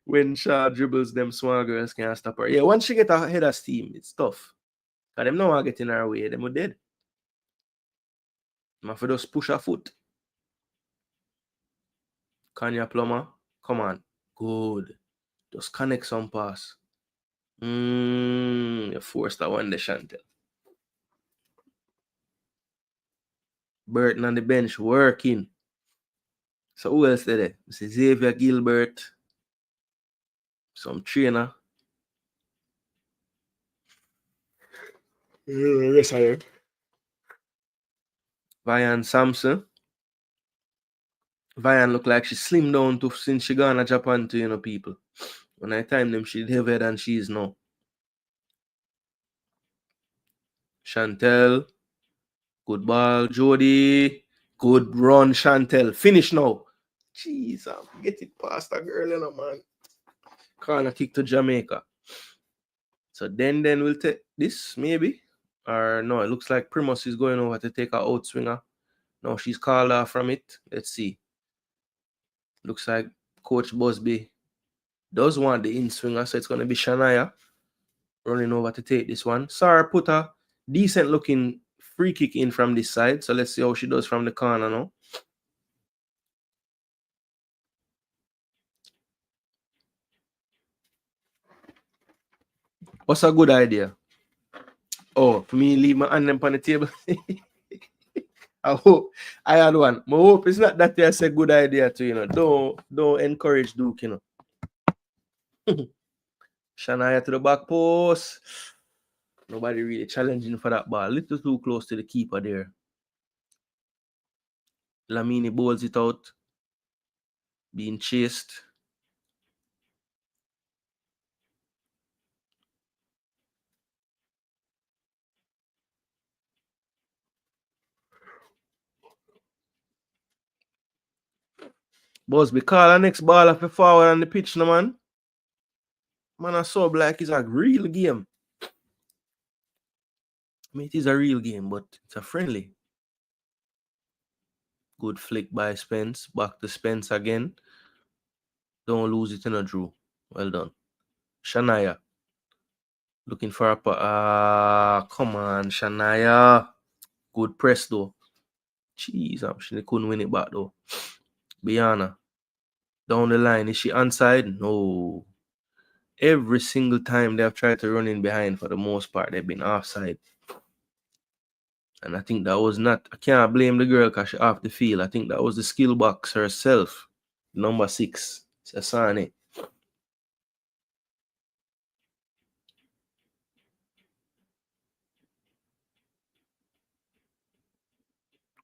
When Shaw dribbles, them small girls can't stop her. Yeah, once she get ahead of steam, it's tough. Because them no want get in her way, them are dead. You have to just push her foot. Kanya Plummer, come on. Good. Just connect some pass. You forced that one, the Chantel. Burton on the bench working. So who else there? Mr. Xavier Gilbert. Some trainer. Yes, I am. Vian Sampson. Vian look like she slimmed down to since she gone to Japan to, you know, people. When I time them, she's heavier than she is now. Chantel. Good ball, Jody. Good run, Chantel. Finish now. Jeez, get it past that girl, you know, man. Corner kick to Jamaica. So then we'll take this, maybe. Or no, it looks like Primus is going over to take her outswinger. No, she's called off from it. Let's see. Looks like Coach Busby does want the in-swinger, so it's going to be Shania running over to take this one. Sarah put a decent looking free kick in from this side, so let's see how she does from the corner now. What's a good idea? Oh, for me leave my hand on the table. I hope I had one. I hope it's not that that's a good idea to, you know. Don't encourage Duke, you know. Shania to the back post. Nobody really challenging for that ball. A little too close to the keeper there. Lamini bowls it out. Being chased. Busby call the next ball off the forward on the pitch, no man. Man, I saw like it's a real game. I mean, it is a real game, but it's a friendly. Good flick by Spence. Back to Spence again. Don't lose it in a Drew. Well done. Shania. Looking for a... come on, Shania. Good press, though. Jeez, she couldn't win it back, though. Banyana. Down the line. Is she onside? No. Every single time they have tried to run in behind, for the most part, they've been offside. And I think that was not... I can't blame the girl because she off the field. I think that was the skill box herself. Number 6. Sasane.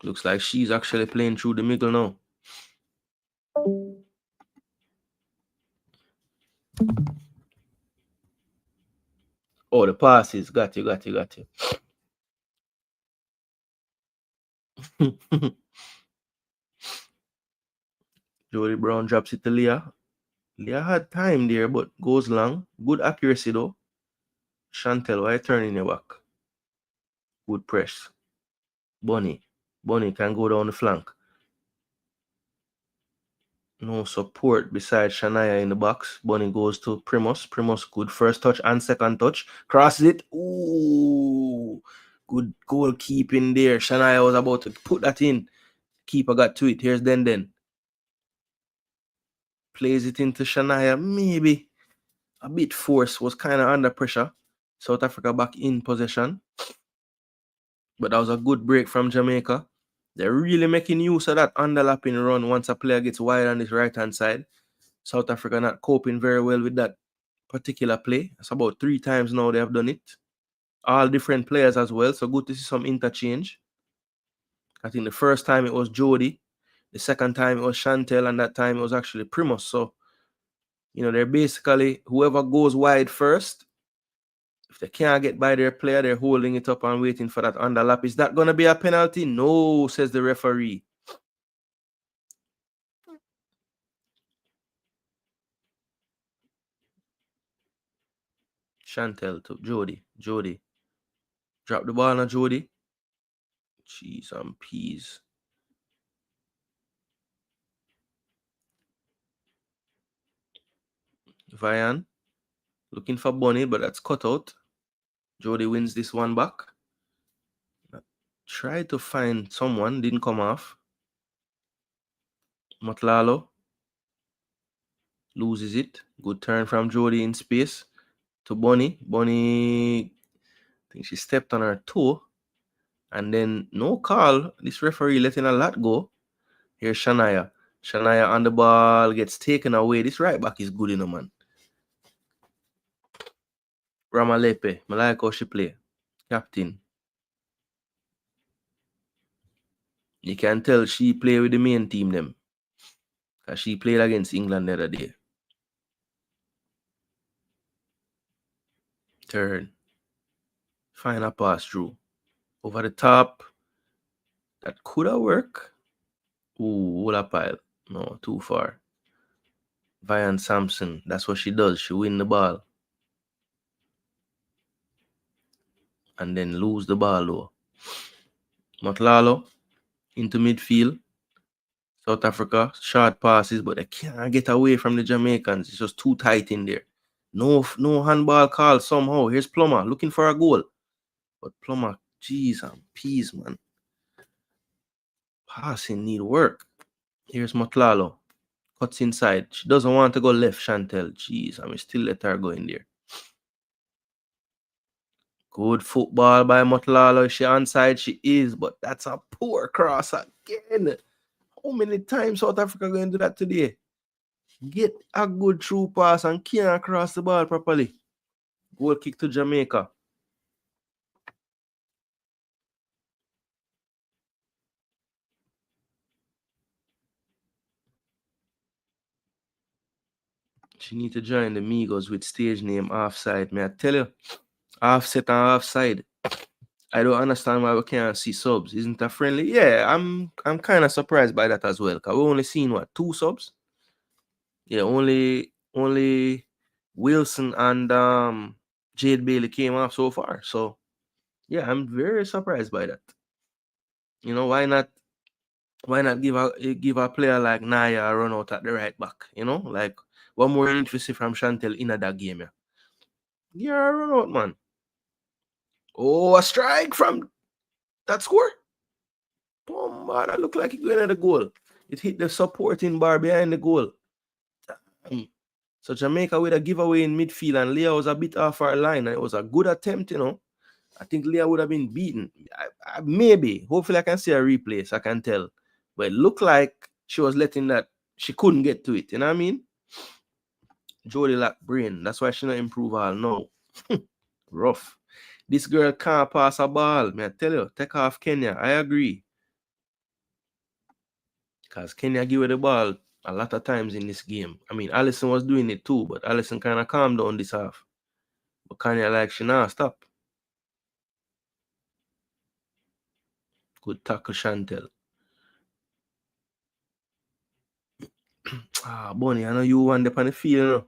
Looks like she's actually playing through the middle now. Oh, the passes. Got you. Jody Brown drops it to Leah. Leah had time there, but goes long. Good accuracy, though. Chantel, why are you turning your back? Good press. Bunny can go down the flank. No support besides Shania in the box. Bunny goes to Primus. Primus, good first touch and second touch. Crosses it. Ooh. Good goalkeeping there. Shania was about to put that in. Keeper got to it. Here's Den. Plays it into Shania. Maybe a bit force. Was kind of under pressure. South Africa back in possession. But that was a good break from Jamaica. They're really making use of that underlapping run once a player gets wide on his right-hand side. South Africa not coping very well with that particular play. It's about 3 times now they have done it. All different players as well. So good to see some interchange. I think the first time it was Jody. The second time it was Chantel. And that time it was actually Primus. So, they're basically whoever goes wide first. If they can't get by their player, they're holding it up and waiting for that underlap. Is that going to be a penalty? No, says the referee. Chantel to Jody. Jody. Drop the ball on Jody. Cheese and peas. Vian. Looking for Bunny, but that's cut out. Jody wins this one back. Tried to find someone. Didn't come off. Motlalo. Loses it. Good turn from Jody in space. To Bunny. Bunny, I think she stepped on her toe. And then no call. This referee letting a lot go. Here's Shania. Shania on the ball. Gets taken away. This right back is good enough, man. Ramalepe. I like how she play. Captain. You can tell she play with the main team them. Because she played against England the other day. Turn. Final pass through. Over the top. That could have worked. Ooh, what a pile. No, too far. Vian Sampson. That's what she does. She win the ball. And then lose the ball though. Motlalo into midfield. South Africa, short passes, but they can't get away from the Jamaicans. It's just too tight in there. No handball call somehow. Here's Plummer looking for a goal. But Plummer, jeez and peas, man. Passing need work. Here's Motlalo. Cuts inside. She doesn't want to go left, Chantel. Jeez, I'm still let her go in there. Good football by Motlalo. Is she onside? She is, but that's a poor cross again. How many times South Africa going to do that today? Get a good through pass and can't cross the ball properly. Goal kick to Jamaica. She need to join the Migos with stage name Offside. May I tell you? Offset and Offside. I don't understand why we can't see subs. Isn't that friendly? Yeah, I'm kind of surprised by that as well. Because we only seen 2 subs. Yeah, only Wilson and Jade Bailey came off so far. So yeah, I'm very surprised by that. Why not give a player like Naya a run out at the right back? Like what more you need to see from Chantel in that game? Yeah, run out, man. Oh, a strike from that score. Oh, man, that looked like it going at the goal. It hit the supporting bar behind the goal. So Jamaica with a giveaway in midfield, and Leah was a bit off our line, and it was a good attempt, I think Leah would have been beaten. Maybe. Hopefully I can see a replay so I can tell. But it looked like she was letting that. She couldn't get to it. You know what I mean? Jody lack brain. That's why she not improve all now. Rough. This girl can't pass a ball. May I tell you, take off Kenya. I agree. Because Kenya give her the ball a lot of times in this game. I mean, Allison was doing it too, but Allison kind of calmed down this half. But Kenya like she nah stop. Good tackle, Chantel. Bonnie, I know you want up on the field, you know.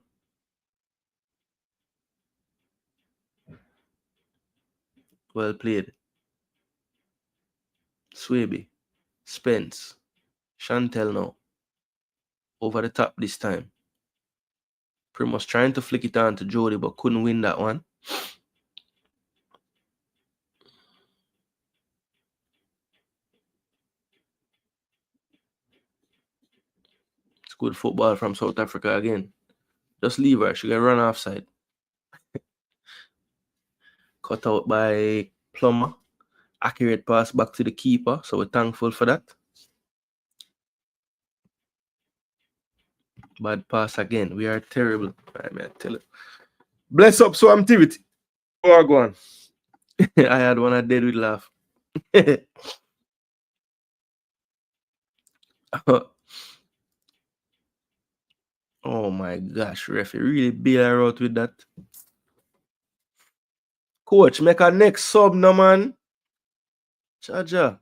Well played. Swaby. Spence. Chantel now. over the top this time. Primus trying to flick it on to Jody, but couldn't win that one. It's good football from South Africa again. Just leave her. She can run offside. Cut out by Plummer. Accurate pass back to the keeper. So we're thankful for that. Bad pass again. We are terrible. I tell you. Bless up so activity. Oh, go on. I had one I did with laugh. Oh my gosh, ref, you really bail her out with that. Coach, make a next sub no man. Charger.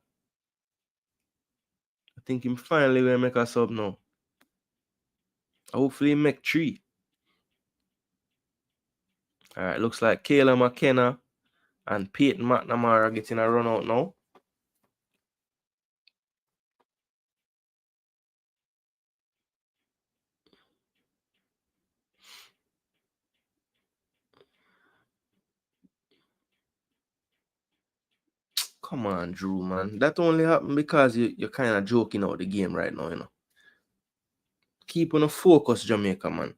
I think him finally will make a sub now. Hopefully make 3. Alright, looks like Kayla McKenna and Peyton McNamara are getting a run out now. Come on, Drew, man. That only happened because you're kind of joking out the game right now, you know. Keep on a focus, Jamaica, man.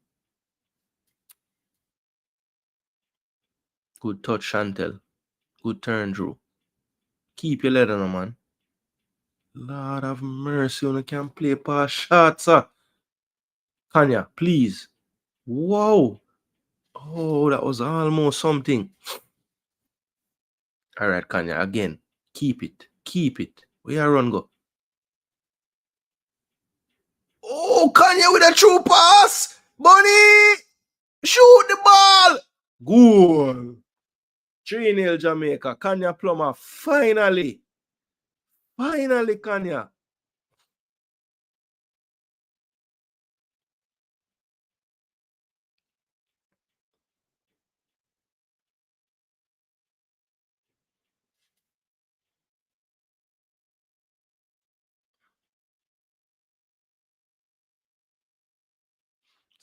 Good touch, Chantel. Good turn, Drew. Keep your leather, man. Lord have mercy, you can play past shots, sir. Kanya, please. Wow. Oh, that was almost something. All right, Kanya, again. Keep it. Keep it. Where you run go? Oh, Kanya with a true pass. Bunny, shoot the ball. Goal. 3-0 Jamaica. Kanya Plummer, finally. Finally, Kanya.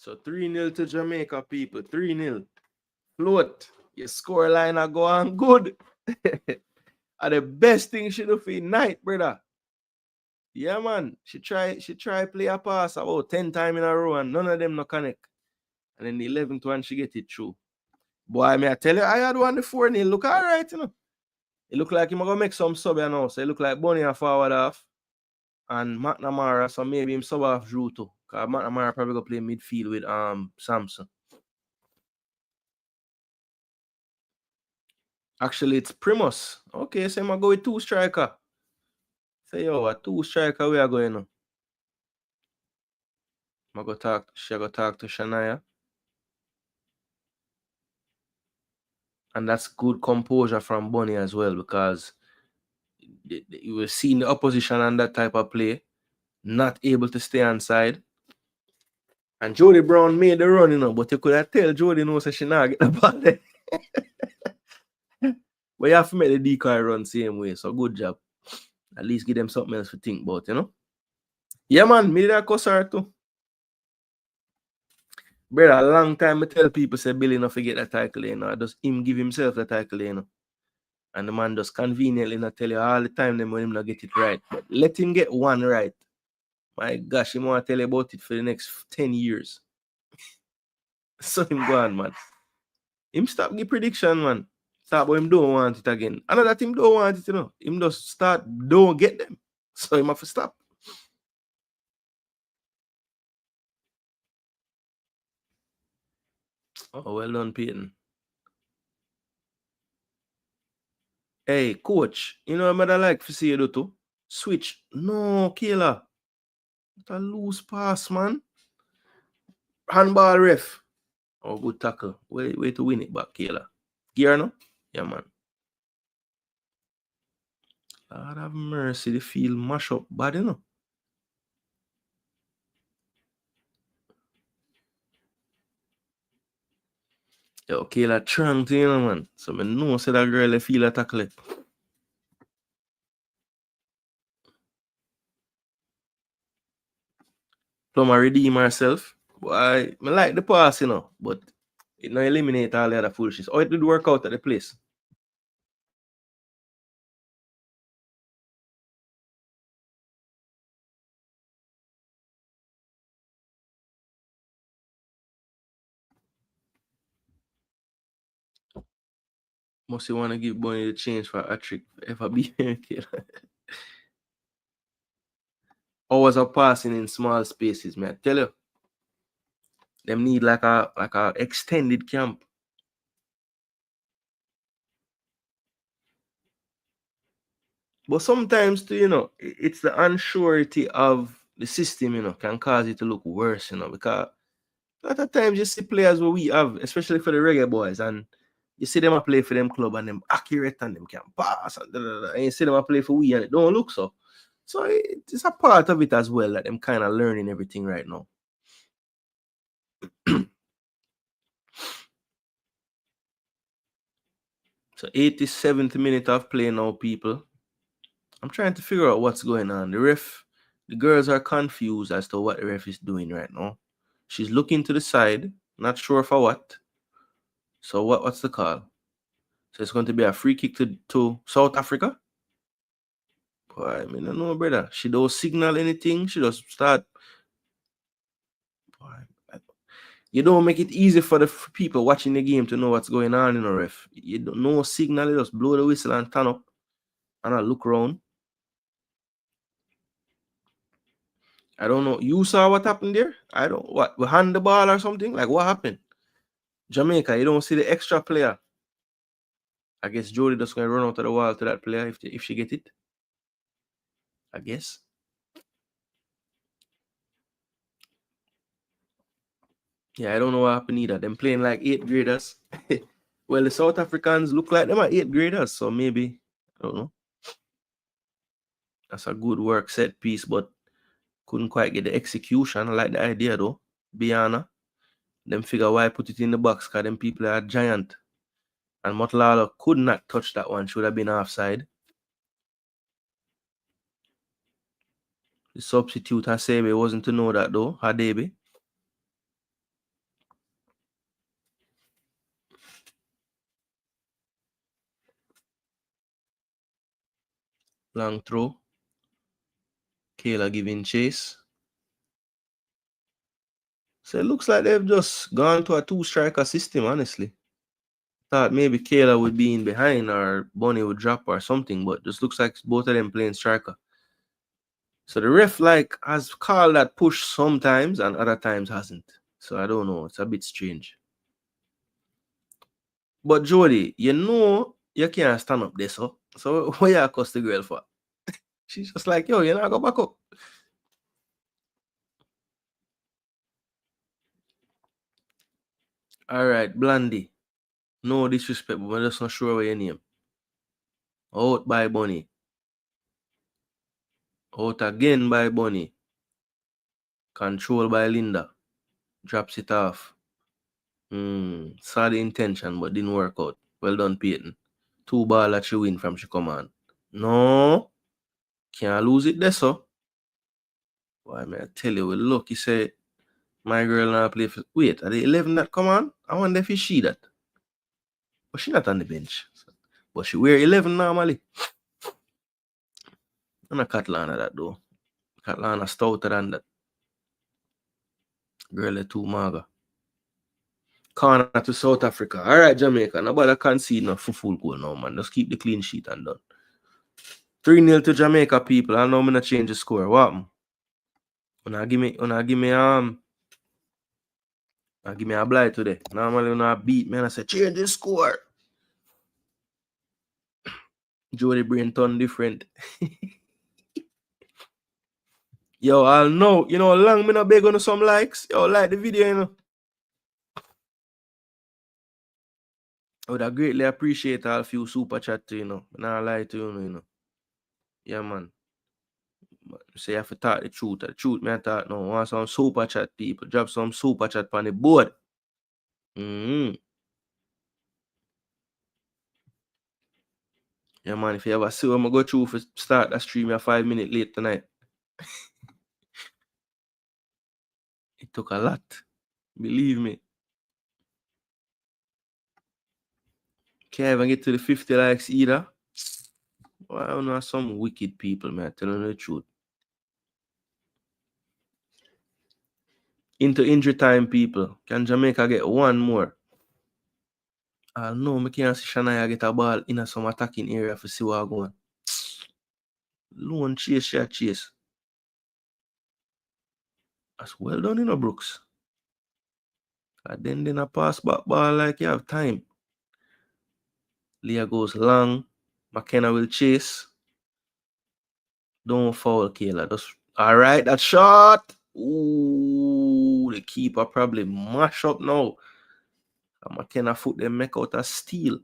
So 3-0 to Jamaica, people. 3-0. Float. Your score line are going good. Are the best thing she do for night, brother. Yeah, man. She try play a pass about 10 times in a row and none of them no connect. And then the 11th one, she get it through. Boy, may I tell you, I had one the 4-0. Look all right, you know. It look like him going to make some sub here now. So it look like Bunny a forward off. And McNamara, so maybe him sub off Drew too. Because McNamara probably going to play midfield with Samson. Actually, it's Primus. Okay, so I'm going to go with 2 striker. Say, yo, a 2 striker we are going now. She go talk to Shania. And that's good composure from Bunny as well, because you were seeing the opposition on that type of play, not able to stay on side. And Jody Brown made the run, you know, but you could have tell Jody knows that she not get the ball there. But you have to make the decoy run same way. So good job. At least give them something else to think about, you know. Yeah, man, me did a cuss her too. Brother, a long time I tell people say Billy not forget that title, you know. Just him give himself the title, you know. And the man just conveniently not tell you all the time them when him not get it right. But let him get one right. My gosh, he want to tell you about it for the next 10 years. So him go on, man. Him stop the prediction, man. Start, but him don't want it again. Another team don't want it, you know. Him just start, don't get them. So him have to stop. Oh, well done, Peyton. Hey, coach, you know what I like to see you do too? Switch. No, Kayla. It's a loose pass, man. Handball ref. Oh, good tackle. Way to win it back, Kayla. Gear, no? Yeah, man. Lord have mercy, the field mash up bad, you know. Yo, Kayla strong to you know, man. So I know say that girl they feel a tackle it. Plumber redeem herself. But I like the pass, but it not eliminate all the other foolishness. Oh, it did work out at the place. Must you want to give Bonnie the change for a trick ever be hours of passing in small spaces, man. I tell you, them need like a extended camp. But sometimes too, it's the unsurety of the system, can cause it to look worse, because a lot of times you see players what we have, especially for the reggae boys, and you see them a play for them club and them accurate and them can pass and you see them a play for we and it don't look so. So it's a part of it as well that them kind of learning everything right now. So 87th minute of play now, people. I'm trying to figure out what's going on. The girls are confused as to what the ref is doing right now. She's looking to the side, not sure for what. So what's the call? So it's going to be a free kick to South Africa? Boy, I mean, I don't know, brother. She don't signal anything. She just start. Boy, you don't make it easy for the people watching the game to know what's going on in the ref. You don't know signal. You just blow the whistle and turn up and I look around. I don't know. You saw what happened there? I don't. What? We hand the ball or something? Like, what happened? Jamaica, you don't see the extra player. I guess Jody just going to run out of the wall to that player if she get it. I guess. Yeah, I don't know what happened either. Them playing like 8th graders. Well, the South Africans look like them are 8th graders, so maybe, I don't know. That's a good work set piece, but couldn't quite get the execution. I like the idea though. Banyana. Them figure why put it in the box, because them people are giant. And Motlala could not touch that one, should have been offside. The substitute Hasebe wasn't to know that though, Hadebe. Long throw. Kayla giving chase. So it looks like they've just gone to a 2-striker system, honestly. Thought maybe Kayla would be in behind or Bonnie would drop or something, but just looks like both of them playing striker. So the ref has called that push sometimes and other times hasn't. So I don't know. It's a bit strange. But Jody, you can't stand up there, so what you cuss the girl for? She's just like, yo, you not go back up. All right, Blandy. No disrespect, but I'm just not sure what your name. Out by Bonnie. Out again by Bonnie. Control by Linda. Drops it off. Saw the intention, but didn't work out. Well done, Peyton. 2 ball that she win from she come on. No. Can't lose it there, so. Why, man, I tell you, with luck, he say, my girl now play for... Wait, are the 11 that come on? I wonder if she that. But she not on the bench. But she wear 11 normally. I'm not Catlana that, though. Catlana stouter than that. Girl, too maga. Corner to South Africa. All right, Jamaica. Nobody concede no full goal now, man. Just keep the clean sheet and done. 3-0 to Jamaica, people. I know I'm gonna change the score. What happened? Give me a blight today. Normally when I beat me and I say change the score. Jody brain turn different. Yo, I'll know. Long me not beg on some likes. Yo, like the video, I would have greatly appreciate all few super chat to, Not lie to you, Yeah, man. Say you have to talk the truth. The truth, me I talk now. Want some super chat, people. Drop some super chat on the board. Yeah, man. If you ever see when I go through for start that stream, you're 5 minutes late tonight. It took a lot. Believe me. Can't even get to the 50 likes either. Well, I don't know, some wicked people, man. Telling the truth. Into injury time, people. Can Jamaica get one more? No, I can't see Shania get a ball in some attacking area for see what going. Lone chase. That's well done, Brooks. And then a pass back ball like you have time. Leah goes long. McKenna will chase. Don't foul, Kayla. Just all right. That shot. Ooh, the keeper probably mash up now. And McKenna foot them make out a steal.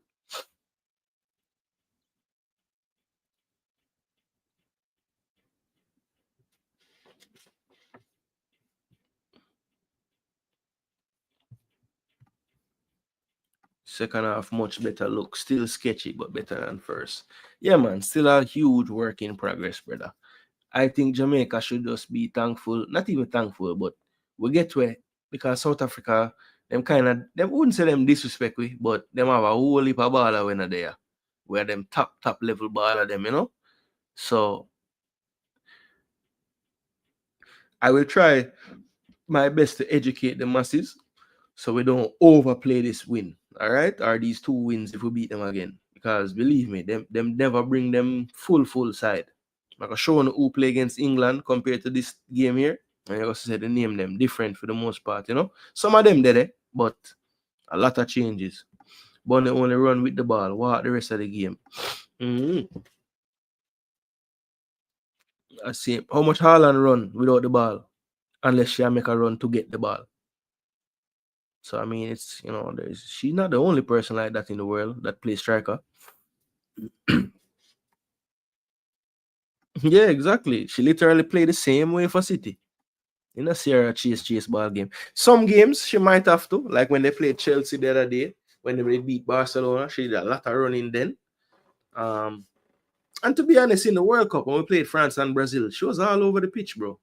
Second half much better look. Still sketchy, but better than first. Yeah, man. Still a huge work in progress, brother. I think Jamaica should just be thankful. Not even thankful, but we get where because South Africa, them wouldn't say them disrespect we, but them have a whole heap of baller when they're there. Where them top level baller them. So I will try my best to educate the masses so we don't overplay this win. All right, or these two wins if we beat them again. Because believe me, them never bring them full side. Like I show who play against England compared to this game here. And you also said the name them different for the most part. Some of them did it, but a lot of changes. But they only run with the ball, walk the rest of the game. I see how much Haaland run without the ball, unless she make a run to get the ball. So I mean, it's she's not the only person like that in the world that plays striker. Yeah, exactly. She literally played the same way for City. In a Sierra chase ball game. Some games she might have to, like when they played Chelsea the other day, when they beat Barcelona, she did a lot of running then. And to be honest, in the World Cup, when we played France and Brazil, she was all over the pitch, bro.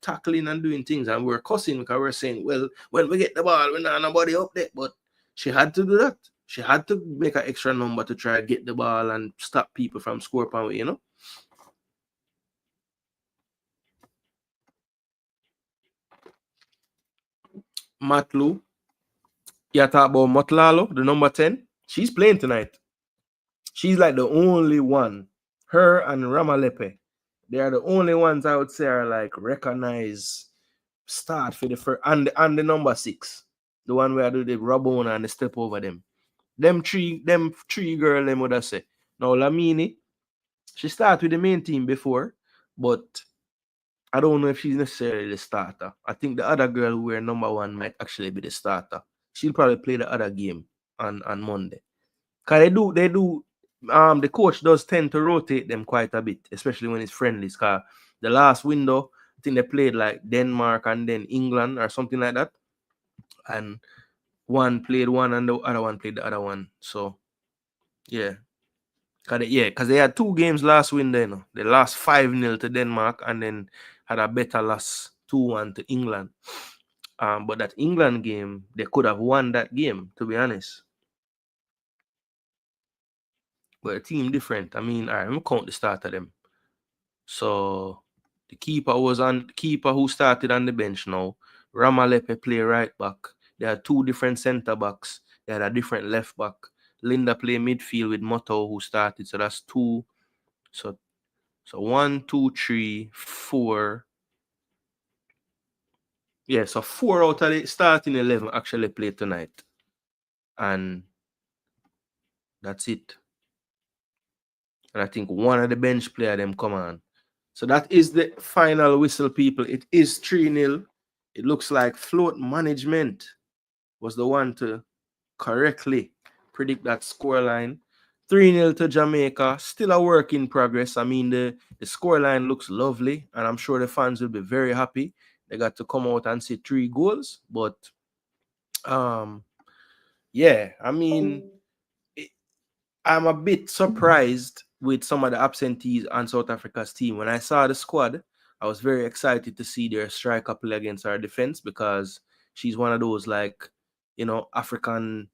Tackling and doing things. And we were cussing because we were saying, well, when we get the ball, we're not nobody up there. But she had to do that. She had to make an extra number to try to get the ball and stop people from scoring power. Matlu. You talk about Motlalo, the number 10. She's playing tonight. She's like the only one. Her and Ramalepe. They are the only ones I would say are like recognized start for the first and the number 6. The one where I do the rub on and the step over them. Them three girl them would I say. Now Lamini, she started with the main team before, but I don't know if she's necessarily the starter. I think the other girl who were number 1 might actually be the starter. She'll probably play the other game on Monday. Cause they do the coach does tend to rotate them quite a bit, especially when it's friendlies. Cause the last window, I think they played like Denmark and then England or something like that. And one played one and the other one played the other one. So yeah. Because they had 2 games last window, They lost 5-0 to Denmark and then had a better loss 2-1 to England. But that England game, they could have won that game, to be honest. But a team different. I mean, all right, I'm going to count the start of them. So the keeper who started on the bench now. Ramalepe play right back. There are 2 different centre backs. They had a different left back. Linda play midfield with Moto who started. So that's 2. So 1, 2, 3, 4. Yeah, so 4 out of the starting 11 actually play tonight. And that's it. And I think one of the bench player them come on. So that is the final whistle, people. It is 3-0. It looks like Float Management was the one to correctly predict that scoreline. 3-0 to Jamaica. Still a work in progress. I mean, the scoreline looks lovely, and I'm sure the fans will be very happy. They got to come out and see 3 goals. But, yeah, I mean, I'm a bit surprised with some of the absentees on South Africa's team. When I saw the squad, I was very excited to see their striker play against our defense because she's one of those like, African,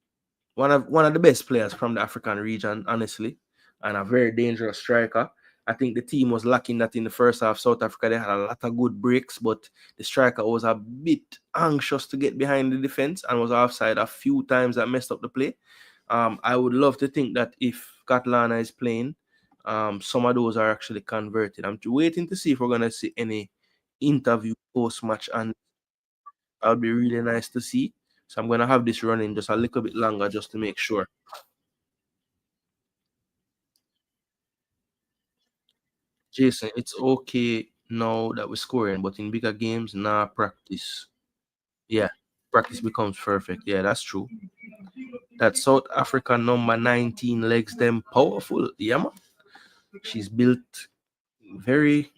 one of the best players from the African region, honestly, and a very dangerous striker. I think the team was lacking that in the first half. South Africa, they had a lot of good breaks, but the striker was a bit anxious to get behind the defense and was offside a few times that messed up the play. I would love to think that if Katlana is playing, some of those are actually converted. I'm waiting to see if we're gonna see any interview post match, and that would be really nice to see. So I'm gonna have this running just a little bit longer just to make sure. Jason, it's okay now that we're scoring, but in bigger games, nah, practice. Yeah, practice becomes perfect. Yeah, that's true. That South Africa number 19 legs them powerful. Yeah, man. She's built very,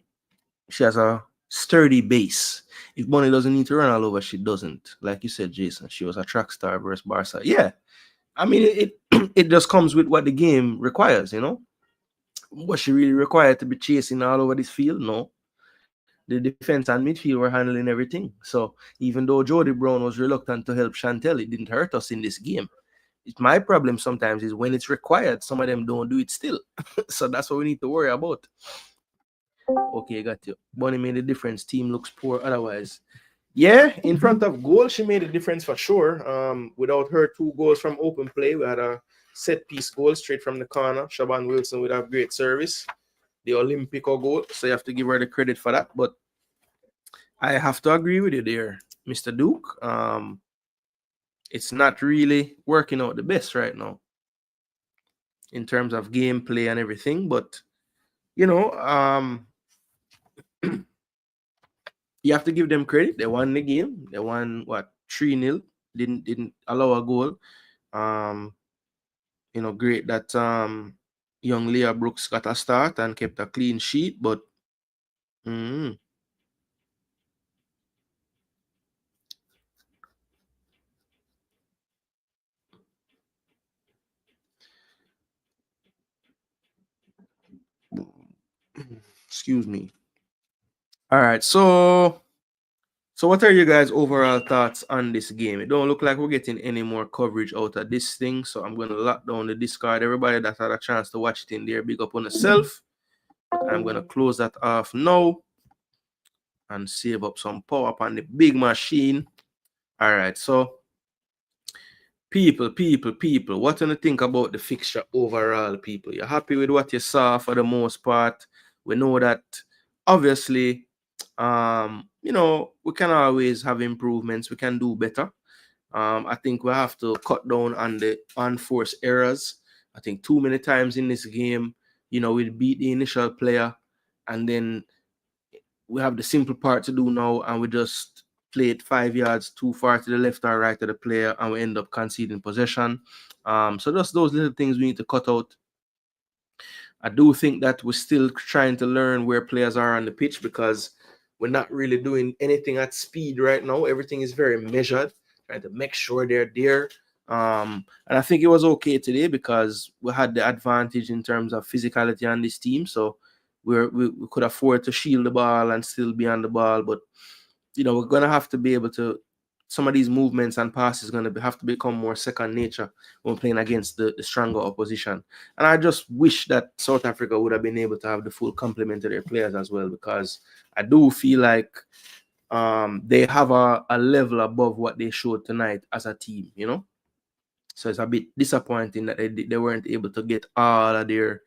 she has a sturdy base. If Bonnie doesn't need to run all over, she doesn't. Like you said, Jason, she was a track star versus Barca. Yeah, I mean, it just comes with what the game requires. Was she really required to be chasing all over this field? No. The defense and midfield were handling everything. So even though Jody Brown was reluctant to help Chantel, it didn't hurt us in this game. My problem sometimes is when it's required, some of them don't do it still. So that's what we need to worry about. Okay, got you. Bonnie made a difference. Team looks poor otherwise. Yeah, in front of goal, she made a difference for sure. Without her 2 goals from open play, we had a set piece goal straight from the corner. Shaban Wilson would have great service. The Olympico goal. So you have to give her the credit for that. But I have to agree with you there, Mr. Duke. It's not really working out the best right now in terms of gameplay and everything. But you know, you have to give them credit. They won the game. They won what 3-0. Didn't allow a goal. Great that young Leah Brooks got a start and kept a clean sheet, but excuse me. All right, so what are you guys' overall thoughts on this game? It don't look like we're getting any more coverage out of this thing, so I'm gonna lock down the Discord. Everybody that had a chance to watch it in there, big up on yourself. I'm gonna close that off now and save up some power up on the big machine. All right, so people, what do you think about the fixture overall, people? You're happy with what you saw for the most part? We know that obviously, we can always have improvements. We can do better. I think we have to cut down on the unforced errors. I think too many times in this game, we beat the initial player and then we have the simple part to do now and we just play it 5 yards too far to the left or right of the player and we end up conceding possession. So just those little things we need to cut out. I do think that we're still trying to learn where players are on the pitch because we're not really doing anything at speed right now. Everything is very measured, trying to make sure they're there. And I think it was okay today because we had the advantage in terms of physicality on this team. So we could afford to shield the ball and still be on the ball. But, we're going to have to be able to, some of these movements and passes going to have to become more second nature when playing against the stronger opposition. And I just wish that South Africa would have been able to have the full complement of their players as well, because I do feel like they have a level above what they showed tonight as a team, So it's a bit disappointing that they weren't able to get all of their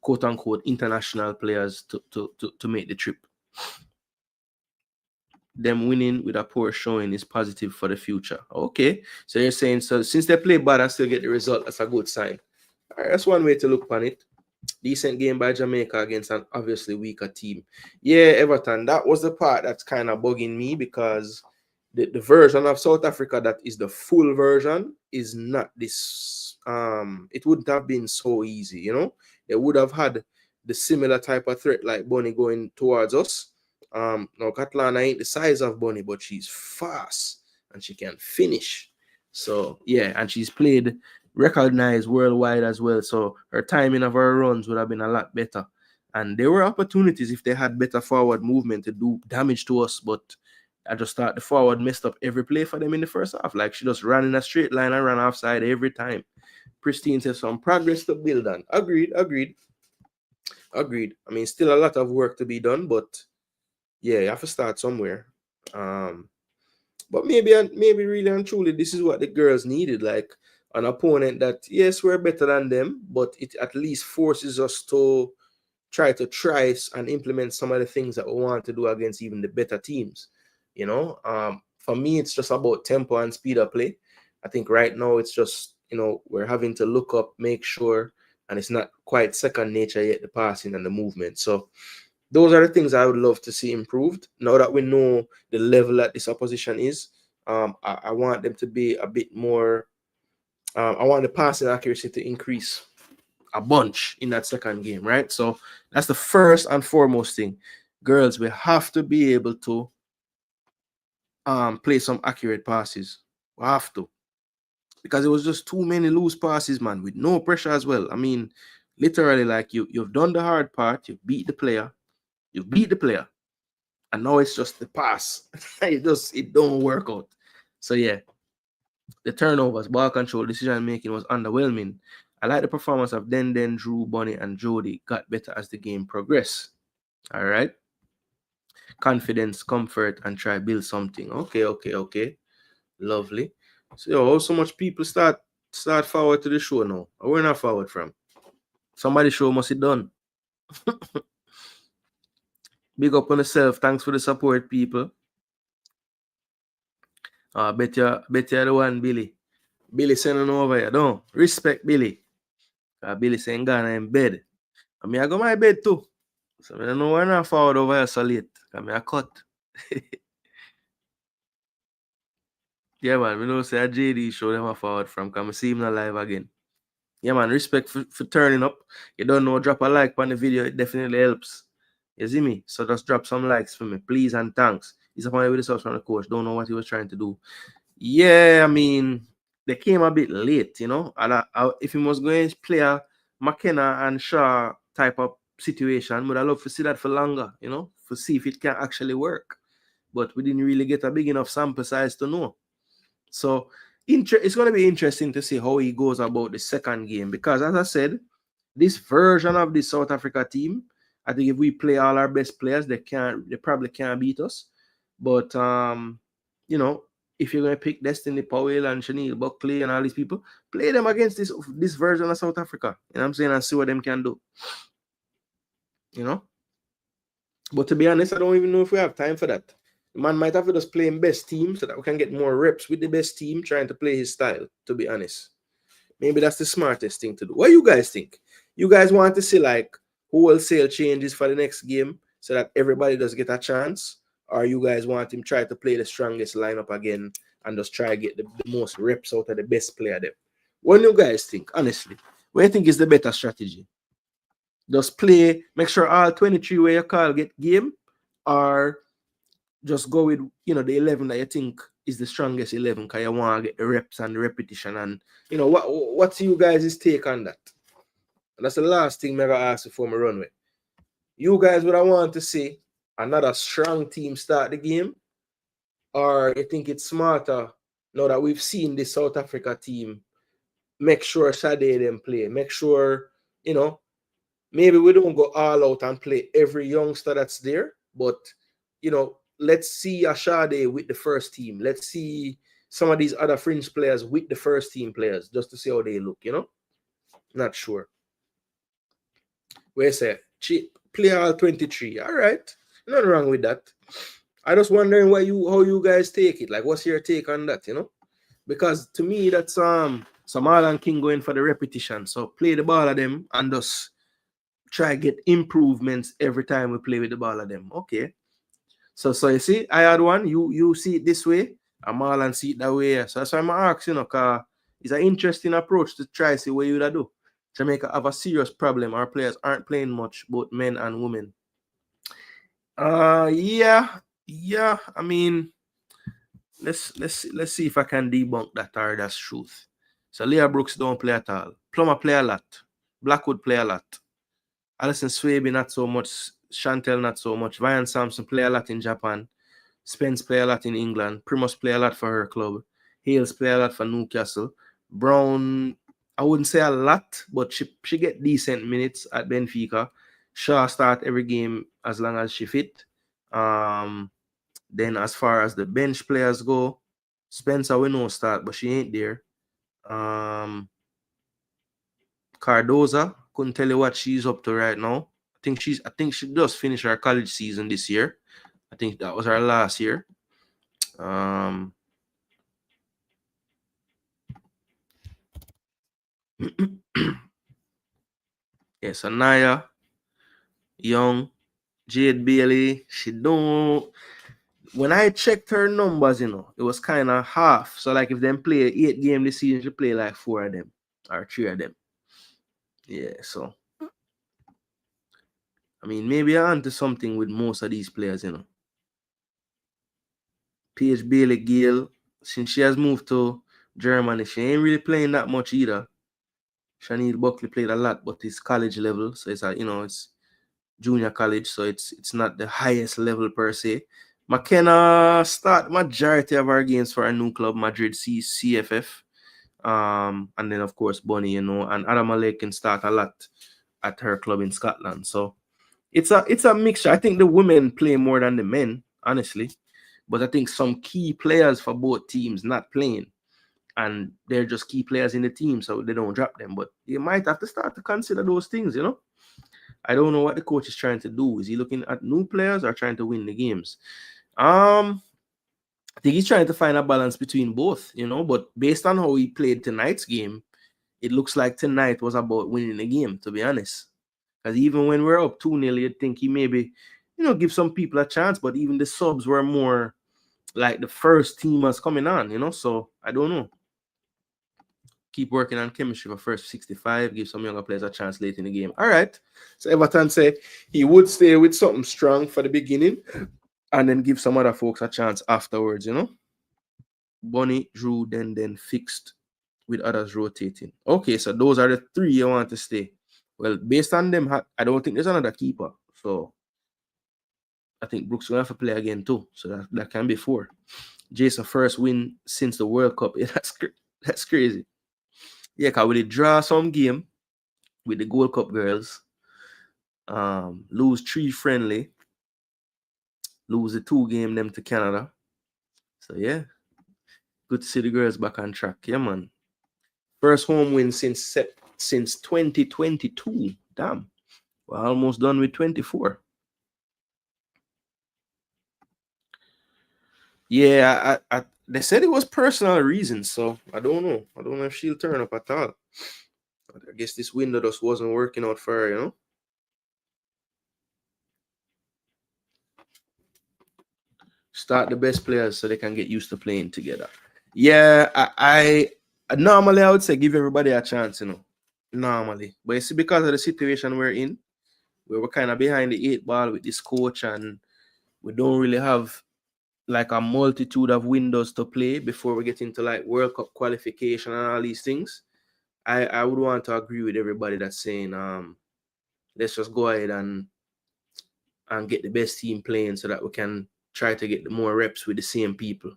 quote-unquote international players to make the trip. Them winning with a poor showing is positive for the future. Okay. So you're saying, so since they play bad and still get the result, that's a good sign. All right, that's one way to look on it. Decent game by Jamaica against an obviously weaker team. Yeah, Everton, that was the part that's kind of bugging me because the version of South Africa that is the full version is not this. It wouldn't have been so easy, They would have had the similar type of threat like Bonnie going towards us. Now Katlana ain't the size of Bonnie, but she's fast and she can finish. So yeah, and she's recognized worldwide as well. So her timing of her runs would have been a lot better. And there were opportunities if they had better forward movement to do damage to us, but I just thought the forward messed up every play for them in the first half. Like she just ran in a straight line and ran offside every time. Pristine says some progress to build on. Agreed. I mean, still a lot of work to be done, but yeah, you have to start somewhere. But maybe really and truly, this is what the girls needed. Like an opponent that, yes, we're better than them, but it at least forces us to try and implement some of the things that we want to do against even the better teams. For me, it's just about tempo and speed of play. I think right now it's just, we're having to look up, make sure, and it's not quite second nature yet, the passing and the movement. So those are the things I would love to see improved. Now that we know the level that this opposition is, I want them to be a bit more. I want the passing accuracy to increase a bunch in that second game, right? So that's the first and foremost thing. Girls, we have to be able to play some accurate passes. We have to. Because it was just too many loose passes, man, with no pressure as well. I mean, literally, like you've done the hard part, you beat the player, and now it's just the pass. it don't work out. So yeah, the turnovers, ball control, decision making was underwhelming. I like the performance of Den, Drew, Bonnie, and Jody. Got better as the game progressed. All right. Confidence, comfort, and try build something. Okay. Lovely. So much people start forward to the show now. Where not forward from? Somebody show must be done. Big up on yourself. Thanks for the support, people. Bet you're the one, Billy. Billy sending over here. Don't respect Billy. Billy saying Ghana in bed. I mean, I go my bed too. So I don't know why not forward over here so late. I mean, I cut. Yeah, man. We know say a JD show them a forward from. Come see him not live again. Yeah, man. Respect for turning up. You don't know, drop a like on the video. It definitely helps. You see me? So just drop some likes for me, please and thanks. He's appointed with the sauce from the coach. Don't know what he was trying to do. Yeah, I mean, they came a bit late, And if he was going to play a McKenna and Shaw type of situation, would I love to see that for longer, to see if it can actually work. But we didn't really get a big enough sample size to know. So it's going to be interesting to see how he goes about the second game, because as I said, this version of the South Africa team, I think if we play all our best players, they probably can't beat us. But if you're going to pick Destiny Powell and Chanel Buckley and all these people, play them against this version of South Africa. You know what I'm saying? And see what them can do. But to be honest, I don't even know if we have time for that. The man might have to just play in best team so that we can get more reps with the best team trying to play his style, to be honest. Maybe that's the smartest thing to do. What do you guys think? You guys want to see like wholesale changes for the next game so that everybody does get a chance? Or you guys want him try to play the strongest lineup again and just try to get the most reps out of the best player there? What do you guys think, honestly? What do you think is the better strategy? Just play, make sure all 23 where you call get game, or just go with the 11 that you think is the strongest 11 because you want to get the reps and the repetition. And what's you guys' take on that? And that's the last thing I'm gonna ask before I run with. You guys would I want to see another strong team start the game, or you think it's smarter now that we've seen this South Africa team, make sure Sade them play, make sure maybe we don't go all out and play every youngster that's there, but let's see Ashade with the first team. Let's see some of these other fringe players with the first team players just to see how they look, Not sure. Where's that? Play all 23. All right. Nothing wrong with that. I just wondering how you guys take it. Like, what's your take on that, Because to me, that's Samal and King going for the repetition. So play the ball of them and just try get improvements every time we play with the ball of them. Okay. So you see, I had one. You see it this way, and Marlon see it that way. So that's why I'm asking, because it's an interesting approach to try to see what you would do. Jamaica have a serious problem. Our players aren't playing much, both men and women. Yeah. I mean, let's see if I can debunk that or that's truth. So Leah Brooks don't play at all. Plummer play a lot. Blackwood play a lot. Alison Swaby, not so much. Chantel, not so much. Ryan Sampson play a lot in Japan. Spence play a lot in England. Primus play a lot for her club. Hales play a lot for Newcastle. Brown, I wouldn't say a lot, but she get decent minutes at Benfica. Shaw start every game as long as she fit. Then as far as the bench players go, Spencer we know start, but she ain't there. Cardoza, couldn't tell you what she's up to right now. I think she just finished her college season this year. I think that was her last year. Yes, Anaya, Young, Jade Bailey. She don't. When I checked her numbers, it was kind of half. So like if them play 8 games this season, she play like 4 of them or 3 of them. Yeah, so I mean maybe I'm onto something with most of these players, Paige Bailey Gale, since she has moved to Germany, she ain't really playing that much either. Shanice Buckley played a lot, but it's college level, so it's it's junior college, so it's not the highest level per se. McKenna start majority of our games for our new club, Madrid CFF. And then of course Bonnie, and Adama Lake can start a lot at her club in Scotland. So it's a mixture. I think the women play more than the men, honestly. But I think some key players for both teams not playing. And they're just key players in the team, so they don't drop them. But you might have to start to consider those things, I don't know what the coach is trying to do. Is he looking at new players or trying to win the games? I think he's trying to find a balance between both, But based on how he played tonight's game, it looks like tonight was about winning the game, to be honest. Because even when we're up 2-0, you'd think he maybe, give some people a chance. But even the subs were more like the first teamers coming on, So I don't know. Keep working on chemistry for first 65. Give some younger players a chance late in the game. All right. So Everton say he would stay with something strong for the beginning and then give some other folks a chance afterwards, Bonnie, Drew, then fixed with others rotating. Okay, so those are the 3 you want to stay. Well, based on them, I don't think there's another keeper. So I think Brooks will have to play again too. So that can be 4. Jason first win since the World Cup. Yeah, that's crazy. Yeah, because we did draw some game with the Gold Cup girls, lose 3 friendly, lose the 2 game them to Canada. So yeah, good to see the girls back on track. Yeah, man. First home win since 2022. Damn, we're almost done with 24. Yeah, they said it was personal reasons, so I don't know. I don't know if she'll turn up at all. I guess this window just wasn't working out for her, Start the best players so they can get used to playing together. Yeah, I normally I would say give everybody a chance, Normally. But you see, because of the situation we're in, where we're kind of behind the 8 ball with this coach and we don't really have like a multitude of windows to play before we get into like World Cup qualification and all these things. I would want to agree with everybody that's saying let's just go ahead and get the best team playing so that we can try to get the more reps with the same people,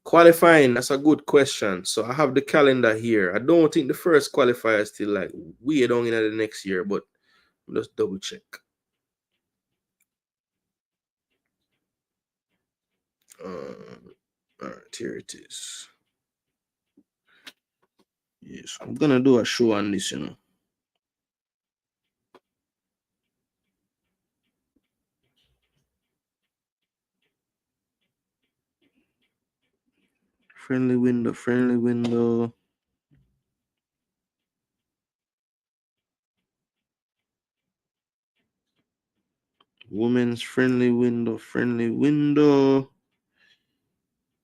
Qualifying, that's a good question. So I have the calendar here. I don't think the first qualifier is till like way down in the next year, but let's double check. All right, here it is. Yes, I'm gonna do a show on this, Friendly window. Women's friendly window.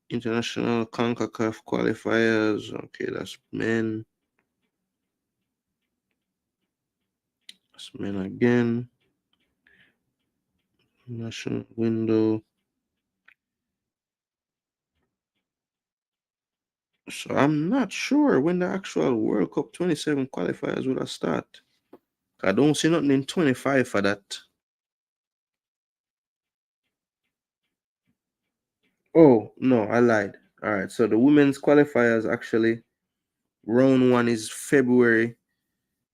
International CONCACAF qualifiers. Okay, that's men. That's men again. National window. So I'm not sure when the actual World Cup 27 qualifiers would have start. I don't see nothing in 25 for that. Oh, no, I lied. All right, so the women's qualifiers actually, round one is February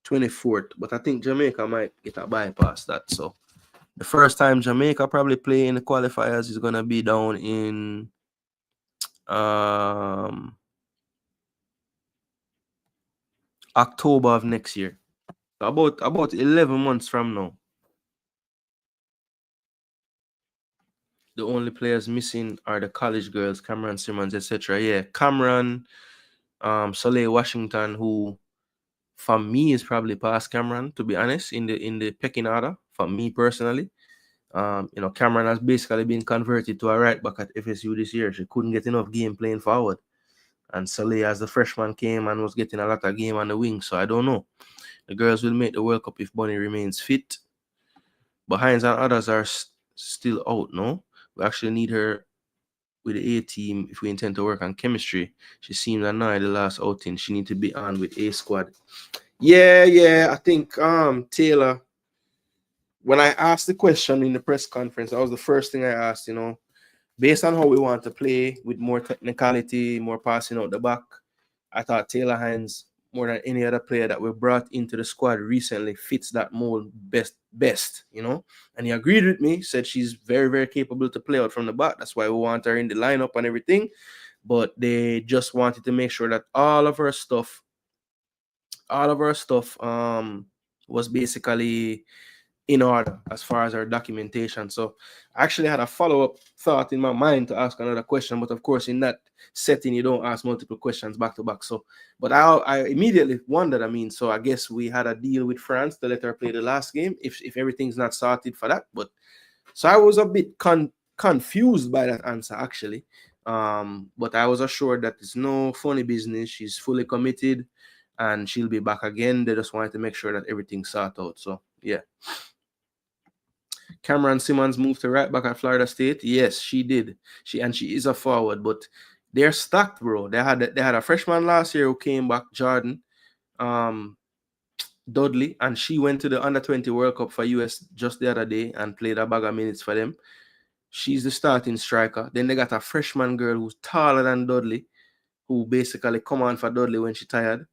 24th, but I think Jamaica might get a bypass that. So the first time Jamaica probably play in the qualifiers is going to be down in October of next year. So about 11 months from now. The only players missing are the college girls, Cameron Simmons, etc. Yeah, Cameron, Soleil Washington, who for me is probably past Cameron, to be honest, in the pecking order. For me personally, Cameron has basically been converted to a right back at FSU this year. She couldn't get enough game playing forward, and Soleil, as the freshman, came and was getting a lot of game on the wing. So I don't know. The girls will make the World Cup if Bunny remains fit. But Hines and others are still out. No, we actually need her with the A team if we intend to work on chemistry. She seemed annoyed the last outing. She need to be on with A squad. Yeah. I think Taylor, when I asked the question in the press conference, that was the first thing I asked, based on how we want to play with more technicality, more passing out the back. I thought Taylor Hines, more than any other player that we brought into the squad recently, fits that mold best, And he agreed with me, said she's very, very capable to play out from the back. That's why we want her in the lineup and everything. But they just wanted to make sure that all of her stuff was basically in order as far as our documentation. So I actually had a follow-up thought in my mind to ask another question, but of course in that setting you don't ask multiple questions back to back. So but I immediately wondered, so I guess we had a deal with France to let her play the last game if everything's not sorted for that. But so I was a bit confused by that answer actually. But I was assured that it's no funny business. She's fully committed and she'll be back again. They just wanted to make sure that everything's sorted out. So yeah. Cameron Simmons moved to right back at Florida State. Yes, she did. She is a forward, but they're stacked, bro. They had a freshman last year who came back, Jordan, Dudley, and she went to the under-20 World Cup for US just the other day and played a bag of minutes for them. She's the starting striker. Then they got a freshman girl who's taller than Dudley, who basically come on for Dudley when she's tired.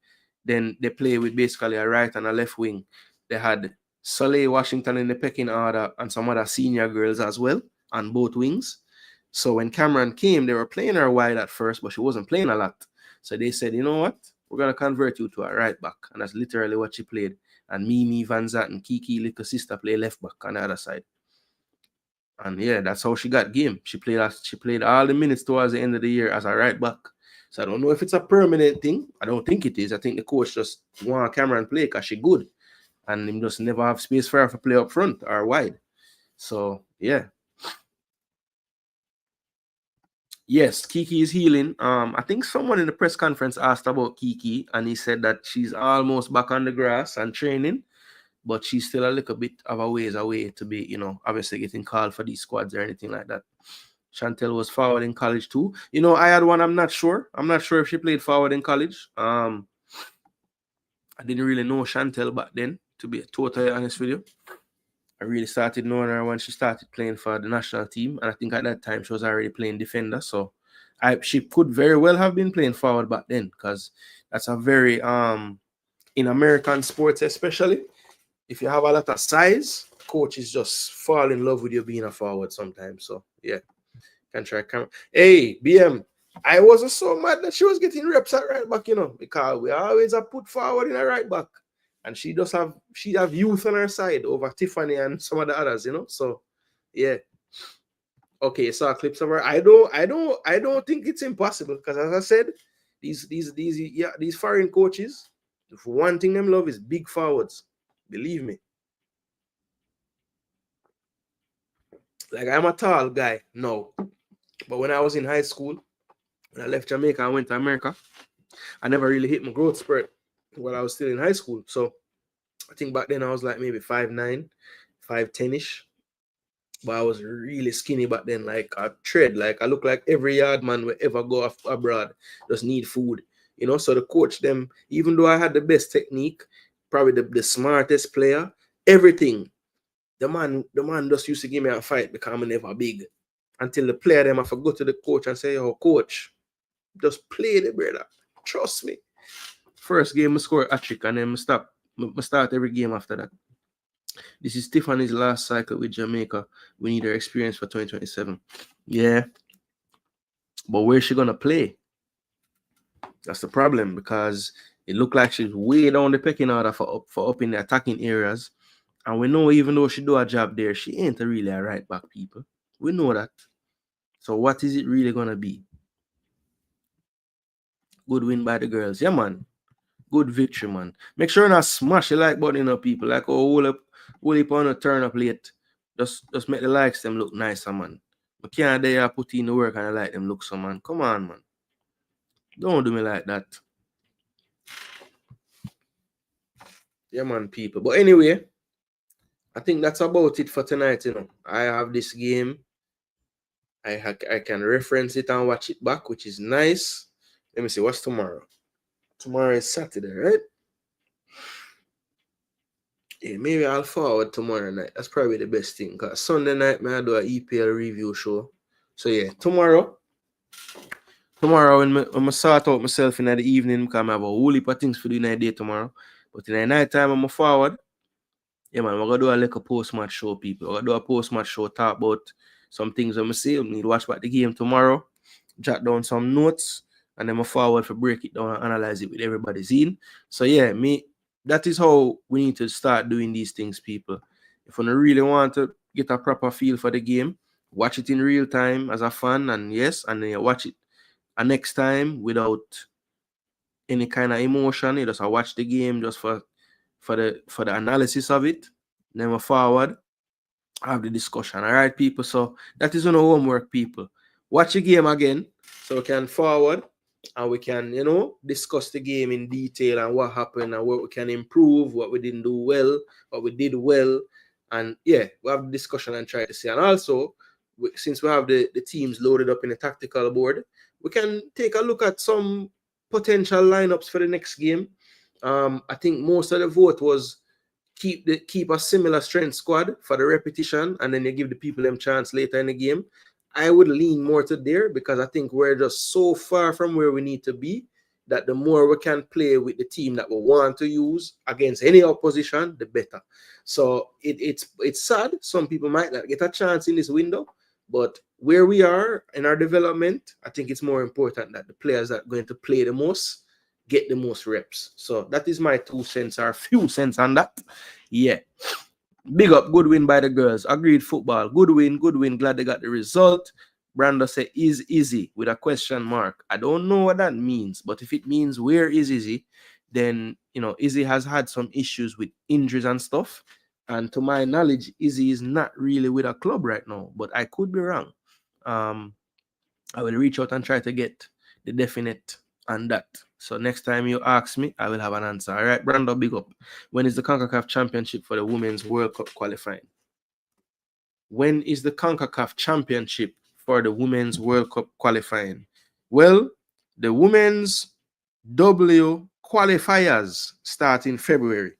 Then they play with basically a right and a left wing. They had Soleil Washington in the pecking order and some other senior girls as well on both wings. So when Cameron came, they were playing her wide at first, but she wasn't playing a lot. So they said, you know what? We're going to convert you to a right back. And that's literally what she played. And Mimi Van Zant and Kiki, little sister, play left back on the other side. And yeah, that's how she got game. She played all the minutes towards the end of the year as a right back. So I don't know if it's a permanent thing. I don't think it is. I think the coach just want Cameron play because she good. And him just never have space for her to play up front or wide. So yeah. Yes, Kiki is healing. I think someone in the press conference asked about Kiki, and he said that she's almost back on the grass and training, but she's still a little bit of a ways away to be, obviously getting called for these squads or anything like that. Chantel was forward in college too. I had one. I'm not sure if she played forward in college. I didn't really know Chantel back then, to be totally honest with you. I really started knowing her when she started playing for the national team, and I think at that time she was already playing defender. So she could very well have been playing forward back then, because that's a very in American sports especially, if you have a lot of size, coaches just fall in love with you being a forward sometimes. So yeah, can try camera. Hey, BM, I wasn't so mad that she was getting reps at right back, because we always have put forward in a right back. And she have youth on her side over Tiffany and some of the others, So yeah. Okay, so clips of her. I don't think it's impossible, because as I said, these foreign coaches, if one thing them love is big forwards. Believe me. Like, I'm a tall guy no, but when I was in high school, when I left Jamaica and went to America, I never really hit my growth spurt while I was still in high school. So I think back then I was like maybe 5'9", 5'10" ish. But I was really skinny back then, like a tread. Like I look like every yard man will ever go abroad, just need food. You know, so the coach them, even though I had the best technique, probably the smartest player, everything, the man just used to give me a fight because I'm never big. Until the player them I forgot to the coach and say, "Yo, coach, just play the brother. Trust me." First game I score a trick and then I start every game after that. This is Tiffany's last cycle with Jamaica. We need her experience for 2027. Yeah, but where's she gonna play? That's the problem because it looked like she's way down the pecking order for up in the attacking areas. And we know even though she do a job there, she ain't really a right back, people. We know that. So what is it really gonna be? Good win by the girls. Yeah, man. Good victory, man. Make sure not smash the like button up, people. Like, oh, hold up on a turn up late. Just make the likes them look nicer, man. I can't dare put in the work and I like them look so, man. Come on, man. Don't do me like that. Yeah, man, people. But anyway, I think that's about it for tonight, you know. I have this game. I can reference it and watch it back, which is nice. Let me see, what's tomorrow? Tomorrow is Saturday, right? Yeah, maybe I'll forward tomorrow night. That's probably the best thing. Because Sunday night, I do an EPL review show. So yeah, tomorrow when I sort out myself in the evening, because I have a whole heap of things for the night day tomorrow. But in the night time, I'm forward. Yeah, man, we're going to do a little post-match show, people. We're going to do a post-match show, talk about some things I'm see. We need to watch back the game tomorrow, jot down some notes, and then I forward for break it down and analyze it with everybody's in. So yeah, that is how we need to start doing these things, people. If you really want to get a proper feel for the game, watch it in real time as a fan, and then you watch it a next time without any kind of emotion. You just watch the game just for the analysis of it. Then we forward, have the discussion. All right, people. So that is on homework, people. Watch the game again so we can forward and we can, discuss the game in detail and what happened and what we can improve, what we didn't do well, what we did well. And yeah, we have the discussion and try to see. And also, since we have the teams loaded up in the tactical board, we can take a look at some potential lineups for the next game. I think most of the vote was keep a similar strength squad for the repetition, and then you give the people them chance later in the game. I would lean more to there because I think we're just so far from where we need to be that the more we can play with the team that we want to use against any opposition, the better. So it's sad. Some people might not get a chance in this window, but where we are in our development, I think it's more important that the players that are going to play the most get the most reps. So that is my 2 cents or few cents on that. Yeah. Big up, good win by the girls. Agreed football. Good win, good win. Glad they got the result. Brando said is easy with a question mark. I don't know what that means, but if it means where is Izzy, then Izzy has had some issues with injuries and stuff. And to my knowledge, Izzy is not really with a club right now, but I could be wrong. I will reach out and try to get the definite on that. So next time you ask me, I will have an answer. All right, Brando, big up. When is the CONCACAF Championship for the Women's World Cup qualifying? When is the CONCACAF Championship for the Women's World Cup qualifying? Well, the Women's W qualifiers start in February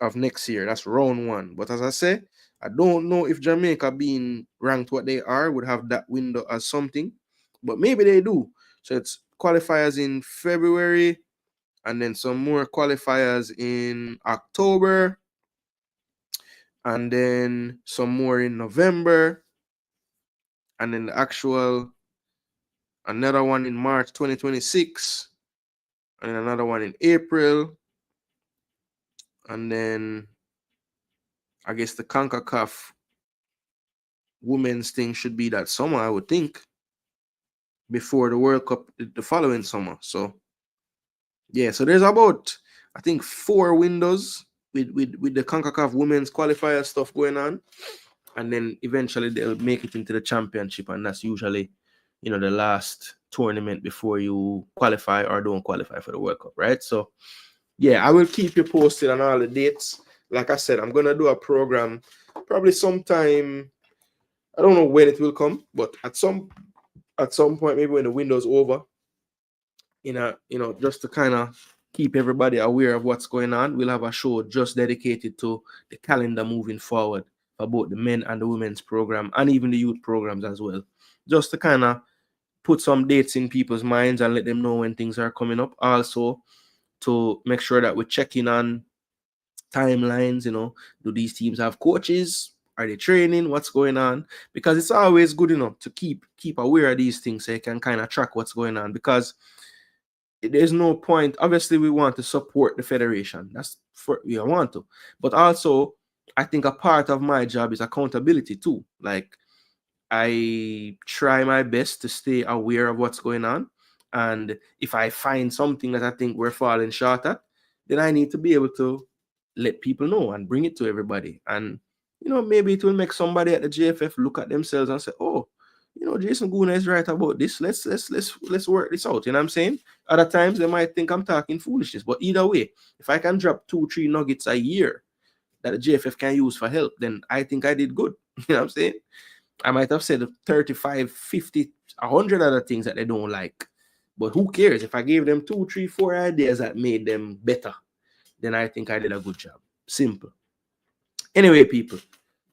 of next year. That's round 1. But as I say, I don't know if Jamaica being ranked what they are would have that window as something, but maybe they do. So it's qualifiers in February and then some more qualifiers in October and then some more in November and then the actual another one in March 2026 and another one in April, and then I guess the CONCACAF women's thing should be that summer, I would think, before the World Cup the following summer. So yeah, so there's about I think 4 windows with the CONCACAF women's qualifier stuff going on, and then eventually they'll make it into the championship, and that's usually the last tournament before you qualify or don't qualify for the World Cup, right? So yeah, I will keep you posted on all the dates. Like I said, I'm gonna do a program probably sometime I don't know when it will come, but at some point, maybe when the window's over, just to kind of keep everybody aware of what's going on, we'll have a show just dedicated to the calendar moving forward for both the men and the women's program and even the youth programs as well. Just to kind of put some dates in people's minds and let them know when things are coming up. Also, to make sure that we're checking on timelines, do these teams have coaches? Are they training? What's going on? Because it's always good, to keep aware of these things so you can kind of track what's going on. Because there's no point. Obviously, we want to support the federation. That's for we want to. But also, I think a part of my job is accountability too. Like, I try my best to stay aware of what's going on. And if I find something that I think we're falling short at, then I need to be able to let people know and bring it to everybody. And maybe it will make somebody at the JFF look at themselves and say, "Oh, Jason Guna is right about this. Let's work this out." You know what I'm saying? Other times they might think I'm talking foolishness. But either way, if I can drop 2-3 nuggets a year that the JFF can use for help, then I think I did good. You know what I'm saying? I might have said 35, 50, 100 other things that they don't like. But who cares? If I gave them 2, 3, 4 ideas that made them better, then I think I did a good job. Simple. Anyway, people,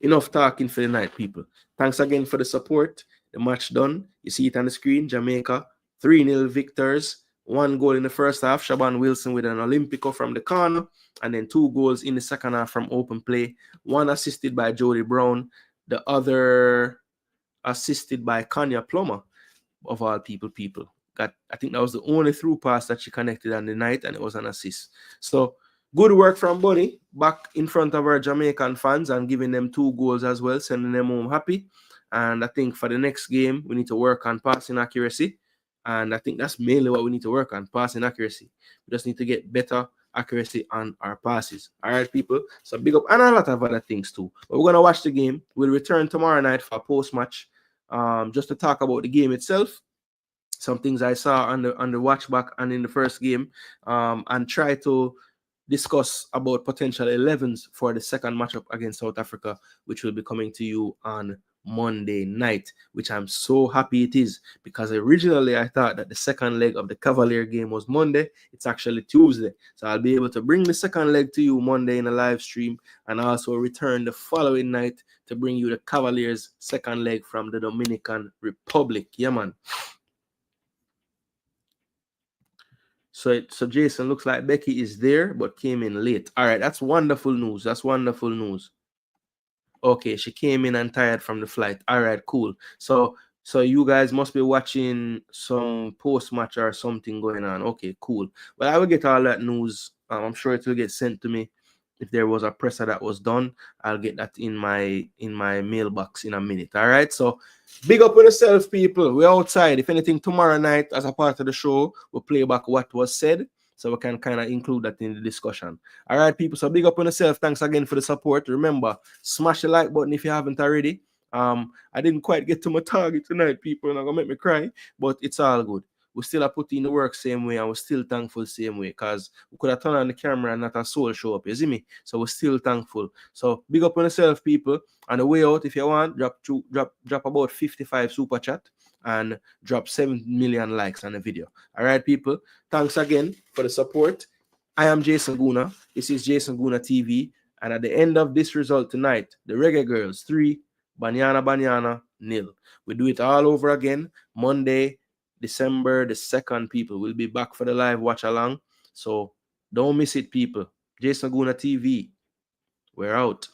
enough talking for the night, people. Thanks again for the support. The match done. You see it on the screen. Jamaica, 3-0 victors. 1 goal in the first half. Shaban Wilson with an Olympico from the corner. And then 2 goals in the second half from open play. 1 assisted by Jody Brown. The other assisted by Kanya Plummer, of all people. I think that was the only through pass that she connected on the night, and it was an assist. So good work from Bunny, back in front of our Jamaican fans and giving them 2 goals as well, sending them home happy. And I think for the next game, we need to work on passing accuracy. And I think that's mainly what we need to work on, passing accuracy. We just need to get better accuracy on our passes. All right, people. So big up, and a lot of other things too. But we're going to watch the game. We'll return tomorrow night for a post-match, just to talk about the game itself. Some things I saw on the watch back and in the first game, and try to discuss about potential 11s for the second matchup against South Africa, which will be coming to you on Monday night, which I'm so happy it is, because originally I thought that the second leg of the Cavalier game was Monday. It's actually Tuesday, so I'll be able to bring the second leg to you Monday in a live stream, and also return the following night to bring you the Cavaliers second leg from the Dominican Republic. Yeah, man. So Jason, looks like Becky is there but came in late. All right, that's wonderful news. Okay, she came in and tired from the flight. All right, cool. So you guys must be watching some post-match or something going on. Okay, cool. Well, I will get all that news. I'm sure it will get sent to me. If there was a presser that was done, I'll get that in my mailbox in a minute. All right. So big up on yourself, people. We're outside. If anything, tomorrow night, as a part of the show, we'll play back what was said, so we can kind of include that in the discussion. All right, people. So big up on yourself. Thanks again for the support. Remember, smash the like button if you haven't already. I didn't quite get to my target tonight, people, and I'm gonna make me cry, but it's all good. We still are putting in the work same way, and we're still thankful same way, because we could have turned on the camera and not a soul show up. You see me? So we're still thankful. So big up on yourself, people. On the way out, if you want, drop about 55 super chat and drop 7 million likes on the video. All right, people. Thanks again for the support. I am Jason Guna. This is Jason Guna TV. And at the end of this result tonight, the Reggae Girlz 3, Banyana Banyana 0. We do it all over again Monday, December the 2nd, people. We'll be back for the live watch along. So don't miss it, people. Jason Guna TV. We're out.